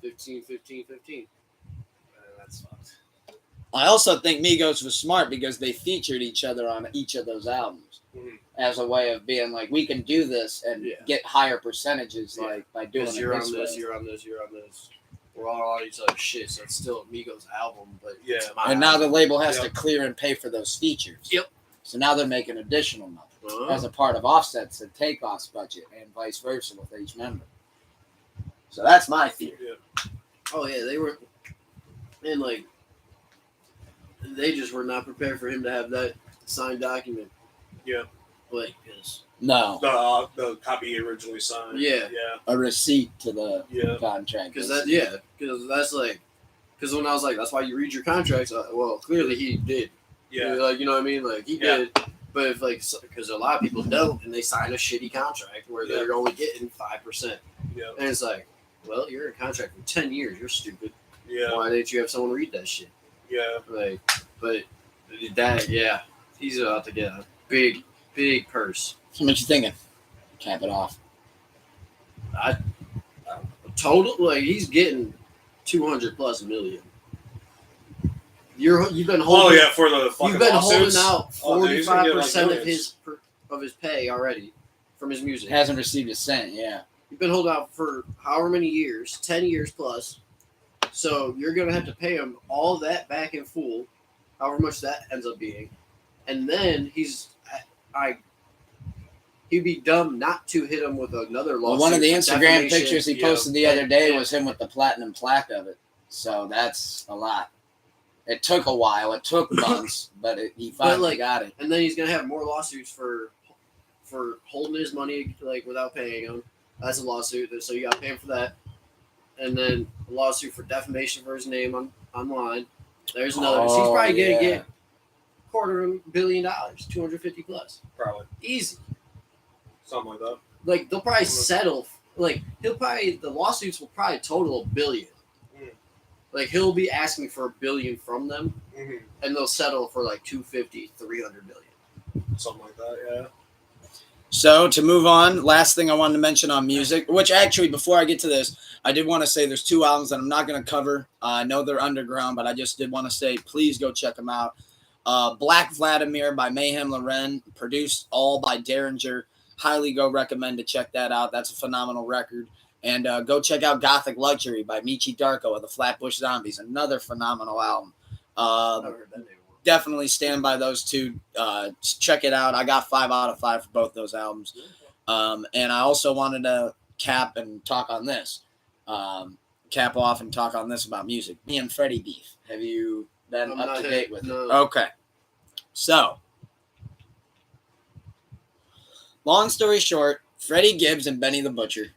15, 15, 15. That's fucked. I also think Migos was smart because they featured each other on each of those albums as a way of being like, we can do this and get higher percentages like by doing it you're this on way. this, you're on this, you're on this. We're all on each other's shit, so it's still a Migos album, but it's my and now album. the label has to clear and pay for those features. Yep. So now they're making additional money as a part of Offset's and Takeoff's budget, and vice versa with each member. So that's my theory. Oh yeah, they were, and like, they just were not prepared for him to have that signed document. Yeah. Like, yes. No. The copy he originally signed. Yeah. Yeah. A receipt to the contract. Because that's like, Because when I was like, that's why you read your contracts. Well, clearly he did. Yeah. Like, you know what I mean? Like, he did. But if, like, because a lot of people don't, and they sign a shitty contract where they're only getting 5%. Yeah. And it's like, well, you're in a contract for 10 years. You're stupid. Yeah. Why didn't you have someone read that shit? Yeah. Like, but that, he's about to get a big, big purse. So what you thinking? Cap it off. Total, like, he's getting 200 plus million. You've been holding. Oh yeah, for the fucking You've been lawsuits. holding out 45% of millions. his pay already from his music. Hasn't received a cent. Yeah. You've been holding out for however many years, 10 years plus. So you're gonna have to pay him all that back in full, however much that ends up being, and then he'd be dumb not to hit him with another lawsuit. Well, one of the for Instagram defamation. pictures he posted the other day was him with the platinum plaque of it. So that's a lot. It took a while. It took months, but he finally got it. And then he's gonna have more lawsuits for holding his money like without paying him. That's a lawsuit. So you got to pay him for that. And then a lawsuit for defamation for his name online. There's another. So he's probably gonna get $250 million, 250 plus. Probably. Easy. Something like that. Like they'll probably settle. Like the lawsuits will probably total $1 billion. Like he'll be asking for $1 billion from them, and they'll settle for like 250, 300 million. Something like that, yeah. So to move on, last thing I wanted to mention on music, which actually before I get to this, I did want to say there's 2 albums that I'm not going to cover. I know they're underground, but I just did want to say please go check them out. Black Vladimir by Mayhem Loren, produced all by Derringer. Highly go recommend to check that out. That's a phenomenal record. And go check out Gothic Luxury by Michi Darko of the Flatbush Zombies. Another phenomenal album. Definitely stand by those 2. Check it out. I got 5 out of 5 for both those albums. And I also wanted to cap and talk on this. Cap off and talk on this about music. Me and Freddie beef. Have you been up to date with it? Okay. So, long story short, Freddie Gibbs and Benny the Butcher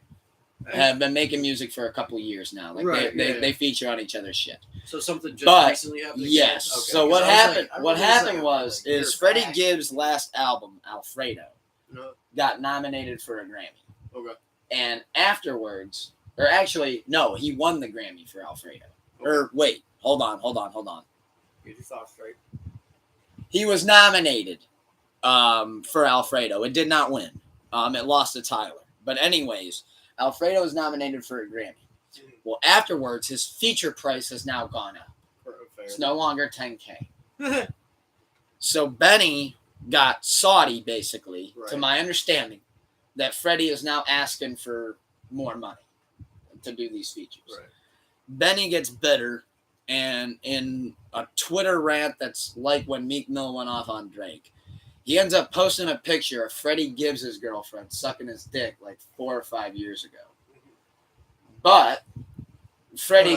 have been making music for a couple of years now. Like they feature on each other's shit. So something just recently happened? Yes. Okay. So what happened was Freddie Gibbs' last album, Alfredo, got nominated for a Grammy. Okay. And afterwards, or actually, no, he won the Grammy for Alfredo. Okay. Or wait, hold on. Get your thoughts straight. He was nominated for Alfredo. It did not win. It lost to Tyler. But anyways, Alfredo was nominated for a Grammy. Well, afterwards, his feature price has now gone up. It's no longer $10K. So Benny got Saudi, basically, to my understanding, that Freddie is now asking for more money to do these features. Right. Benny gets bitter, and in a Twitter rant that's like when Meek Mill went off on Drake, he ends up posting a picture of Freddie Gibbs' girlfriend sucking his dick like 4 or 5 years ago. But Freddie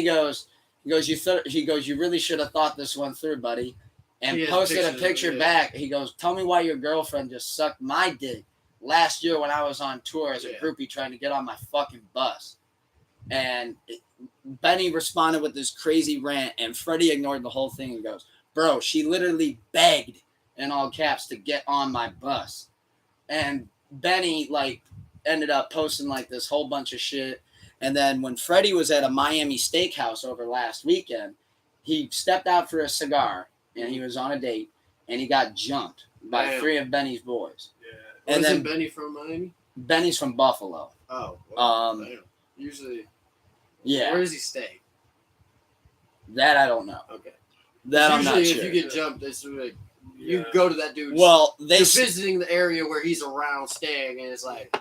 goes, you really should have thought this one through, buddy. And posted a picture back. He goes, tell me why your girlfriend just sucked my dick last year when I was on tour as a groupie trying to get on my fucking bus. And Benny responded with this crazy rant, and Freddie ignored the whole thing and goes, bro, she literally begged in all caps to get on my bus. And Benny ended up posting this whole bunch of shit. And then when Freddie was at a Miami steakhouse over last weekend, he stepped out for a cigar and he was on a date and he got jumped by 3 of Benny's boys. Yeah. And then Benny from Miami? Benny's from Buffalo. Oh. Well, usually. Yeah. Where does he stay? That I don't know. Okay. That I'm not sure. If you get jumped, it's like you go to that dude. Well, you're visiting the area where he's around staying, and it's like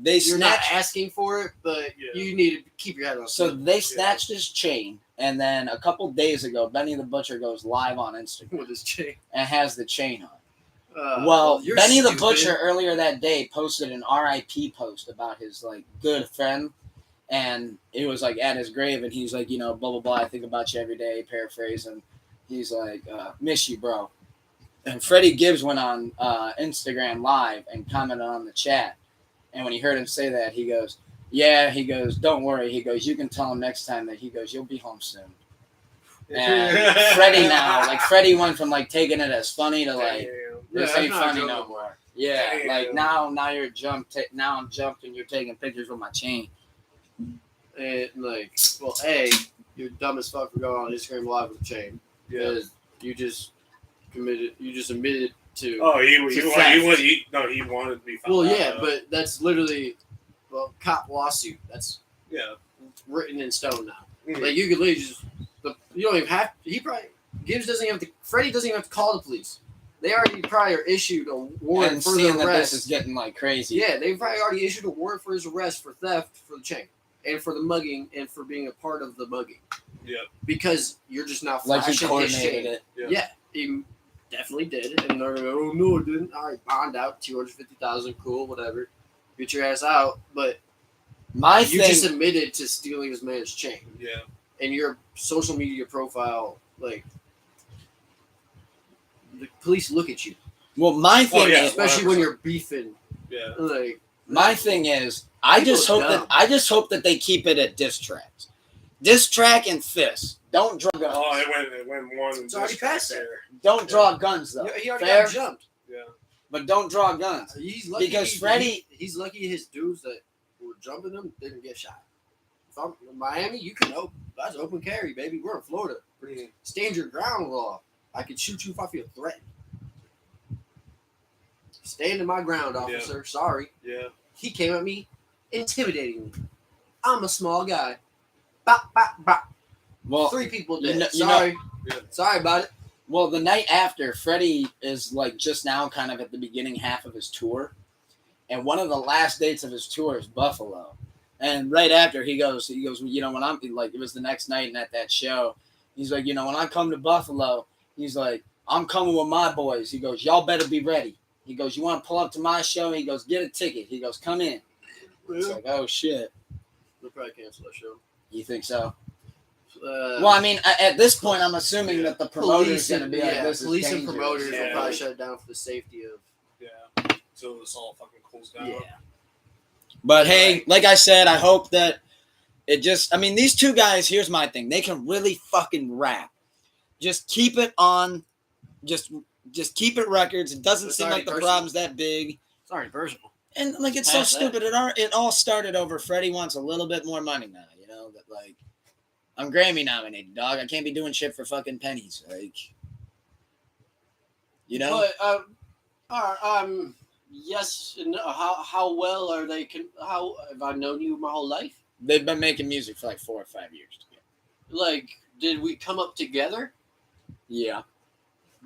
you're not asking for it, but you need to keep your head on. So they snatched his chain, and then a couple days ago, Benny the Butcher goes live on Instagram with his chain and has the chain on. Benny the Butcher earlier that day posted an RIP post about his good friend, and it was at his grave, and he's like, blah blah blah. I think about you every day. Paraphrasing, he's like, miss you, bro. And Freddie Gibbs went on Instagram Live and commented on the chat. And when he heard him say that, he goes, don't worry. He goes, you can tell him next time that you'll be home soon. And Freddie now, like Freddie went from like taking it as funny to like this Yeah, ain't that's not funny good no no more. more. Yeah, Damn. like now you're now I'm jumped and you're taking pictures with my chain. And like, well, you're dumb as fuck for going on Instagram Live with a chain. Yeah. Because you just admitted to. Oh, he theft. wanted to be found Well, out, yeah, though. but that's literally, cop lawsuit. That's Yeah. written in stone now. Mhm. Like you could literally you don't even have. He probably Freddie doesn't even have to call the police. They already probably are issued a warrant And for seeing the that this is arrest. getting like crazy. Yeah, they've probably already issued a warrant for his arrest for theft for the chain and for the mugging and for being a part of the mugging. Yeah. Because you're just now Like he flashing his coordinated chain. it. Yeah, he definitely did. And they're going, oh, no, it didn't. All right, bond out, $250,000, cool, whatever. Get your ass out. But you just admitted to stealing this man's chain. Yeah. And your social media profile, like, the police look at you. Well, my thing yeah, is, Especially when you're beefing. Yeah. Like, my thing is, I People just are hope dumb. that they keep it at diss tracks. Diss track and fist. Don't draw guns. Oh, it went one. It's already past that. Don't draw guns though. he already Fair, got jumped. Yeah. but don't draw guns. He's lucky Because Freddie- he's lucky his dudes that were jumping him didn't get shot. If I'm in Miami, you can that's open carry, baby. We're in Florida. Mhm. Stand your ground law. I can shoot you if I feel threatened. Stand my ground, officer. Sorry. Yeah. He came at me, intimidating me. I'm a small guy. Bop, bop, bop. Well, 3 people you dead. know- Sorry. Yeah. Sorry about it. well, the night after, Freddie is like just now kind of at the beginning half of his tour. And one of the last dates of his tour is Buffalo. And right after he goes, you know, when I'm like, it was the next night and at that show, he's like, you know, when I come to Buffalo, he's like, I'm coming with my boys. He goes, y'all better be ready. He goes, you want to pull up to my show? He goes, get a ticket. He goes, come in. It's like, oh shit. They'll probably cancel that show. You think so? Well, I mean, at this point, I'm assuming that the promoter's going to be like, this police is and dangerous. promoters will Yeah. probably shut it down for the safety of. Yeah. So this all fucking cools down. Yeah. But hey, like I said, I hope that it just, I mean, these two guys, here's my thing. They can really fucking rap. Just keep it on, just keep it records. It doesn't It's seem already like the personal. problem's that big. It's already personal. And like, it's so Past that. stupid. It all started over Freddie wants a little bit more money now, you know, that like, I'm Grammy nominated, dog. I can't be doing shit for fucking pennies. Like, you know? But, yes, and how well are they? How have I known you my whole life? They've been making music for like 4 or 5 years together. Like, did we come up together? Yeah.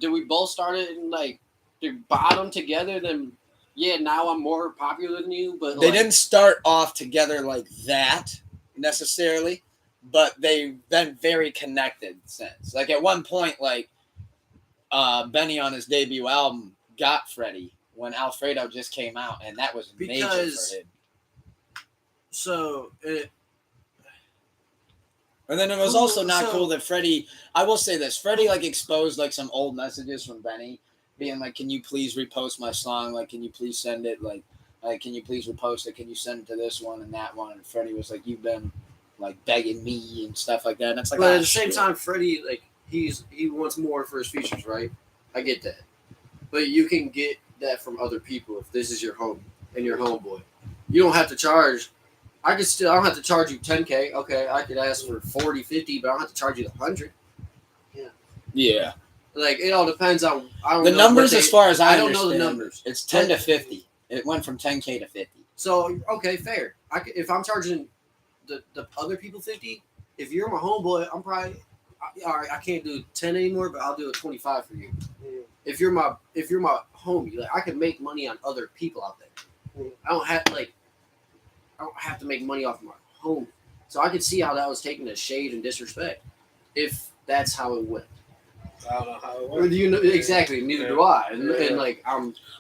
Did we both start it in like the bottom together? Then, yeah, now I'm more popular than you. But They like, didn't start off together like that necessarily, but they've been very connected since. Like at one point, like Benny on his debut album got Freddie when Alfredo just came out, and that was major Because- for him. So And then it was Cool, also not so- cool that Freddie, I will say this, Freddie like exposed like some old messages from Benny being like, can you please repost my song? Like, can you please send it? Like, can you please repost it? Can you send it to this one and that one? And Freddie was like, you've been like begging me and stuff like that. And it's like, but ah, at the same shit. time, Freddie he wants more for his features, right? I get that, but you can get that from other people if this is your homie and your homeboy. You don't have to charge. I don't have to charge you $10K. Okay, I could ask for 40, 50, but I don't have to charge you the 100. Yeah. Like it all depends on. I don't The know numbers, what they- as far as I don't know the understand, numbers. it's 10 to 50. It went from 10K to 50. So okay, fair. If I'm charging the other people 50, if you're my homeboy, I'm probably all right. I can't do 10 anymore, but I'll do a 25 for you. If you're my homie, like I can make money on other people out there. I don't have to make money off my homie. So I could see how that was taken as shade and disrespect, if that's how it went. I don't know how it Or went. do you know exactly? Neither do I. And like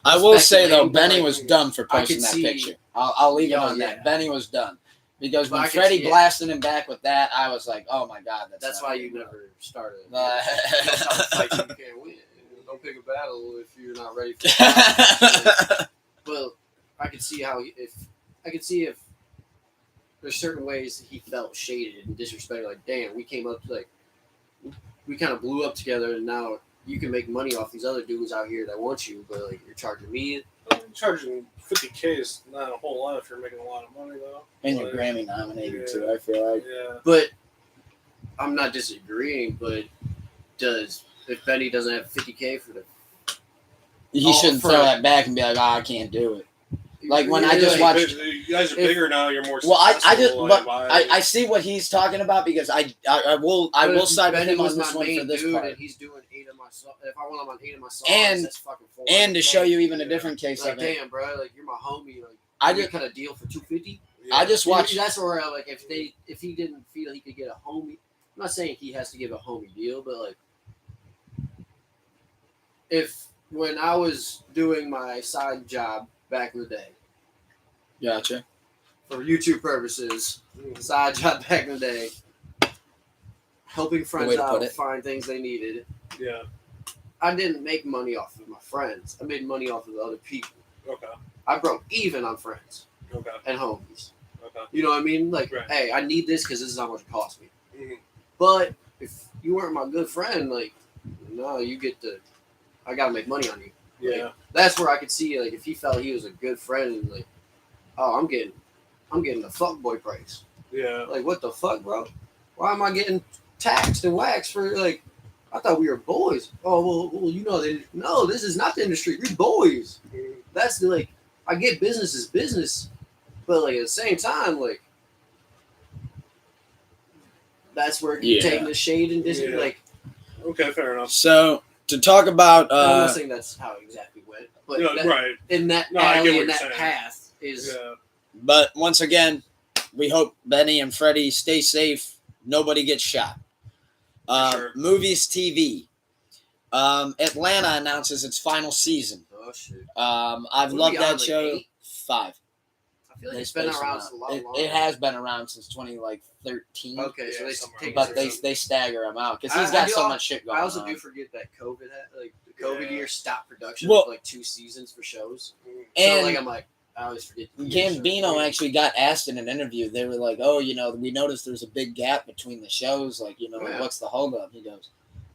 I will say though, speculating, Benny like, was dumb for I posting could that see- picture. I'll leave it Oh, on yeah. that. Benny was dumb because But when I could Freddie see it. blasted him back with that, I was like, oh my god, that's not why good you enough. never started. Uh, That's how the fight you can't win. Don't pick a battle if you're not ready for it. Well, I could see if there's certain ways he felt shaded and disrespected. Like, damn, we came up to like we kind of blew up together, and now you can make money off these other dudes out here that want you, but like you're charging me. Charging $50K is not a whole lot if you're making a lot of money though. And you're Grammy nominated too, I feel like. Yeah. But I'm not disagreeing. But if Benny doesn't have $50K for the, He shouldn't throw that back and be like, I can't do it. Like when I just watched, you guys are bigger now. You're more. Well, I I see what he's talking about because I will side with him on this one for this part. And he's doing 8 of my songs. If I want him on 8 of my songs, that's fucking 4. And to show you even a different case like, of it, damn, bro, like you're my homie. Like I we just cut a deal for $250. I just watched. That's where I like if he didn't feel he could get a homie. I'm not saying he has to give a homie deal, but like if when I was doing my side job back in the day. Gotcha. For YouTube purposes, side job back in the day, helping friends out find things they needed. Yeah. I didn't make money off of my friends. I made money off of the other people. Okay. I broke even on friends. Okay. And homies. Okay. You know what I mean? Like, right. Hey, I need this because this is how much it cost me. Mm-hmm. But if you weren't my good friend, like, no, you get to. I gotta make money on you. Yeah. Like, that's where I could see, like, if he felt he was a good friend, and like, oh, I'm getting the fuckboy price. Yeah. Like, what the fuck, bro? Why am I getting taxed and waxed for, like, I thought we were boys. Oh, well you know, no, this is not the industry. We're boys. Mm-hmm. That's the, like, I get business is business, but, like, at the same time, like, that's where you're taking the shade and this, like. Okay, fair enough. So, to talk about. I'm not saying that's how it exactly went, but right. In that alley, in that path is. Yeah. But once again, we hope Benny and Freddie stay safe. Nobody gets shot. Sure. Movies, TV. Atlanta announces its final season. Oh shit! I've loved that show. 8? 5. I feel like it's been around a lot longer. It has been around since 2013. Okay, so they stagger him out because he's got so much shit going on. I also do forget that COVID the COVID year stopped production of like 2 seasons for shows. And so like I'm like I always forget. Gambino actually got asked in an interview. They were like, "Oh, you know, we noticed there's a big gap between the shows. Like, you know, what's the holdup?" He goes,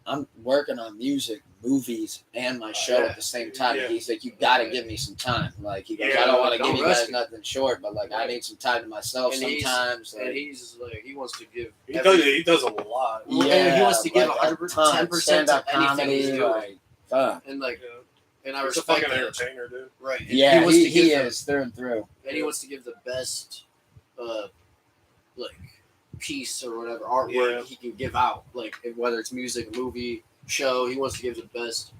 "I'm working on music, movies, and my show at the same time." Yeah. He's like, "You got to give me some time." Like, he goes, "I don't want to give you guys nothing short, but like, I need some time to myself sometimes." And he's like, he wants to give. He does a lot. Yeah, he wants to give 110% of anything he's doing. And like. Yeah. And I He's respect a fucking that. entertainer, dude. Right. Yeah, he is through and through. And he wants to give the best, like, piece or whatever artwork he can give out. Like, whether it's music, movie, show, he wants to give the best.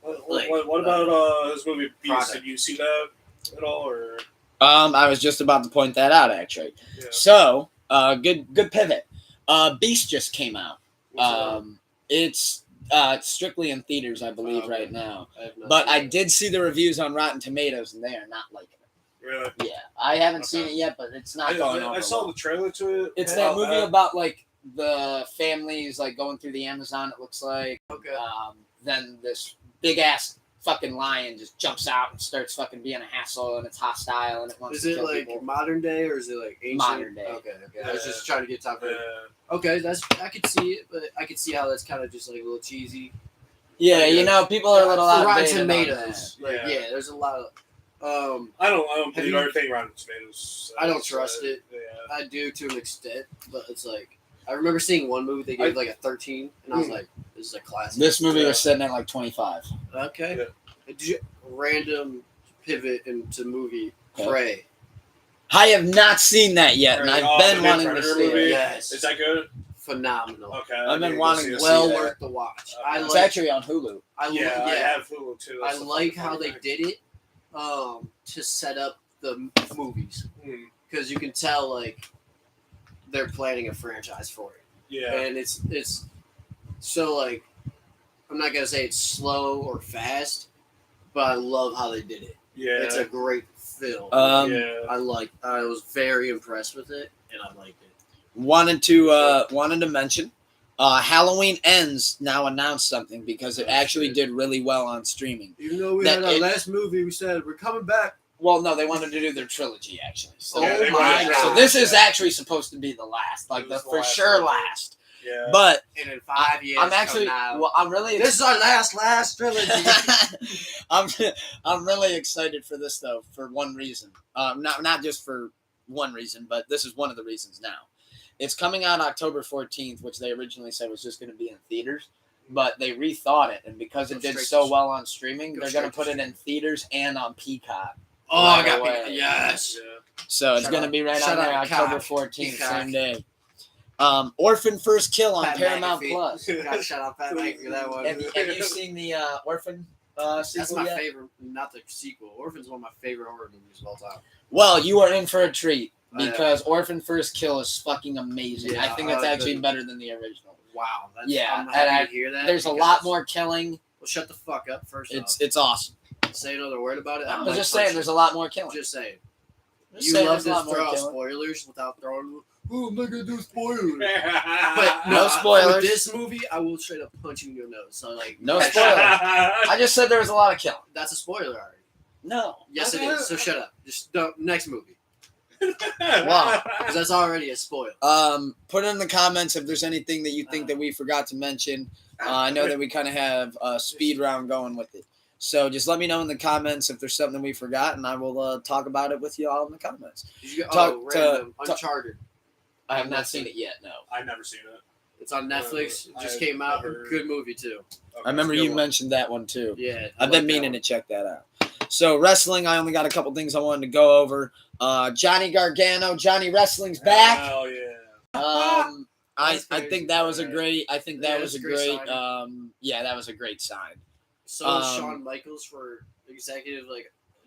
What about his movie Beast? Product. Did you see that at all, or? I was just about to point that out, actually. Yeah. So, good pivot. Beast just came out. It's strictly in theaters, I believe, right now. But I did see the reviews on Rotten Tomatoes, and they are not liking it. Really? Yeah, I haven't seen it yet, but it's not going over. I saw the trailer to it. It's that movie about like the families like going through the Amazon. It looks like. Okay. Then this big ass fucking lion just jumps out and starts fucking being a hassle, and it's hostile, and it wants to kill people. Modern day or is it like ancient? Modern day? Okay. I was just trying to get top of it. Yeah. Okay, I could see it, but I could see how that's kind of just like a little cheesy. Yeah, you know, people are a little Rotten outdated Tomatoes. on that. Yeah, there's a lot of. I don't believe everything Rotten Tomatoes. I don't trust it. Yeah. I do to an extent, but it's like I remember seeing one movie they gave like a 13, and I was like, "This is a classic." This movie was sitting at like 25. Okay. Yeah. Did you random pivot into movie Prey? I have not seen that yet, and I've been wanting to see it. Yes. Is that good? Phenomenal. Okay. I've been wanting to see well that. worth the watch. Okay. It's actually on Hulu. I have Hulu too. I like how they did it to set up the movies because you can tell like they're planning a franchise for it. Yeah. And it's so like I'm not gonna say it's slow or fast, but I love how they did it. Yeah. It's a great film. I was very impressed with it, and I liked it. Wanted to mention, Halloween Ends now announced something because it actually did really well on streaming. Even though we had our last movie, we said we're coming back. Well, no, they wanted to do their trilogy actually. So, my God. So this is actually supposed to be the last, like the for sure last. Yeah. But And in 5 years, I'm actually, I'm really. This is our last trilogy. I'm really excited for this though, for one reason. Not just for one reason, but this is one of the reasons now. It's coming out October 14th, which they originally said was just going to be in theaters, but they rethought it, and because it did so well on streaming, they're going to put it in theaters and on Peacock. Oh, I got away. yes. Yeah. So it's Shout going to out- be right shout on there, out October Peacock. 14th, Peacock. same day. Orphan First Kill on Pat Paramount McAfee. Plus. Gotta shout out Pat McAfee for that one. Have you seen the Orphan That's sequel my yet? favorite, not the sequel. Orphan's one of my favorite horror movies of all time. Well, you are in for a treat Oh, yeah. because Orphan First Kill is fucking amazing. Yeah, I think it's actually the- better than the original. Wow. That's, Yeah, I'm and happy to hear that. There's a because- lot more killing. Well, shut the fuck up first It's awesome. off. Say another word about it. I might was just punch saying, you. there's a lot more killing. Just saying. Just You saying love there's a to lot more throw out killing. spoilers without throwing. Oh, I'm not gonna do spoilers. But But No spoilers. With this movie, I will straight up punch you in your nose. So like, No spoiler. I just said there was a lot of killing. that's a spoiler already. No. Yes, it is. So shut up. Just don't, next movie, Wow. because that's already a spoiler. Put in the comments if there's anything that you think that we forgot to mention. I know that we kind of have a speed round going with it. So just let me know in the comments if there's something we forgot, and I will talk about it with you all in the comments. Did you go, Talk random, to- Uncharted. I have not seen it yet, no. I've never seen it. It's on Netflix. It just I've came out. never- Good movie too. I remember Good you one. mentioned that one too. Yeah, I've been meaning to check that out. So wrestling, I only got a couple things I wanted to go over. Johnny Gargano, Johnny Wrestling's back. Hell yeah. I That's think that was a great. I think that Yeah, was a that's a great great. sign. Yeah, that was a great sign. So is Shawn Michaels for executive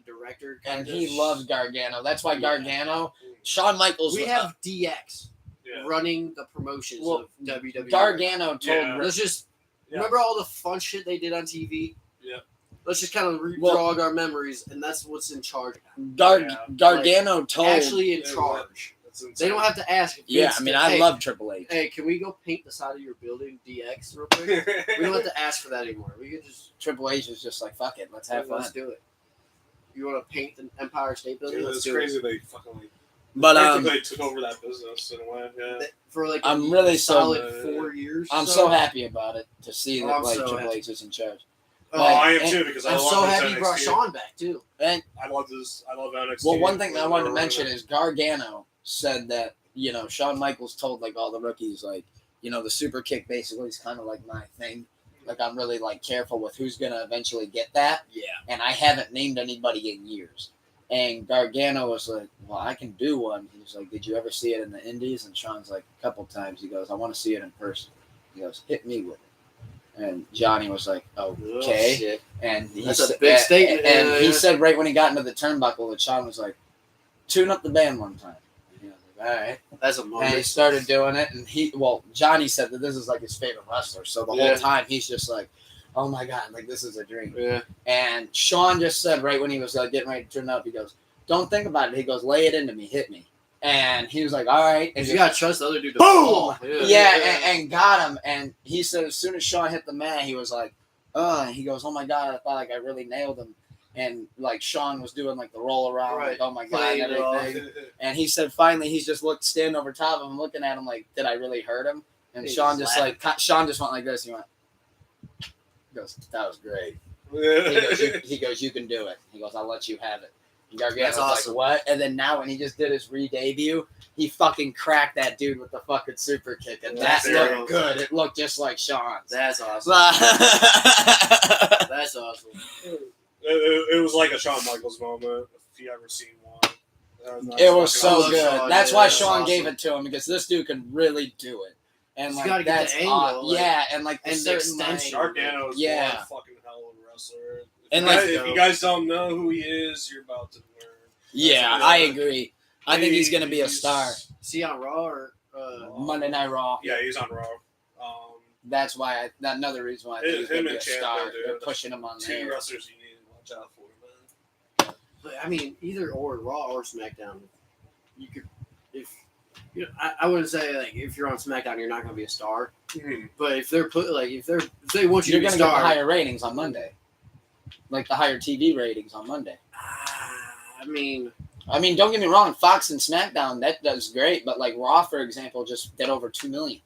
director. And kind he of. loves Gargano. That's why Yeah. Gargano, Shawn Michaels. We have DX Yeah. running the promotions Well, of WWE. Gargano told. Yeah. Let's just Yeah. remember all the fun shit they did on TV. Yeah. Let's just kind of Well- jog our memories, and that's what's in charge. Yeah. Gargano told. Actually, in Yeah, charge. That's insane. They don't have to ask. Yeah, Vince I mean, to, I hey, love Triple H. Hey, can we go paint the side of your building DX real quick? We don't have to ask for that anymore. We can just Triple H is just like, fuck it, let's have fun. let's do it. You want to paint the Empire State Building? Dude, Let's it's do crazy they fucking But they took over that business in a way. Yeah. it. For like I'm really a solid so- 4 years. I'm so happy about it to see Oh, that I'm like so Triple happy. H is in charge. Oh, I am and- too because I I'm love so this happy you brought NXT. Sean back too. And I love this. I love NXT. well, one thing that I wanted to Or mention whatever. is Gargano said that Shawn Michaels told like all the rookies like the super kick basically is kind of like my thing. Like I'm really like careful with who's gonna eventually get that. Yeah. And I haven't named anybody in years. And Gargano was like, well, I can do one. He was like, did you ever see it in the Indies? And Sean's like, a couple times. He goes, I want to see it in person. He goes, hit me with it. And Johnny was like, okay. Oh, shit. And he That's a said- big statement. And Yeah, he yeah. said right when he got into the turnbuckle that Sean was like, tune up the band one time. And he was like, all right. That's a And he moment. started doing it. And Johnny said that this is like his favorite wrestler. So the Yeah. whole time he's just like, oh my God, like this is a dream. Yeah. And Sean just said right when he was getting ready to turn up, he goes, don't think about it. He goes, lay it into me, hit me. And he was like, all right. And You gotta trust the other dude to Boom! fall. and got him. And he said as soon as Sean hit the mat, he was like, he goes, oh my God, I thought like I really nailed him. And like Sean was doing like the roll around, Right. like, oh my God, Playing and it off. everything. And he said finally he's just standing over top of him, looking at him like, did I really hurt him? And He's Sean just laughing. Sean just went like this. He went, he goes, that was great. He goes, you can do it. He goes, I'll let you have it. And Gargano That's was awesome. like, what? And then now when he just did his re-debut, he fucking cracked that dude with the fucking super kick. And that That's looked awesome. good. It looked just like Sean's. That's awesome. it That's awesome. It was like a Shawn Michaels moment. If you ever seen one, was I so love good. Shawn, That's yeah, why that's Sean awesome. gave it to him because this dude can really do it. And He's like gotta get that's the angle, like- yeah, and like the and the certain, extension. like- Gargano is Yeah. one fucking hell of a wrestler. And, If you guys don't know who he is, you're about to learn. yeah, I agree. I think he's gonna be a star. See on Raw or Monday Night Raw. Yeah, he's on Raw. That's why another reason why I think he's Him gonna be a and Ciampa, star. dude. They're pushing him on Two there. wrestlers you need to watch out for, man. But, I mean, either or Raw or SmackDown. You could, if I wouldn't say like if you're on SmackDown, you're not going to be a star. But if they're if they want you You're to be a gonna get the star, higher ratings on Monday, like the higher TV ratings on Monday. I mean, Don't get me wrong, Fox and SmackDown that does great, but like Raw, for example, just did over 2 million.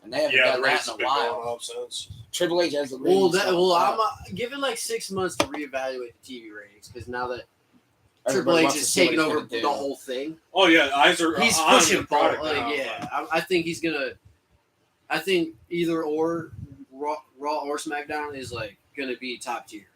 and they haven't Yeah, done the that rates in have a been going while. up since. Triple H has the ratings. I'm given like 6 months to reevaluate the TV ratings because now that Triple Everybody H wants to is see what taking he's over gonna do. the whole thing. Oh yeah, eyes are. He's on pushing the ball. product Like, now, yeah, I think he's gonna. I think either or Raw or SmackDown is like gonna be top tier.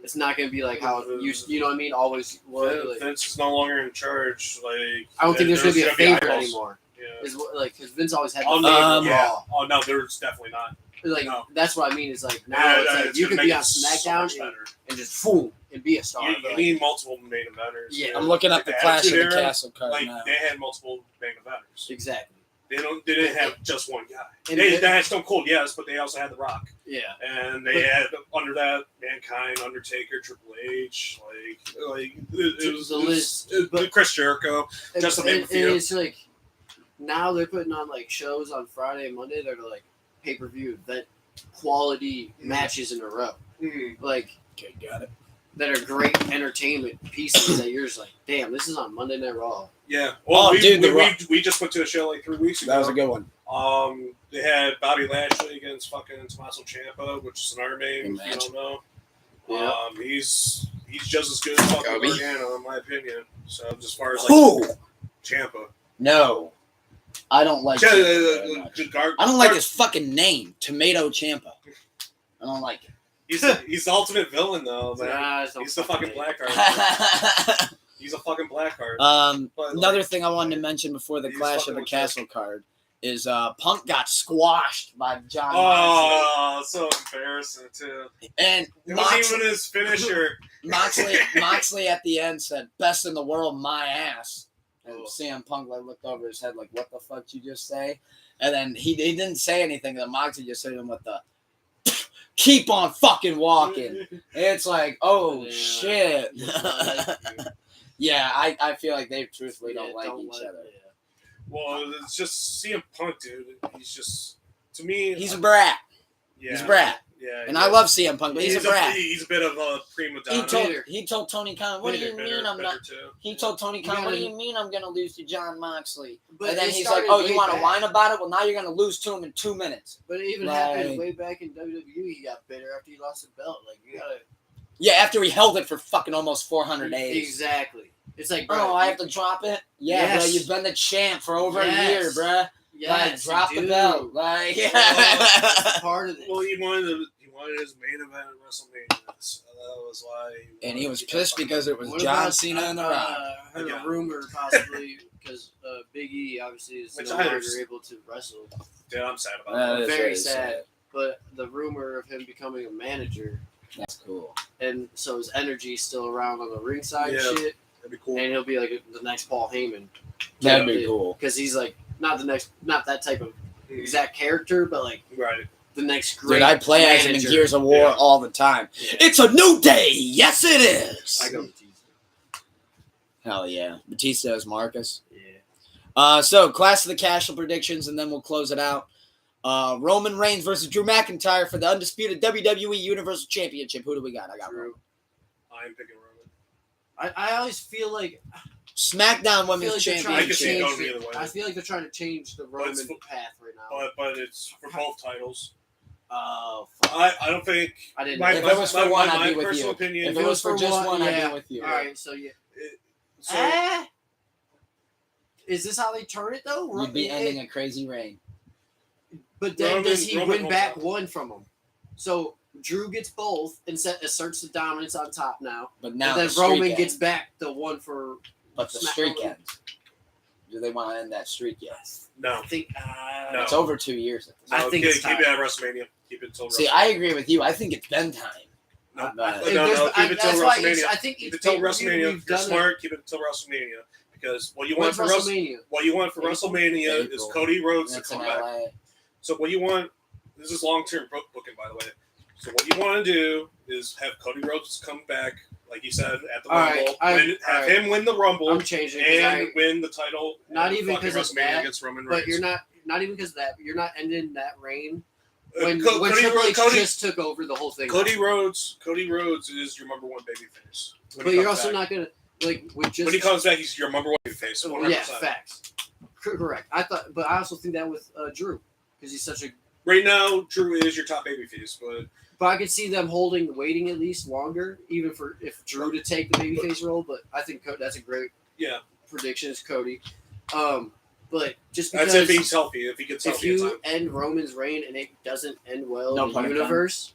It's not gonna be like how it used. You know what I mean? Always was. Like, Vince is no longer in charge. Like I don't think there's gonna be a favorite idols. anymore. Yeah. Is like because Vince always had the Oh favorite no, yeah. Raw. Oh no, there's definitely not. Like No. that's what I mean. It's like now it's like you gonna could be make on it so SmackDown much better. and just boom and be a star. You But, need multiple main eventers. Yeah. I'm looking at the Clash of the Castle card Like now. they had multiple main eventers. exactly. They didn't have just one guy. And They had Stone Cold, yes, but they also had The Rock, Yeah. and they had under that Mankind, Undertaker, Triple H, like it was The list, but Chris Jericho. Just to name a few. it's like now they're putting on like shows on Friday and Monday that are like pay-per-view that quality matches in a row. Like Okay, got it. that are great entertainment pieces that you're just like, damn, this is on Monday Night Raw. Yeah. Well, Oh, we just went to a show like 3 weeks ago. That was a good one. They had Bobby Lashley against fucking Tommaso Ciampa, which is another name if you don't know. Yeah. He's just as good as fucking Kobe. Gargano, in my opinion. So as far as like Who? Ciampa, No, I don't like. Ciampa very much. I don't like his fucking name, Tomato Ciampa. I don't like it. He's the ultimate villain though, man. Nah, it's no He's the fucking name. black card. He's a fucking black card. But, Another like, thing I wanted to mention before the he's Clash of fucking the legit. Castle card is Punk got squashed by John Moxley. Oh, so embarrassing too. And It wasn't even his finisher. Moxley at the end said, "Best in the world, my ass." And Oh. CM Punk looked over his head like, "What the fuck you just say?" And then he didn't say anything. Then Moxley just hit him with the "Keep on fucking walking." It's like, oh Yeah. shit. Yeah, I feel like they truthfully Yeah, don't like each other. yeah. Well, it's just CM Punk, dude. He's just to me. He's a brat. Yeah, He's a brat. Yeah, And I love CM Punk, but he's a a brat. he's a bit of a prima donna. He told Tony Khan, "What do you mean I'm not?" Too. He told Tony Khan, You "What do gotta- you mean I'm gonna lose to John Moxley?" But And then it he's like, started "Oh, you way want to back. whine about it? Well, now you're gonna lose to him in 2 minutes." But it even Like- happened way back in WWE. He got bitter after he lost the belt. Like you gotta Yeah, after he held it for fucking almost 400 days. exactly. It's like, Oh, bro, I have to drop it? Yeah, Yes. bro, you've been the champ for over a Yes. year, bro. yes, Like, drop the dude. belt. Like, That's part of it. Well, he wanted his main event at WrestleMania, so that was why. and he was pissed because it was What John about, Cena and The Rock. I heard Yeah. a rumor possibly because Big E obviously is Which no I longer understand. able to wrestle. Dude, I'm sad about That that. is Very really sad. But the rumor of him becoming a manager, That's cool. and so his energy's still around on the ringside Yeah. shit, That'd be cool. and he'll be like the next Paul Heyman. That'd be cool. Because he's like not that type of exact character, but like Right. the next great. Dude, I play as him in manager. Gears of War Yeah. all the time. Yeah. It's a new day. Yes, it is. I go with Batista. Hell yeah. Batista as Marcus. Yeah. So, Clash of the Castle predictions, and then we'll close it out. Roman Reigns versus Drew McIntyre for the undisputed WWE Universal Championship. Who do we got? I got Drew. Roman. I'm picking Roman. I always feel like SmackDown Women's they're trying I to can see it Championship. going change either way. I feel like they're trying to change the Roman it's- path right now. But it's for both titles. Oh, I don't think. I didn't. My, If my, it was for my, one, my, I'd my be with personal you. opinion. If it was for just one, I'd yeah. be with you. All right, so yeah. So, Is this how they turn it though? You'd be ending a crazy reign. But then Roman- does he Roman win holds back up. one from him? So Drew gets both and asserts the dominance on top now. But now and then the streak Roman ends. gets back the one for. But the Smack- streak ends. Do they want to end that streak yet? no. I think. No. It's over 2 years. At this I point. think keep, it's keep it time. at WrestleMania. Keep it until See, WrestleMania. I agree with you. I think it's been time. No, But- keep it till that's why WrestleMania. I think Keep each it till pay-per-view WrestMania. we've If you're done it- smart, keep it till WrestleMania. Because what you want When's for WrestleMania? What you want for April? WrestleMania is April. Cody Rhodes to That's in come back. LA. So what you want, this is long-term booking, by the way. So what you want to do is have Cody Rhodes come back, like you said, at the All right, Rumble. Have him win the Rumble I'm changing it 'cause and win the title. Not at even fucking 'cause of WrestleMania that, against Roman Reigns. but you're not even because of that. You're not ending that reign when Cody, Triple H Cody, just took over the whole thing. Cody Rhodes is your number one babyface. But you're also not gonna like with just When he comes back, he's your number one babyface. 100%. yeah, facts. Correct. I thought, but I also think that with Drew because he's such a. Right now, Drew is your top babyface, But I could see them waiting at least longer, even for if Drew to take the babyface role. But I think that's a great prediction. Is Cody. But just because that's if he's healthy. If he gets healthy, if you end Roman's reign and it doesn't end well in the universe,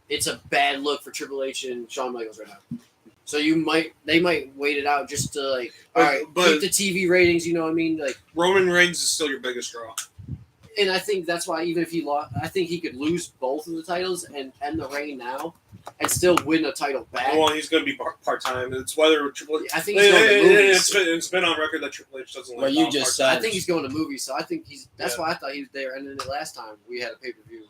it's a bad look for Triple H and Shawn Michaels right now. So they might wait it out just to like, all right, keep the TV ratings. You know what I mean? Like Roman Reigns is still your biggest draw. And I think that's why even if he lost, I think he could lose both of the titles and end the reign now and still win a title back. Well, he's going to be part-time. It's whether Triple H... I think he's going to movies. It's been on record that Triple H doesn't like well, you just said. I think he's going to movies, so I think that's why I thought he was there. And then the last time we had a pay-per-view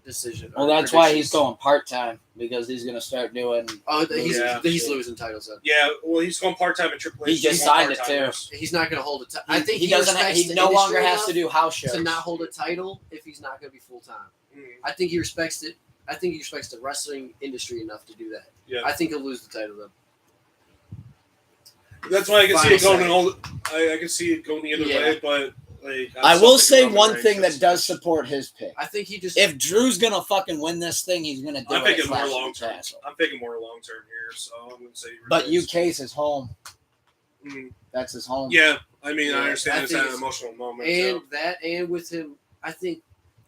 decision. Well, that's why he's going part-time, because he's going to start doing... Oh, he's losing titles then. Yeah, well, he's going part-time at Triple H. He just signed it, too. He's not going to hold it. I think he no longer has to do house shows. To not hold a title if he's not going to be full-time. I think he respects it. I think he respects the wrestling industry enough to do that. Yeah. I think he'll lose the title though. That's why I can see it going I can see it going the other way, but like I will say one thing that does support his pick. I think he just if Drew's gonna fucking win this thing, he's gonna do it. I'm thinking more long term. I'm thinking more long term here, so I'm gonna say. But UK's his home. That's his home. Yeah, I mean I understand it's an emotional moment. And and with him, I think.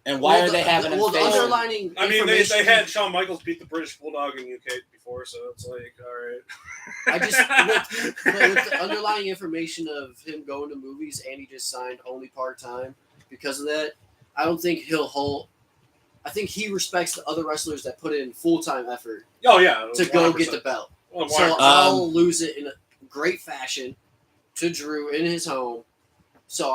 And why are they having him face? Underlining I mean, they had Shawn Michaels beat the British Bulldog in UK before, so it's like, all right. I just with the underlying information of him going to movies and he just signed only part-time because of that, I don't think he'll hold. I think he respects the other wrestlers that put in full-time effort. Oh yeah, to go get the belt. So I'll lose it in a great fashion to Drew in his home. So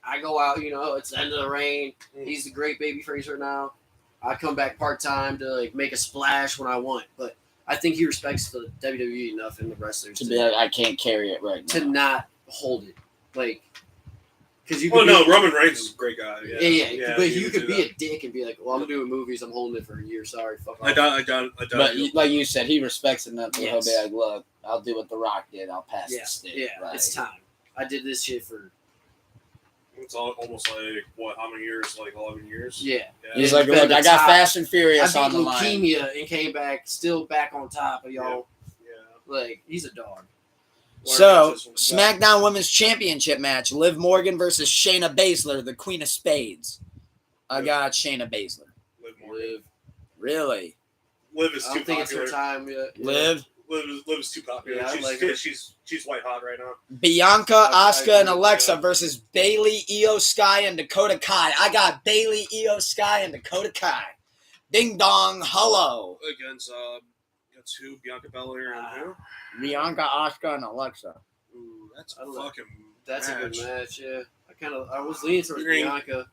I go out, it's the end of the reign. He's the great babyface right now. I come back part-time to like make a splash when I want. But I think he respects the WWE enough and the wrestlers to be like, I can't carry it right now. To not hold it. Like, because you Roman Reigns is a great guy. Yeah. But you could be a dick and be like, well, I'm doing movies. I'm holding it for a year. Sorry. Fuck off. I done. But like you said, he respects it enough. He'll be like, look, I'll do what The Rock did. I'll pass the stick. Yeah, right. It's time. I did this shit for... It's almost like, how many years? Like 11 years? Yeah. He's like, look, I got Fast and Furious on the line. I beat leukemia and came back, still back on top of y'all. Yeah. Like, he's a dog. So, SmackDown Women's Championship match, Liv Morgan versus Shayna Baszler, the Queen of Spades. I got Shayna Baszler. Liv. Really? Liv is too popular. I don't think it's her time yet. Liv is too popular. Yeah, she's white hot right now. Bianca, Asuka, and Alexa versus Bayley, Io Sky, and Dakota Kai. I got Bayley, Io Sky, and Dakota Kai. Ding dong, hello. Against who? Bianca Belair and who? Bianca, Asuka, and Alexa. Ooh, that's a good match. Yeah, I was leaning towards Bianca.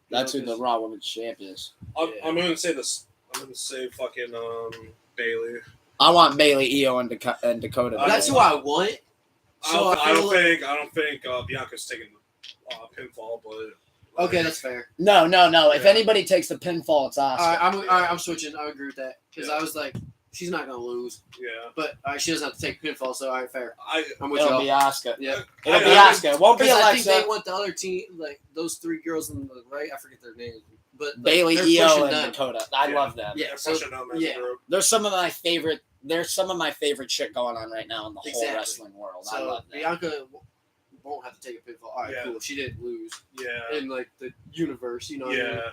That's who the Raw Women's Champ is. I'm gonna say this. I'm gonna say fucking Bayley. I want Bayley, Io, and Dakota. That's who I want. So I don't think Bianca's taking the pinfall, but okay, that's fair. No. If anybody takes the pinfall, it's Asuka. All right, I'm switching. I agree with that because I was like, she's not gonna lose. Yeah. But she doesn't have to take pinfall, so all right, fair. I'm with It'll be Asuka. Yeah. It'll be Asuka. It won't be Alexa. I think they want the other team, like those three girls in the right. I forget their names. But Bayley, Io, and Dakota. I love them. Yeah. There's some of my favorite. There's some of my favorite shit going on right now in the whole wrestling world. So I love that. Bianca won't have to take a pinfall. All right, cool. She didn't lose. Yeah. In like the universe, you know. Yeah. What I mean?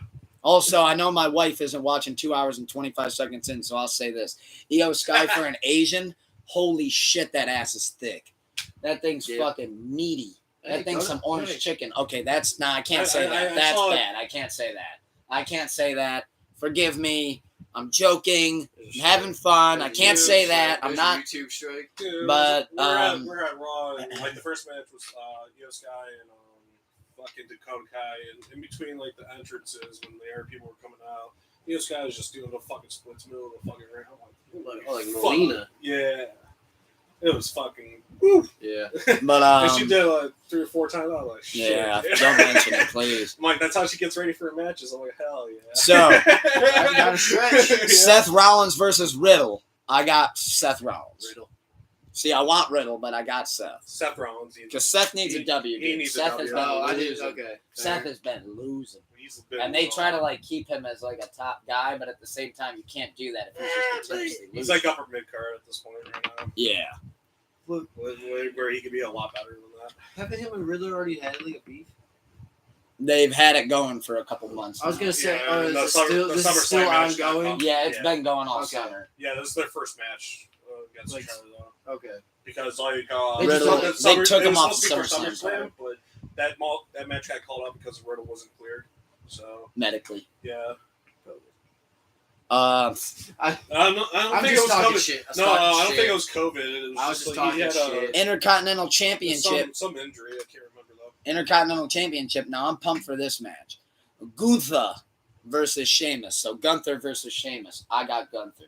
Also, I know my wife isn't watching 2 hours and 25 seconds in, so I'll say this: Io Sky for an Asian, holy shit, that ass is thick. That thing's fucking meaty. That thing's some orange chicken. Okay, that's I can't say that. That's bad. I can't say that. Forgive me. I'm joking. I'm having fun. I can't say that. I'm not. YouTube strike. But we're at Raw. And, like the first match was Io Sky and fucking Dakota Kai, and in between like the entrances when the air people were coming out, Io Sky was just doing the fucking splits middle of the fucking ring. Like Melina. Yeah. It was fucking. Woo. Yeah. But she did like 3 or 4 times. I was like, shit. Yeah. Don't mention it, please. Mike, that's how she gets ready for matches. I'm like, hell yeah. So, I got a stretch. Seth Rollins versus Riddle. I got Seth Rollins. Riddle. See, I want Riddle, but I got Seth. Seth Rollins. Because Seth needs a W. He dude. needs Seth a has W. been Oh, I did. losing. Okay. Seth has been losing. He's a bit And they low. try to like keep him as like a top guy, but at the same time, you can't do that if he's just continuously He's losing. like upper mid card at this point right now. Yeah. Look, Where he could be a lot better than that. haven't him and Riddler already had like a beef? They've had it going for a couple months. I was now. gonna say, Yeah, is the it summer- still, the this is SummerSlam still match got ongoing? bumped. Yeah, it's Yeah. been going all Okay. summer. Yeah, this is their first match against Like- each other though. Okay. Because like They just Riddle, took- they took it him was off supposed to be for SummerSlam but that match got called out because Riddle wasn't cleared. So medically. yeah, Uh, I don't I'm think it just was talking COVID. shit. No, I don't think it was COVID. It was I was just like he talking had shit. Intercontinental Championship. some injury. I can't remember though. Intercontinental Championship. Now I'm pumped for this match. Gunther versus Sheamus. So Gunther versus Sheamus. I got Gunther.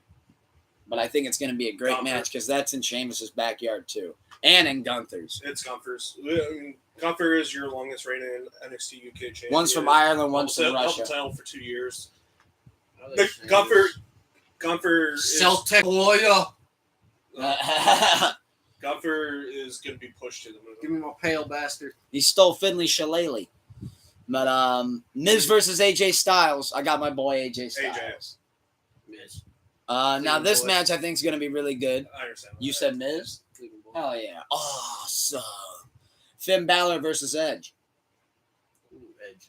But I think it's going to be a great Gunther. match because that's in Sheamus's backyard too. And in Gunther's. It's Gunther's. I mean, Gunther is your longest reigning NXT UK champion. One's from Ireland, one's from Held the Russia. title for 2 years. Oh, The Gunther is Celtic lawyer. Gunther is going to be pushed to the Give moon. me my pale bastard. He stole Finley Shillelagh. But Miz versus AJ Styles. I got my boy AJ Styles. Miz. Now Cleveland this boy. match I think is going to be really good. I understand. You that. said Miz? Cleveland boy. Hell yeah. Awesome. Finn Balor versus Edge. Ooh, Edge.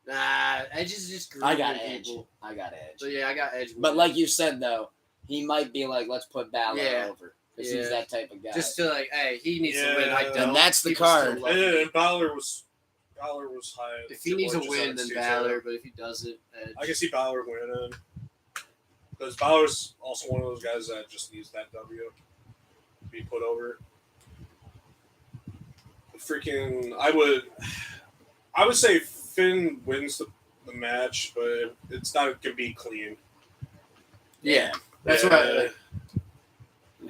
Nah, Edge is just I got grooming Edge. people. I got Edge. So yeah, I got Edge. But like you said, though, he might be like, let's put Balor Yeah. over. Because he's Yeah. that type of guy. just to like, hey, he needs to win. I Yeah. don't. And that's the People still card. love him. And Balor was high. If he needs a Triple H's win, then NXT, Balor. But if he doesn't, Edge. I can see Balor winning. Because Balor's also one of those guys that just needs that W to be put over. Freaking, I would say Finn wins the match, but it's not gonna be clean. yeah. That's Yeah. what.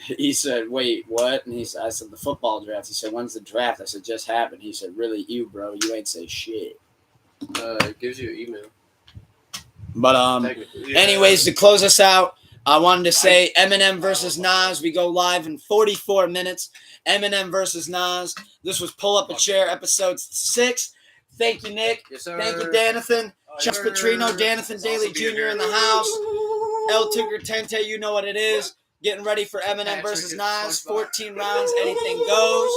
He said, wait, what? And I said, the football draft. He said, when's the draft? I said, just happened. He said, really, you, bro? You ain't say shit. It gives you an email. But, Technically. Yeah. anyways, to close us out, I wanted to say Eminem versus Nas. We go live in 44 minutes. Eminem versus Nas. This was Pull Up a Chair, episode 6. Thank you, Nick. Yes, sir. Thank you, Danathan. Chuck sir. Petrino, Danathan Daly Jr. in the house. El Tucker Tente, you know what it is. Getting ready for Eminem versus Nas. 14 rounds, anything goes.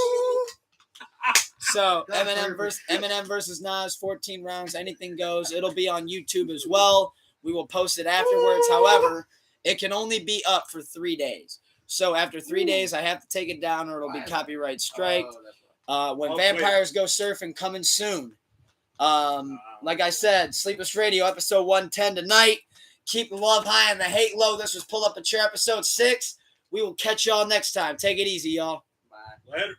So Eminem versus Nas, 14 rounds, anything goes. It'll be on YouTube as well. We will post it afterwards. However, it can only be up for 3 days. So after 3 days, I have to take it down or it'll be copyright striked. Oh, that's right. When Oh, Vampires Go Surfing, coming soon. Like I said, Sleepless Radio, episode 110 tonight. Keep the love high and the hate low. This was Pull Up a Chair, episode 6. We will catch y'all next time. Take it easy, y'all. Bye. Later.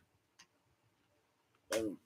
Boom.